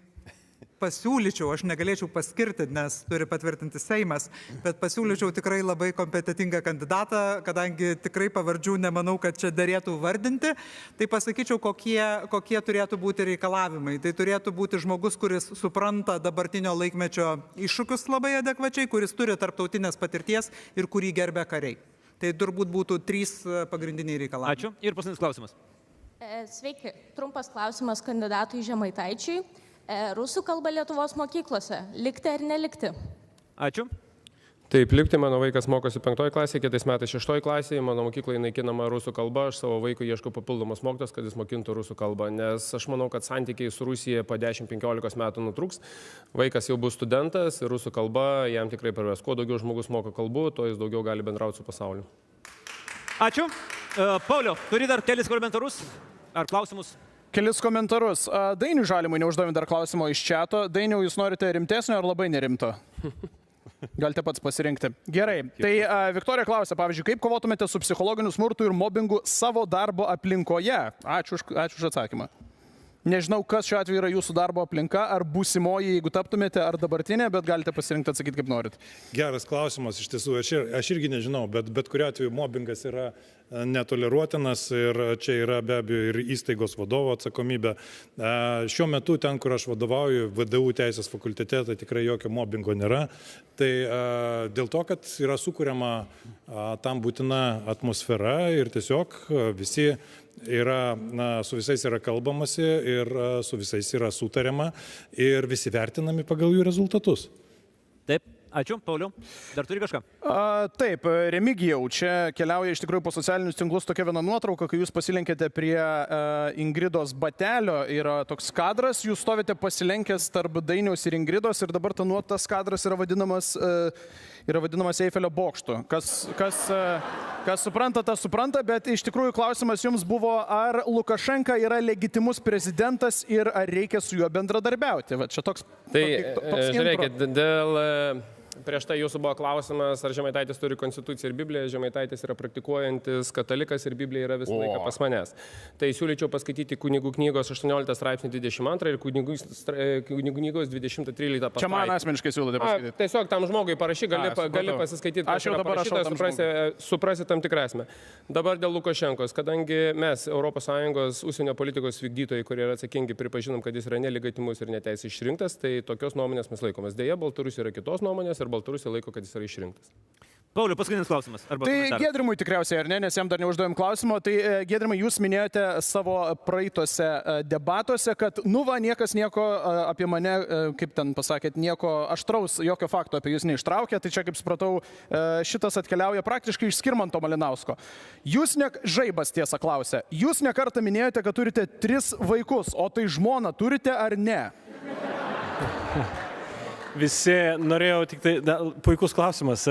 pasiūlyčiau, aš negalėčiau paskirti, nes turi patvirtinti Seimas, bet pasiūlyčiau tikrai labai kompetentingą kandidatą, kadangi tikrai pavardžių nemanau, kad čia derėtų vardinti, tai pasakyčiau, kokie turėtų būti reikalavimai. Tai turėtų būti žmogus, kuris supranta dabartinio laikmečio iššūkius labai adekvačiai, kuris turi tarptautinės patirties ir kurį gerbia kariai. Tai turbūt būtų 3 pagrindiniai reikalavimai. Ačiū. Ir paskutinis klausimas. Sveiki. Trumpas klausimas kandidatui Žemaitaičiui. Rusų kalba Lietuvos mokyklose. Likti ar nelikti? Ačiū. Taip, likti, mano vaikas mokosi 5 klasėje, kitais metais 6 klasėje, mano mokykloje naikinama rusų kalba, aš savo vaikui ieškau papildomos mokytos, kad jis mokintų rusų kalbą, nes aš manau, kad santykiai su Rusija po 10-15 metų nutrūks, vaikas jau bus studentas ir rusų kalba jam tikrai perves. Kuo daugiau žmogus moka kalbų, tuo jis daugiau gali bendrauti su pasauliu. Ačiū. Pauliau, turi dar kelis komentarus ar klausimus? Kelis komentarus. Dainiui Žalimui neuždavėm dar klausimo iš čiato. Dainiau, jūs norite rimtesnio ar labai nerimto? Galite pats pasirinkti. Gerai. Tai Viktorija klausia, pavyzdžiui, kaip kovotumėte su psichologiniu smurtu ir mobbingu savo darbo aplinkoje? Ačiū už atsakymą. Nežinau, kas šiuo atveju yra jūsų darbo aplinka, ar būsimoji, jeigu taptumėte, ar dabartinė, bet galite pasirinkti atsakyti, kaip norit. Geras klausimas, iš tiesų, aš irgi nežinau, bet kuriuo atveju mobbingas yra netoleruotinas ir čia yra be abejo ir įstaigos vadovo atsakomybė. Šiuo metu ten, kur aš vadovauju, VDU teisės fakultete, tai tikrai jokio mobbingo nėra. Tai dėl to, kad yra sukuriama tam būtina atmosfera ir tiesiog visi su visais yra kalbamasi ir su visais yra sutariama ir visi vertinami pagal jų rezultatus. Taip, ačiū. Pauliau, dar turi kažką? Taip, Remigijau, čia keliauja iš tikrųjų po socialinius tinklus tokia viena nuotrauka, kai jūs pasilenkėte prie Ingridos batelio, yra toks kadras, jūs stovite pasilenkęs tarp Dainiaus ir Ingridos ir dabar tas kadras yra vadinamas Eifelio bokštu. Kas supranta, tas supranta, bet iš tikrųjų klausimas jums buvo, ar Lukašenka yra legitimus prezidentas ir ar reikia su juo bendradarbiauti. Va, čia toks žiūrėkit, dėl prieš tai jūsų buvo klausimas, ar Žemaitaitis turi konstituciją ir Bibliją. Žemaitaitis yra praktikuojantis katalikas ir Biblija yra visą laiką pas manęs. Tai siūlyčiau paskaityti Kunigų knygos 18 straipsnį 22 ir Kunigų knygos 20-13 pastraipą. Čia man asmeniškai siūlote paskaityti. Tiesiog tam žmogui parašy, gali pasiskaityti, aš jau dabar suprasi tam tikrą esmę. Dabar dėl Lukašenkos, kadangi mes ES užsienio politikos vykdytojai, kurie yra atsakingi, pripažinom, kad jis yra nelegitimus ir neteisės išrinktas, tai tokios nuomonės mes laikomės. Deja, Baltarusija yra kitos nuomonės ir Baltarusija laiko, kad jis yra išrinktas. Pauliau, paskutinis klausimas. Tai Giedrimui tikriausiai, ar ne, nes jam dar neuždavėm klausimo. Tai Giedrimai, jūs minėjote savo praeitose debatuose, kad niekas nieko apie mane, kaip ten pasakėt, nieko aštraus, jokio fakto apie jūs neištraukė. Tai čia, kaip supratau, šitas atkeliauja praktiškai iš Skirmanto Malinausko. Žaibas tiesą klausia. Jūs nekartą minėjote, kad turite 3 vaikus, o tai žmoną turite ar ne? Visi norėjau tik tai, puikus klausimas,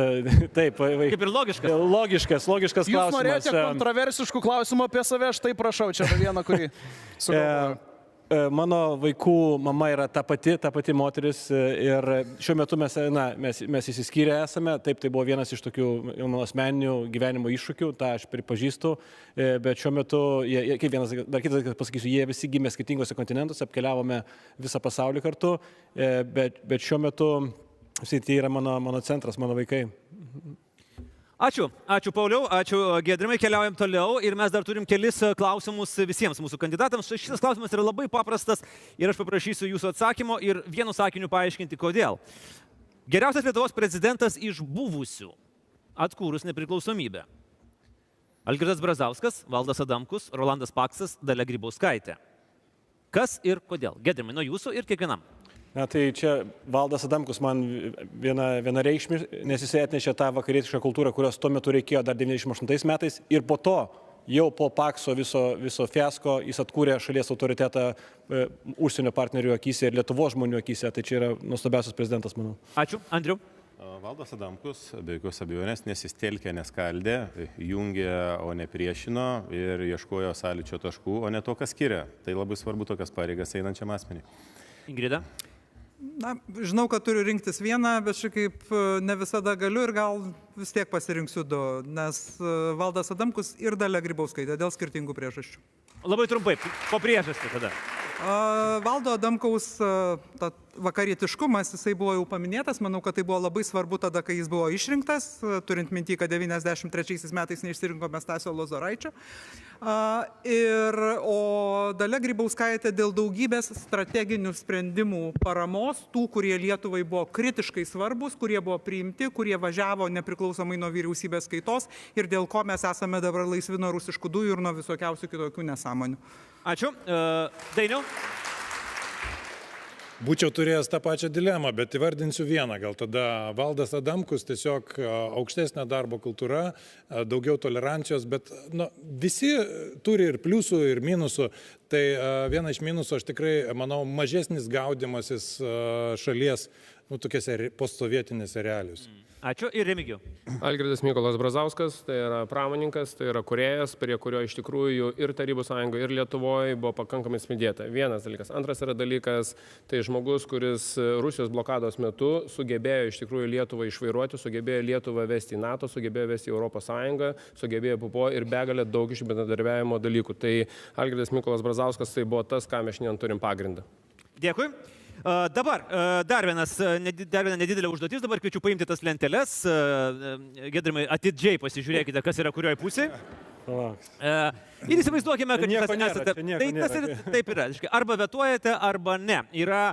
taip. Kaip ir logiškas. Logiškas klausimas. Jūs norėjote kontroversiškų klausimų apie save, štai prašau, čia vieną, kurį sugalvoju. Mano vaikų mama yra ta pati moteris ir šiuo metu mes įsiskyrę esame, taip tai buvo vienas iš tokių mano asmeninių gyvenimo iššūkių, tą aš pripažįstu, bet šiuo metu, dar kitas pasakysiu, jie visi gimė skirtingose kontinentuose, apkeliavome visą pasaulį kartu, bet šiuo metu tai yra mano centras, mano vaikai. Ačiū Pauliau, ačiū Giedrimai, keliaujam toliau ir mes dar turim kelis klausimus visiems mūsų kandidatams. Šitas klausimas yra labai paprastas ir aš paprašysiu jūsų atsakymo ir vienu sakiniu paaiškinti, kodėl. Geriausias Lietuvos prezidentas iš buvusių, atkūrus nepriklausomybę. Algirdas Brazauskas, Valdas Adamkus, Rolandas Paksas, Dalia Grybauskaitė. Kas ir kodėl? Giedrimai, nuo jūsų ir kiekvienam. Tai čia Valdas Adamkus man vienareikšmis, nes jisai atnešė tą vakarietišką kultūrą, kurios tuo metu reikėjo dar 98 metais ir po to, jau po Pakso viso fiasko, jis atkūrė šalies autoritetą užsienio partnerių akyse ir Lietuvos žmonių akyse. Tai čia yra nuostabiausias prezidentas, manau. Ačiū. Andriu. Valdas Adamkus, be jokios abejonės, nesistelkė, neskaldė, jungė, o ne priešino ir ieškojo sąlyčio taškų, o ne to, kas skiria. Tai labai svarbu tokias pareigas einančiam asmeniui. Ingrida. Žinau, kad turiu rinktis vieną, bet šiaip ne visada galiu ir gal vis tiek pasirinksiu 2, nes Valdas Adamkus ir Dalia Grybauskaitė dėl skirtingų priežasčių. Labai trumpai, po priežastį tada. Valdo Adamkaus vakarietiškumas, jisai buvo jau paminėtas, manau, kad tai buvo labai svarbu tada, kai jis buvo išrinktas, turint mintį, kad 93 metais neišsirinkome Stasio Lozoraičio. O Dalia Grybauskaitė dėl daugybės strateginių sprendimų paramos, tų, kurie Lietuvai buvo kritiškai svarbus, kurie buvo priimti, kurie važiavo nepriklausomai nuo vyriausybės kaitos ir dėl ko mes esame dabar laisvi nuo rusiškų dujų ir nuo visokiausių kitokių nesąmonių. Ačiū. Dainiau? Būčiau turėjęs tą pačią dilemą, bet įvardinsiu vieną. Gal tada Valdas Adamkus, tiesiog aukštesnė darbo kultūra, daugiau tolerancijos, bet visi turi ir pliusų, ir minusų. Tai viena iš minusų, aš tikrai manau, mažesnis gaudimasis šalies, tokiose postsovietinėse realijose. Ačiū ir Remigijų. Algirdas Mykolas Brazauskas, tai yra pramoninkas, tai yra kūrėjas, prie kurio iš tikrųjų ir Tarybų sąjungoje, ir Lietuvoje buvo pakankamai smidėta. Vienas dalykas. Antras yra dalykas, tai žmogus, kuris Rusijos blokados metu sugebėjo iš tikrųjų Lietuvą išvairuoti, sugebėjo Lietuvą vesti į NATO, sugebėjo vesti į Europos Sąjungą, sugebėjo PPO ir begalę daug iš bendradarbiavimo dalykų. Tai Algirdas Mykolas Brazauskas tai buvo tas, ką mes šiandien turim pagrindą. Dėkui. Dabar dar viena nedidelė užduotis, dabar kviečiu paimti tas lenteles. Gedrimai, atidžiai pasižiūrėkite, kas yra kurioje pusėje. Ir įsivaizduokime, kad jūs esate... Taip yra. Arba vetuojate, arba ne. Yra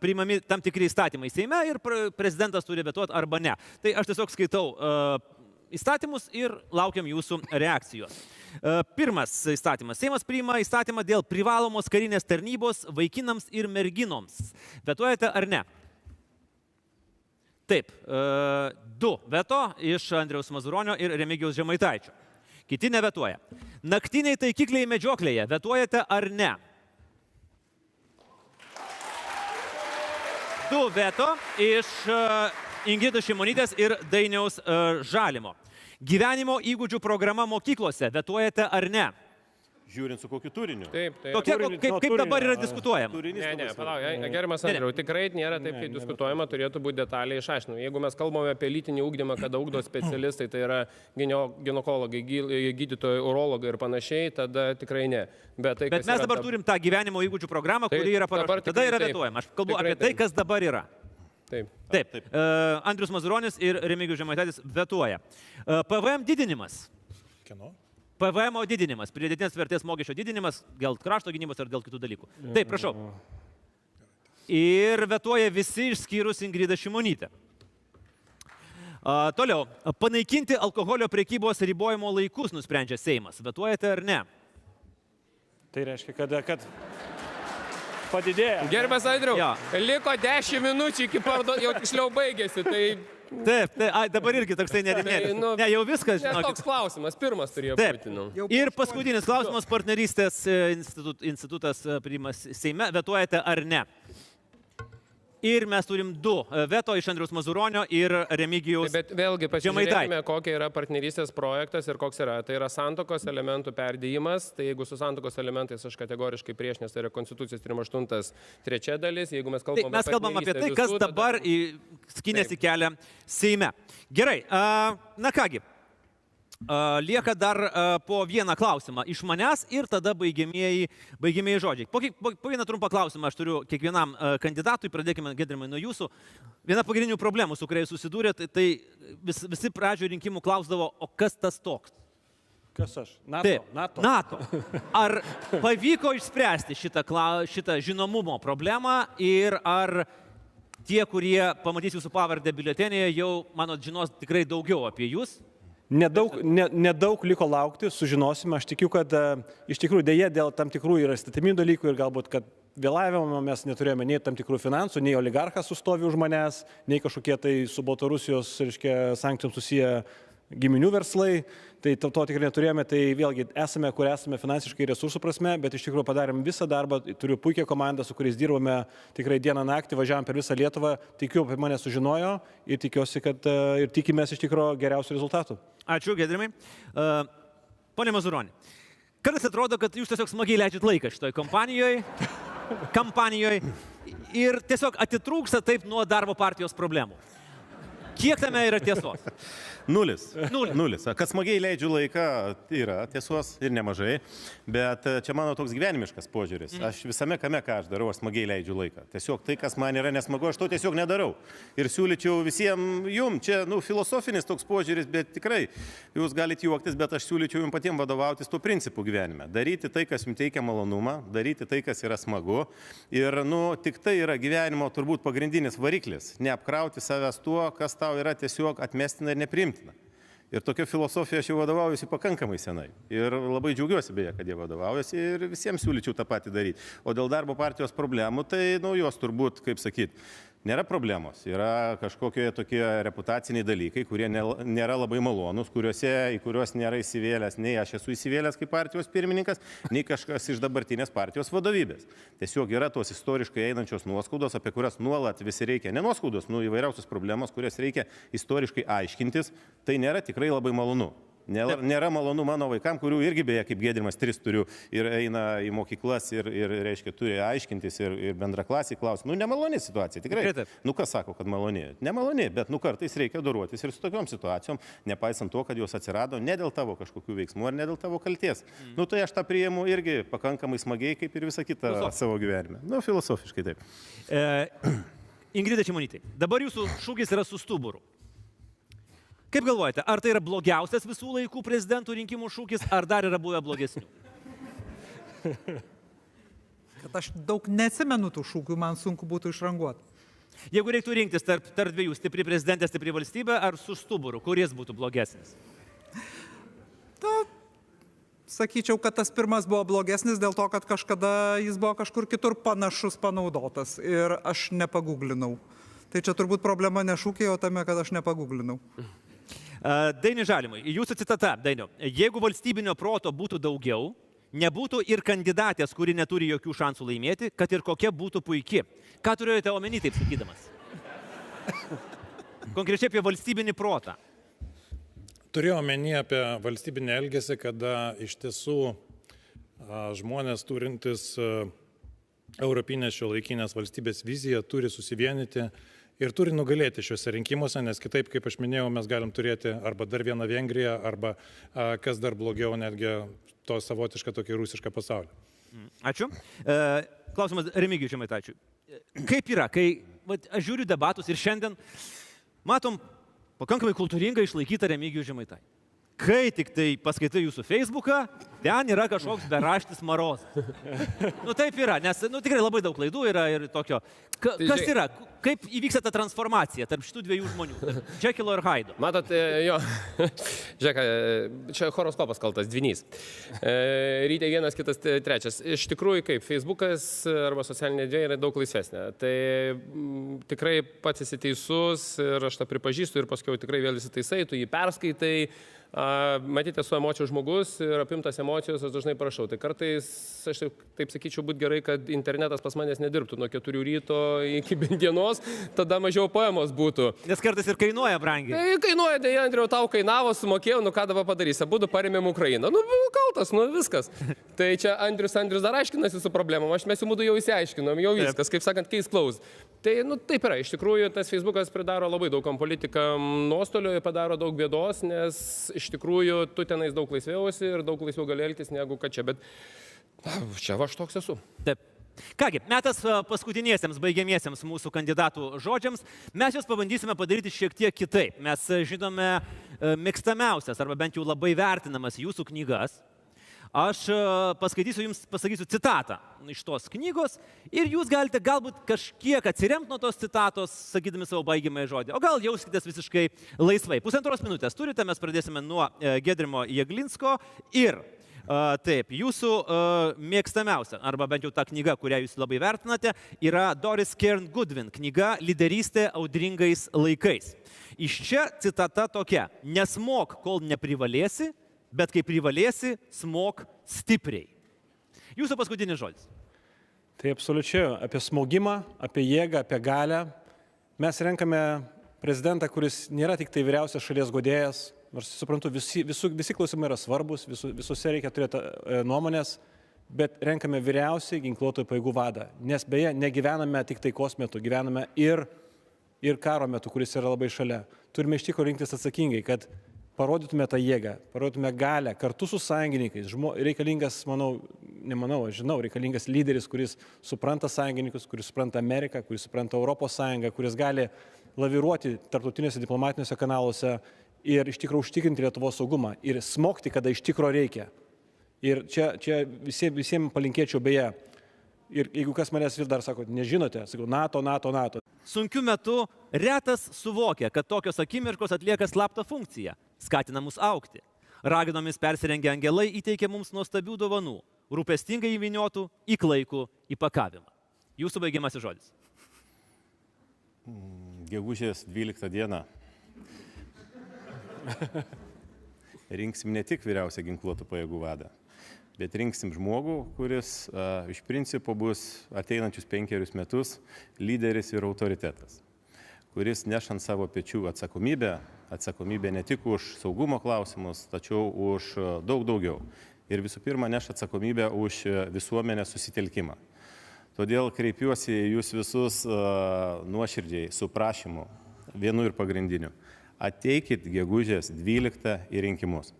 priimami tam tikri įstatymai Seime ir prezidentas turi vetuoti arba ne. Tai aš tiesiog skaitau įstatymus ir laukiam jūsų reakcijos. Pirmas įstatymas. Seimas priima įstatymą dėl privalomos karinės tarnybos vaikinams ir merginoms. Vetuojate ar ne? Taip. 2 veto iš Andriaus Mazuronio ir Remigijaus Žemaitaičio. Kiti nevetuoja. Naktiniai taikikliai medžioklėje. Vetuojate ar ne? 2 veto iš Ingridos Šimonytės ir Dainiaus Žalimo. Gyvenimo įgūdžių programa mokyklose. Vetuojate ar ne? Žiūrint su kokiu turiniu. Taip. Kaip dabar yra diskutuojama? Ne, palauk, gerbiamas Andriau, tikrai nėra taip, kaip diskutuojama, turėtų būti detaliai išaiškinama. Jeigu mes kalbame apie lytinį ugdymą, kada ugdo specialistai, tai yra ginekologai, gydytojai, urologai ir panašiai, tada tikrai ne. Bet mes dabar turim tą gyvenimo įgūdžių programą, kuri yra parašyta. Tada yra vetuojama. Aš kalbu apie tai, kas dabar yra. Taip. Andrius Mazuronis ir Remigijus Žemaitaitis vetuoja. PVM didinimas. Kieno? PVM didinimas, pridėtinės vertės mokesčio didinimas, dėl krašto gynybos ar dėl kitų dalykų. Taip, prašau. Ir vetuoja visi išskyrus Ingridą Šimonytę. Toliau. Panaikinti alkoholio prekybos ribojimo laikus nusprendžia Seimas. Vetuojate ar ne? Tai reiškia, kad padidėjo. Gerbiamas Andriau, liko 10 minučių iki jau tiksliau baigėsi, tai... Taip, dabar irgi toksai nerimėlis. Ne, jau viskas, žinokit. Toks klausimas, pirmas turėjo būti. Ir paskutinis klausimas, partnerystės institutas priimas Seime. Vetuojate ar ne? Ir mes turim 2 veto iš Andriaus Mazuronio ir Remigijaus Žemaitaičio. Bet vėlgi pasižiūrėkime, kokia yra partnerystės projektas ir koks yra. Tai yra santuokos elementų perdėjimas. Tai jeigu su santuokos elementais aš kategoriškai prieš, nes tai yra Konstitucijos 38 3 dalis. Jeigu mes kalbam apie tai, kas dabar skinėsi kelią Seime. Gerai, na kągi. Lieka dar po vieną klausimą iš manęs ir tada baigiamieji žodžiai. Po vieną trumpą klausimą aš turiu kiekvienam kandidatui, pradėkime Gedrimai nuo jūsų. Viena pagrindinių problemų, su kuriais susidūrė, tai visi pradžio rinkimų klausdavo, o kas tas toks? Kas aš? NATO. Ar pavyko išspręsti šitą žinomumo problemą ir ar tie, kurie pamatys jūsų pavardę biuletenėje, jau, manot, žinos tikrai daugiau apie jūs? Nedaug liko laukti, sužinosime. Aš tikiu, kad iš tikrųjų dėja dėl tam tikrų yra statyminių dalykų ir galbūt, kad vėlavimo mes neturėjome nei tam tikrų finansų, nei oligarchas sustovi už manęs, nei kažkokie tai su Baltarusijos, reiškia, sankcijom susiję giminių verslai. Tai to tikrai neturėjome, tai vėlgi esame, kur esame finansiškai resursų prasme, bet iš tikrųjų padarėm visą darbą, turiu puikią komandą, su kuriais dirbame tikrai dieną naktį, važiavam per visą Lietuvą, tikiu, apie mane sužinojo ir tikiuosi, kad ir tikimės iš tikrųjų geriausių rezultatų. Ačiū, Gedrimai. Pone Mazuroni, kartais atrodo, kad jūs tiesiog smagiai leidžiat laiką šitoj kampanijoje ir tiesiog atitrūksta taip nuo darbo partijos problemų. Kiek tame yra tiesos? Nulis. Kad smagiai leidžiu laiką, yra tiesos ir nemažai, bet čia mano toks gyvenimiškas požiūris. Aš visame kame, ką aš darau, aš smagiai leidžiu laiką. Tiesiog tai, kas man yra nesmagu, aš to tiesiog nedarau. Ir siūlyčiau visiems jums, čia filosofinis toks požiūris, bet tikrai jūs galite juoktis, bet aš siūlyčiau jums patiems vadovautis tuo principu gyvenime. Daryti tai, kas jums teikia malonumą, daryti tai, kas yra smagu. Ir tik tai yra gyvenimo turbūt pagrindinis variklis. Neapkrauti savęs tuo, kas tau yra tiesiog atmestina ir nepriimtina. Ir tokia filosofija aš jau vadovaujuosi pakankamai senai. Ir labai džiaugiuosi beje, kad jie vadovaujasi ir visiems siūlyčiau tą patį daryti. O dėl darbo partijos problemų, tai jos turbūt, kaip sakyti, nėra problemos. Yra kažkokie tokie reputaciniai dalykai, kurie nėra labai malonus, į kuriuos nėra įsivėlęs, nei aš esu įsivėlęs kaip partijos pirmininkas, nei kažkas iš dabartinės partijos vadovybės. Tiesiog yra tos istoriškai einančios nuoskaudos, apie kurias nuolat visi reikia, ne nuoskaudos, įvairiausios problemos, kurias reikia istoriškai aiškintis, tai nėra tikrai labai malonu. Nėra malonu mano vaikam, kurių irgi beje, kaip Giedrimas 3 turiu, ir eina į mokyklas ir reiškia, turi aiškintis ir bendraklasiai klausia. Nemaloni situacija, tikrai. Kas sako, kad maloni? Nemaloni, bet kartais reikia dorotis ir su tokiom situacijom, nepaisant to, kad jos atsirado ne dėl tavo kažkokių veiksmų ar ne dėl tavo kalties. Tai aš tą priimu irgi pakankamai smagiai, kaip ir visą kitą savo gyvenime. Filosofiškai taip. Ingrida Šimonytė, dabar jūsų šūkis yra su stuburu. Kaip galvojate, ar tai yra blogiausias visų laikų prezidentų rinkimų šūkis, ar dar yra buvę blogesnių? Kad aš daug neatsimenu tų šūkių, man sunku būtų išranguoti. Jeigu reiktų rinktis tarp dviejų, stipri prezidentė, stipri valstybė, ar su stuburu, kuris būtų blogesnis? Sakyčiau, kad tas pirmas buvo blogesnis dėl to, kad kažkada jis buvo kažkur kitur panašus panaudotas ir aš nepaguglinau. Tai čia turbūt problema ne šūkiai, o tame, kad aš nepaguglinau. Dainius Žalimai, jūsų citata, Dainiau. Jeigu valstybinio proto būtų daugiau, nebūtų ir kandidatės, kuri neturi jokių šansų laimėti, kad ir kokia būtų puiki. Ką turėjote omeny taip sakydamas? Konkrečiai apie valstybinį protą. Turėjau omeny apie valstybinį elgesį, kada iš tiesų žmonės turintis europinės šiuolaikinės valstybės viziją turi susivienyti ir turi nugalėti šiuose rinkimuose, nes kitaip, kaip aš minėjau, mes galim turėti arba dar vieną Vengriją, arba, kas dar blogiau, netgi to savotišką tokį rusišką pasaulį. Ačiū. Klausimas Remigijui Žemaitaičiui. Kaip yra, kai aš žiūriu debatus ir šiandien matom pakankamai kultūringai išlaikytą Remigijų Žemaitaitį. Kai tik tai paskaitai jūsų Facebooką, ten yra kažkoks beraštis marozas. Taip yra, nes tikrai labai daug klaidų yra ir tokio. Kas yra? Kaip įvyksta ta transformacija tarp šitų dviejų žmonių? Džekilo ir Haido. Matot, jo, žiūrėk, čia horoskopas kaltas, dvinys. Ryte vienas, kitas trečias. Iš tikrųjų, kaip Facebookas arba socialinė erdvė yra daug laisvesnė. Tai tikrai pats esi teisus ir aš tą pripažįstu ir paskui tikrai vėl įsitaisai, tu jį perskaitai. Matyti, esu emocijų žmogus ir apimtas emocijos aš dažnai prašau. Tai kartais, aš taip sakyčiau, būtų gerai, kad internetas pas manęs nedirbtų nuo 4 ryto iki dienos, tada mažiau poemos būtų. Nes kartais ir kainuoja brangiai. Tai kainuoja, dėja, Andriau, tau kainavo, sumokėjau, ką dabar padarysi, abudu parėmėm Ukrainą. Kaltas, viskas. Tai čia Andrius dar aiškinasi su problemom, mes jau jau įsiaiškinom, jau viskas, kaip sakant, case closed. Tai, taip yra, iš tikrųjų, tas Facebookas pridaro labai daugam politikam nuostolių, padaro daug bėdos, nes iš tikrųjų tu tenais daug laisviausi ir daug laisviau gali elgtis negu kad čia, bet čia aš toks esu. Taip. Kągi, metas paskutiniesiems, baigiamiesiems mūsų kandidatų žodžiams. Mes juos pabandysime padaryti šiek tiek kitaip. Mes žinome mėgstamiausias arba bent jau labai vertinamas jūsų knygas. Aš pasakysiu citatą iš tos knygos ir jūs galite galbūt kažkiek atsiremti nuo tos citatos, sakydami savo baigiamąjį žodį, o gal jauskitės visiškai laisvai. 1,5 minutės turite, mes pradėsime nuo Giedrimo Jeglinsko ir taip, jūsų mėgstamiausia, arba bent jau ta knyga, kurią jūs labai vertinate, yra Doris Kearns Goodwin knyga Lyderystė audringais laikais. Iš čia citata tokia: nesmok, kol neprivalėsi, bet kai privalėsi, smok stipriai. Jūsų paskutinis žodis. Tai absoliučiai apie smogimą, apie jėgą, apie galią. Mes renkame prezidentą, kuris nėra tik tai vyriausias šalies guodėjas, nors suprantu, visi klausimai yra svarbus, visuose reikia turėti nuomonės, bet renkame vyriausiai ginkluotojų pajėgų vadą. Nes beje, negyvename tik taikos metu, gyvename ir ir karo metu, kuris yra labai šalia. Turime iš tikrųjų rinktis atsakingai, kad parodytume tą jėgą, parodytume galę kartu su sąjungininkais. Reikalingas, reikalingas lyderis, kuris supranta sąjungininkus, kuris supranta Ameriką, kuris supranta Europos Sąjungą, kuris gali laviruoti tarptautinėse diplomatiniuose kanaluose ir iš tikrųjų užtikrinti Lietuvos saugumą ir smogti, kada iš tikrųjų reikia. Ir čia visiems palinkėčiau beje. Ir jeigu kas manęs vis dar sako, nežinote, sakau, NATO. Sunkiu metu retas suvokia, kad tokios akimirkos atlieka slaptą funkciją, skatina mus augti. Raginomis persirengę angelai įteikia mums nuostabių dovanų, rūpestingai įvyniotų į klaikų įpakavimą. Jūsų baigiamasis žodis. Gegužės 12 dieną rinksim ne tik vyriausią ginkluotų pajėgų vadą, bet rinksim žmogų, kuris iš principo bus ateinančius 5 metus lyderis ir autoritetas, kuris neš ant savo pečių atsakomybę ne tik už saugumo klausimus, tačiau už daug daugiau. Ir visų pirma, neš atsakomybę už visuomenės susitelkimą. Todėl kreipiuosi jūs visus nuoširdžiai su prašymu, vienu ir pagrindiniu. Ateikit gegužės 12 į rinkimus.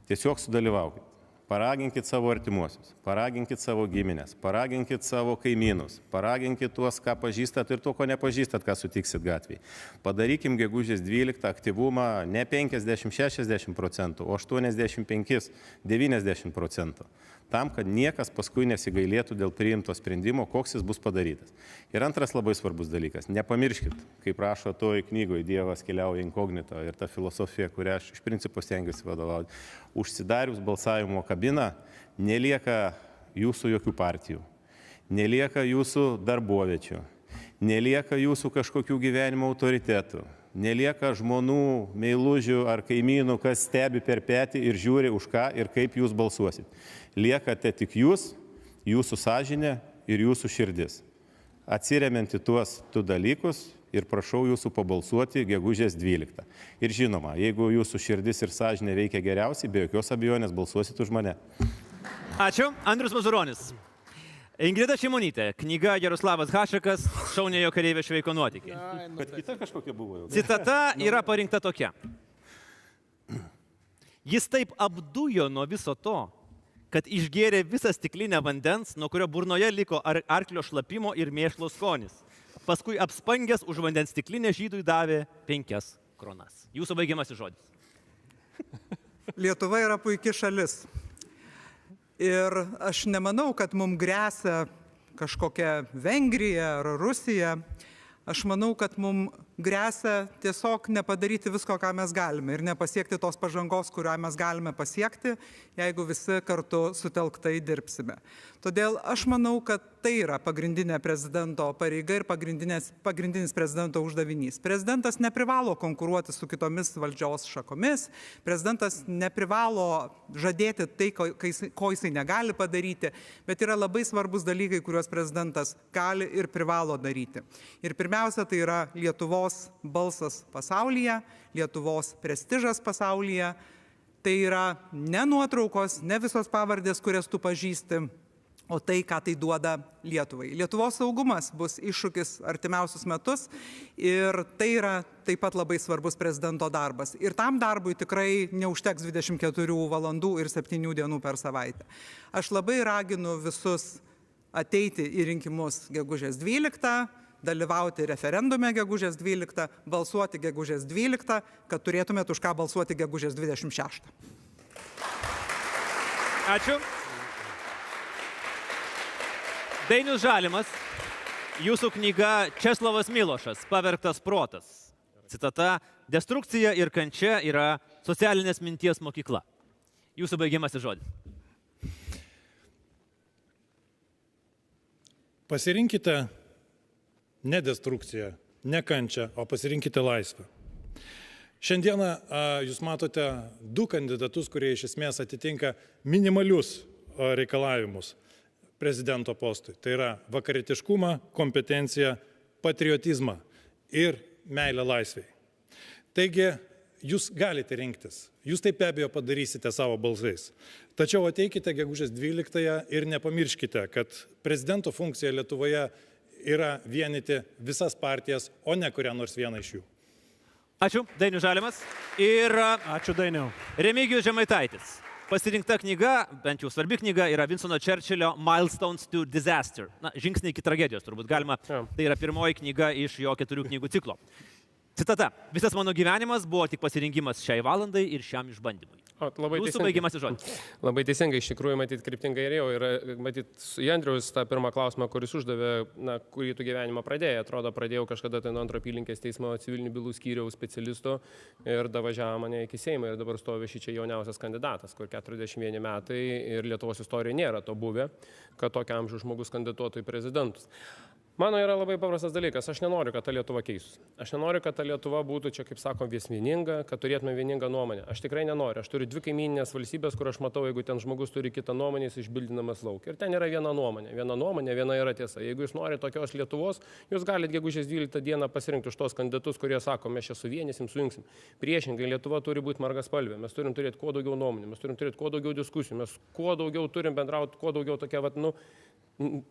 Tiesiog sudalyvaukit. Paraginkit savo artimuosius, paraginkit savo giminės, paraginkit savo kaimynus, paraginkit tuos, ką pažįstat ir to, ko nepažįstat, ką sutiksit gatvėje. Padarykim gegužės 12 aktyvumą ne 50-60%, o 85-90%. Tam, kad niekas paskui nesigailėtų dėl priimto sprendimo, koks jis bus padarytas. Ir antras labai svarbus dalykas. Nepamirškit, kaip rašo toj knygoje Dievas keliauja inkognito ir ta filosofija, kurią aš iš principo stengiuosi vadovauti. Užsidarius balsavimo kabiną nelieka jūsų jokių partijų, nelieka jūsų darboviečių, nelieka jūsų kažkokių gyvenimo autoritetų. Nelieka žmonų, meilužių ar kaimynų, kas stebi per petį ir žiūri už ką ir kaip jūs balsuosit. Liekate tik jūs, jūsų sąžinė ir jūsų širdis. Atsiremiant į tuos du dalykus ir prašau jūsų pabalsuoti gegužės 12. Ir žinoma, jeigu jūsų širdis ir sąžinė veikia geriausiai, be jokios abejonės balsuosit už mane. Ačiū. Andrius Mazuronis. Ingrida Šimonytė, knyga Jaroslavas Hašekas, Šauniojo kareivio Šveiko nuotykiai. Kad kita kažkokia buvo jau. Citata yra parinkta tokia. Jis taip apdujo nuo viso to, kad išgėrė visą stiklinę vandens, nuo kurio burnoje liko arklio šlapimo ir mėšlo skonis. Paskui apspangęs už vandens stiklinę žydui davė 5 kronas. Jūsų baigiamasis žodis. Lietuva yra puikia šalis. Ir aš nemanau, kad mums gresia kažkokia Vengrija ar Rusija. Aš manau, kad mums gresia tiesiog nepadaryti visko, ką mes galime ir nepasiekti tos pažangos, kurią mes galime pasiekti, jeigu visi kartu sutelktai dirbsime. Todėl aš manau, kad tai yra pagrindinė prezidento pareiga ir pagrindinis prezidento uždavinys. Prezidentas neprivalo konkuruoti su kitomis valdžios šakomis, prezidentas neprivalo žadėti tai, ko jisai negali padaryti, bet yra labai svarbus dalykai, kuriuos prezidentas gali ir privalo daryti. Ir pirmiausia, tai yra Lietuvos balsas pasaulyje, Lietuvos prestižas pasaulyje. Tai yra ne nuotraukos, ne visos pavardės, kurias tu pažįsti, o tai, ką tai duoda Lietuvai. Lietuvos saugumas bus iššūkis artimiausius metus ir tai yra taip pat labai svarbus prezidento darbas. Ir tam darbui tikrai neužteks 24 valandų ir 7 dienų per savaitę. Aš labai raginu visus ateiti į rinkimus gegužės 12, dalyvauti referendume gegužės 12, balsuoti gegužės 12, kad turėtumėt už ką balsuoti gegužės 26. Ačiū. Dainius Žalimas, jūsų knyga Česlovas Milošas, Pavergtas protas. Citata, destrukcija ir kančia yra socialinės minties mokykla. Jūsų baigiamasis žodis. Pasirinkite ne destrukciją, ne kančią, o pasirinkite laisvę. Šiandieną jūs matote 2 kandidatus, kurie iš esmės atitinka minimalius reikalavimus prezidento postui. Tai yra vakarietiškumą, kompetenciją, patriotizmą ir meilę laisvei. Taigi, jūs galite rinktis. Jūs taip be abejo padarysite savo balsais. Tačiau ateikite gegužės 12 ir nepamirškite, kad prezidento funkcija Lietuvoje yra vienyti visas partijas, o ne kurią nors vieną iš jų. Ačiū, Dainius Žalimas. Ir ačiū, Dainiau. Remigijus Žemaitaitis. Pasirinkta knyga, bent jau svarbi knyga, yra Vinstono Churchillio Milestones to Disaster. Na, žingsniai iki tragedijos, turbūt galima. Tai yra pirmoji knyga iš jo 4 knygų ciklo. Citata. Visas mano gyvenimas buvo tik pasirinkimas šiai valandai ir šiam išbandymui. Jūsų baigiamasis žodis. Labai teisingai, iš tikrųjų, matyt, kryptingai ir jau. Ir matyt, Jandriaus tą pirmą klausimą, kuris uždavė, na, kurį tu gyvenimą pradėjai. Atrodo, pradėjau kažkada tai nuo antro apylinkės teismo civilinių bylų skyriaus specialisto ir davažiavo mane iki Seimo ir dabar stovi šičia jauniausias kandidatas, kur 41 metai ir Lietuvos istorijoje nėra to buvę, kad tokio amžiaus žmogus kandidatuotų į prezidentus. Mano yra labai paprastas dalykas, aš nenoriu, kad ta Lietuva keistųsi. Aš nenoriu, kad ta Lietuva būtų čia, kaip sakom, vieninga, kad turėtume vieningą nuomonę. Aš tikrai nenoriu. Aš turiu 2 kaimyninės valstybės, kur aš matau, jeigu ten žmogus turi kitą nuomonę, jis išbildinamas lauk. Ir ten yra viena nuomonė. Viena nuomonė, viena yra tiesa. Jeigu jūs norite tokios Lietuvos, jūs galite gegužės 12 dieną pasirinkti už tos kandidatus, kurie sako, mes čia suvienysim, sujungsim. Priešingai, Lietuva turi būti margaspalvė. Mes turim turėti kuo daugiau nuomonių, mes turim turėti kuo daugiau diskusijų, mes kuo daugiau turim bendrauti, kuo daugiau tokia,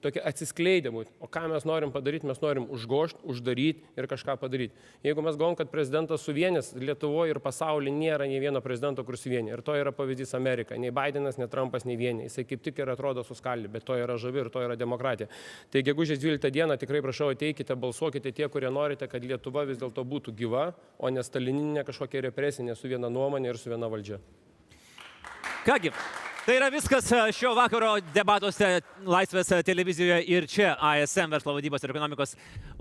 tokia atsiskleidė būti. O ką mes norim padaryti? Mes norim užgošti, uždaryti ir kažką padaryti. Jeigu mes galvom, kad prezidentas suvienys, Lietuvoje ir pasaulyje nėra nei vieno prezidento, kur suvienė. Ir to yra pavyzdys Amerika. Nei Bidenas, nei Trumpas, nei vieni. Jisai kaip tik ir atrodo suskaldė, bet to yra žavi ir to yra demokratija. Tai gegužės 12 dieną tikrai prašau ateikite, balsuokite tie, kurie norite, kad Lietuva vis dėlto būtų gyva, o ne stalininė kažkokia represinė su viena nuomonė ir su viena valdžia. Kągi. Tai yra viskas šio vakaro debatuose Laisvės televizijoje ir čia ASM Verslo vadybos ir ekonomikos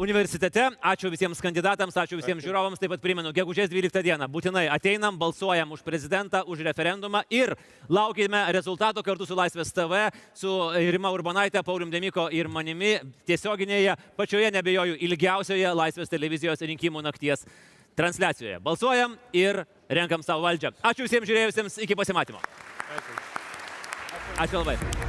universitete. Ačiū visiems kandidatams, ačiū visiems žiūrovams. Taip pat primenu, gegužės 12 dieną būtinai ateinam, balsuojam už prezidentą, už referendumą ir laukime rezultato kartu su Laisvės TV, su Rima Urbonaitė, Paulium Demiko ir manimi tiesioginėje, pačioje nebejoju, ilgiausioje Laisvės televizijos rinkimų nakties transliacijoje. Balsuojam ir renkam savo valdžią. Ačiū visiems žiūrėjusiems, iki pasimatymo. Ačiū labai.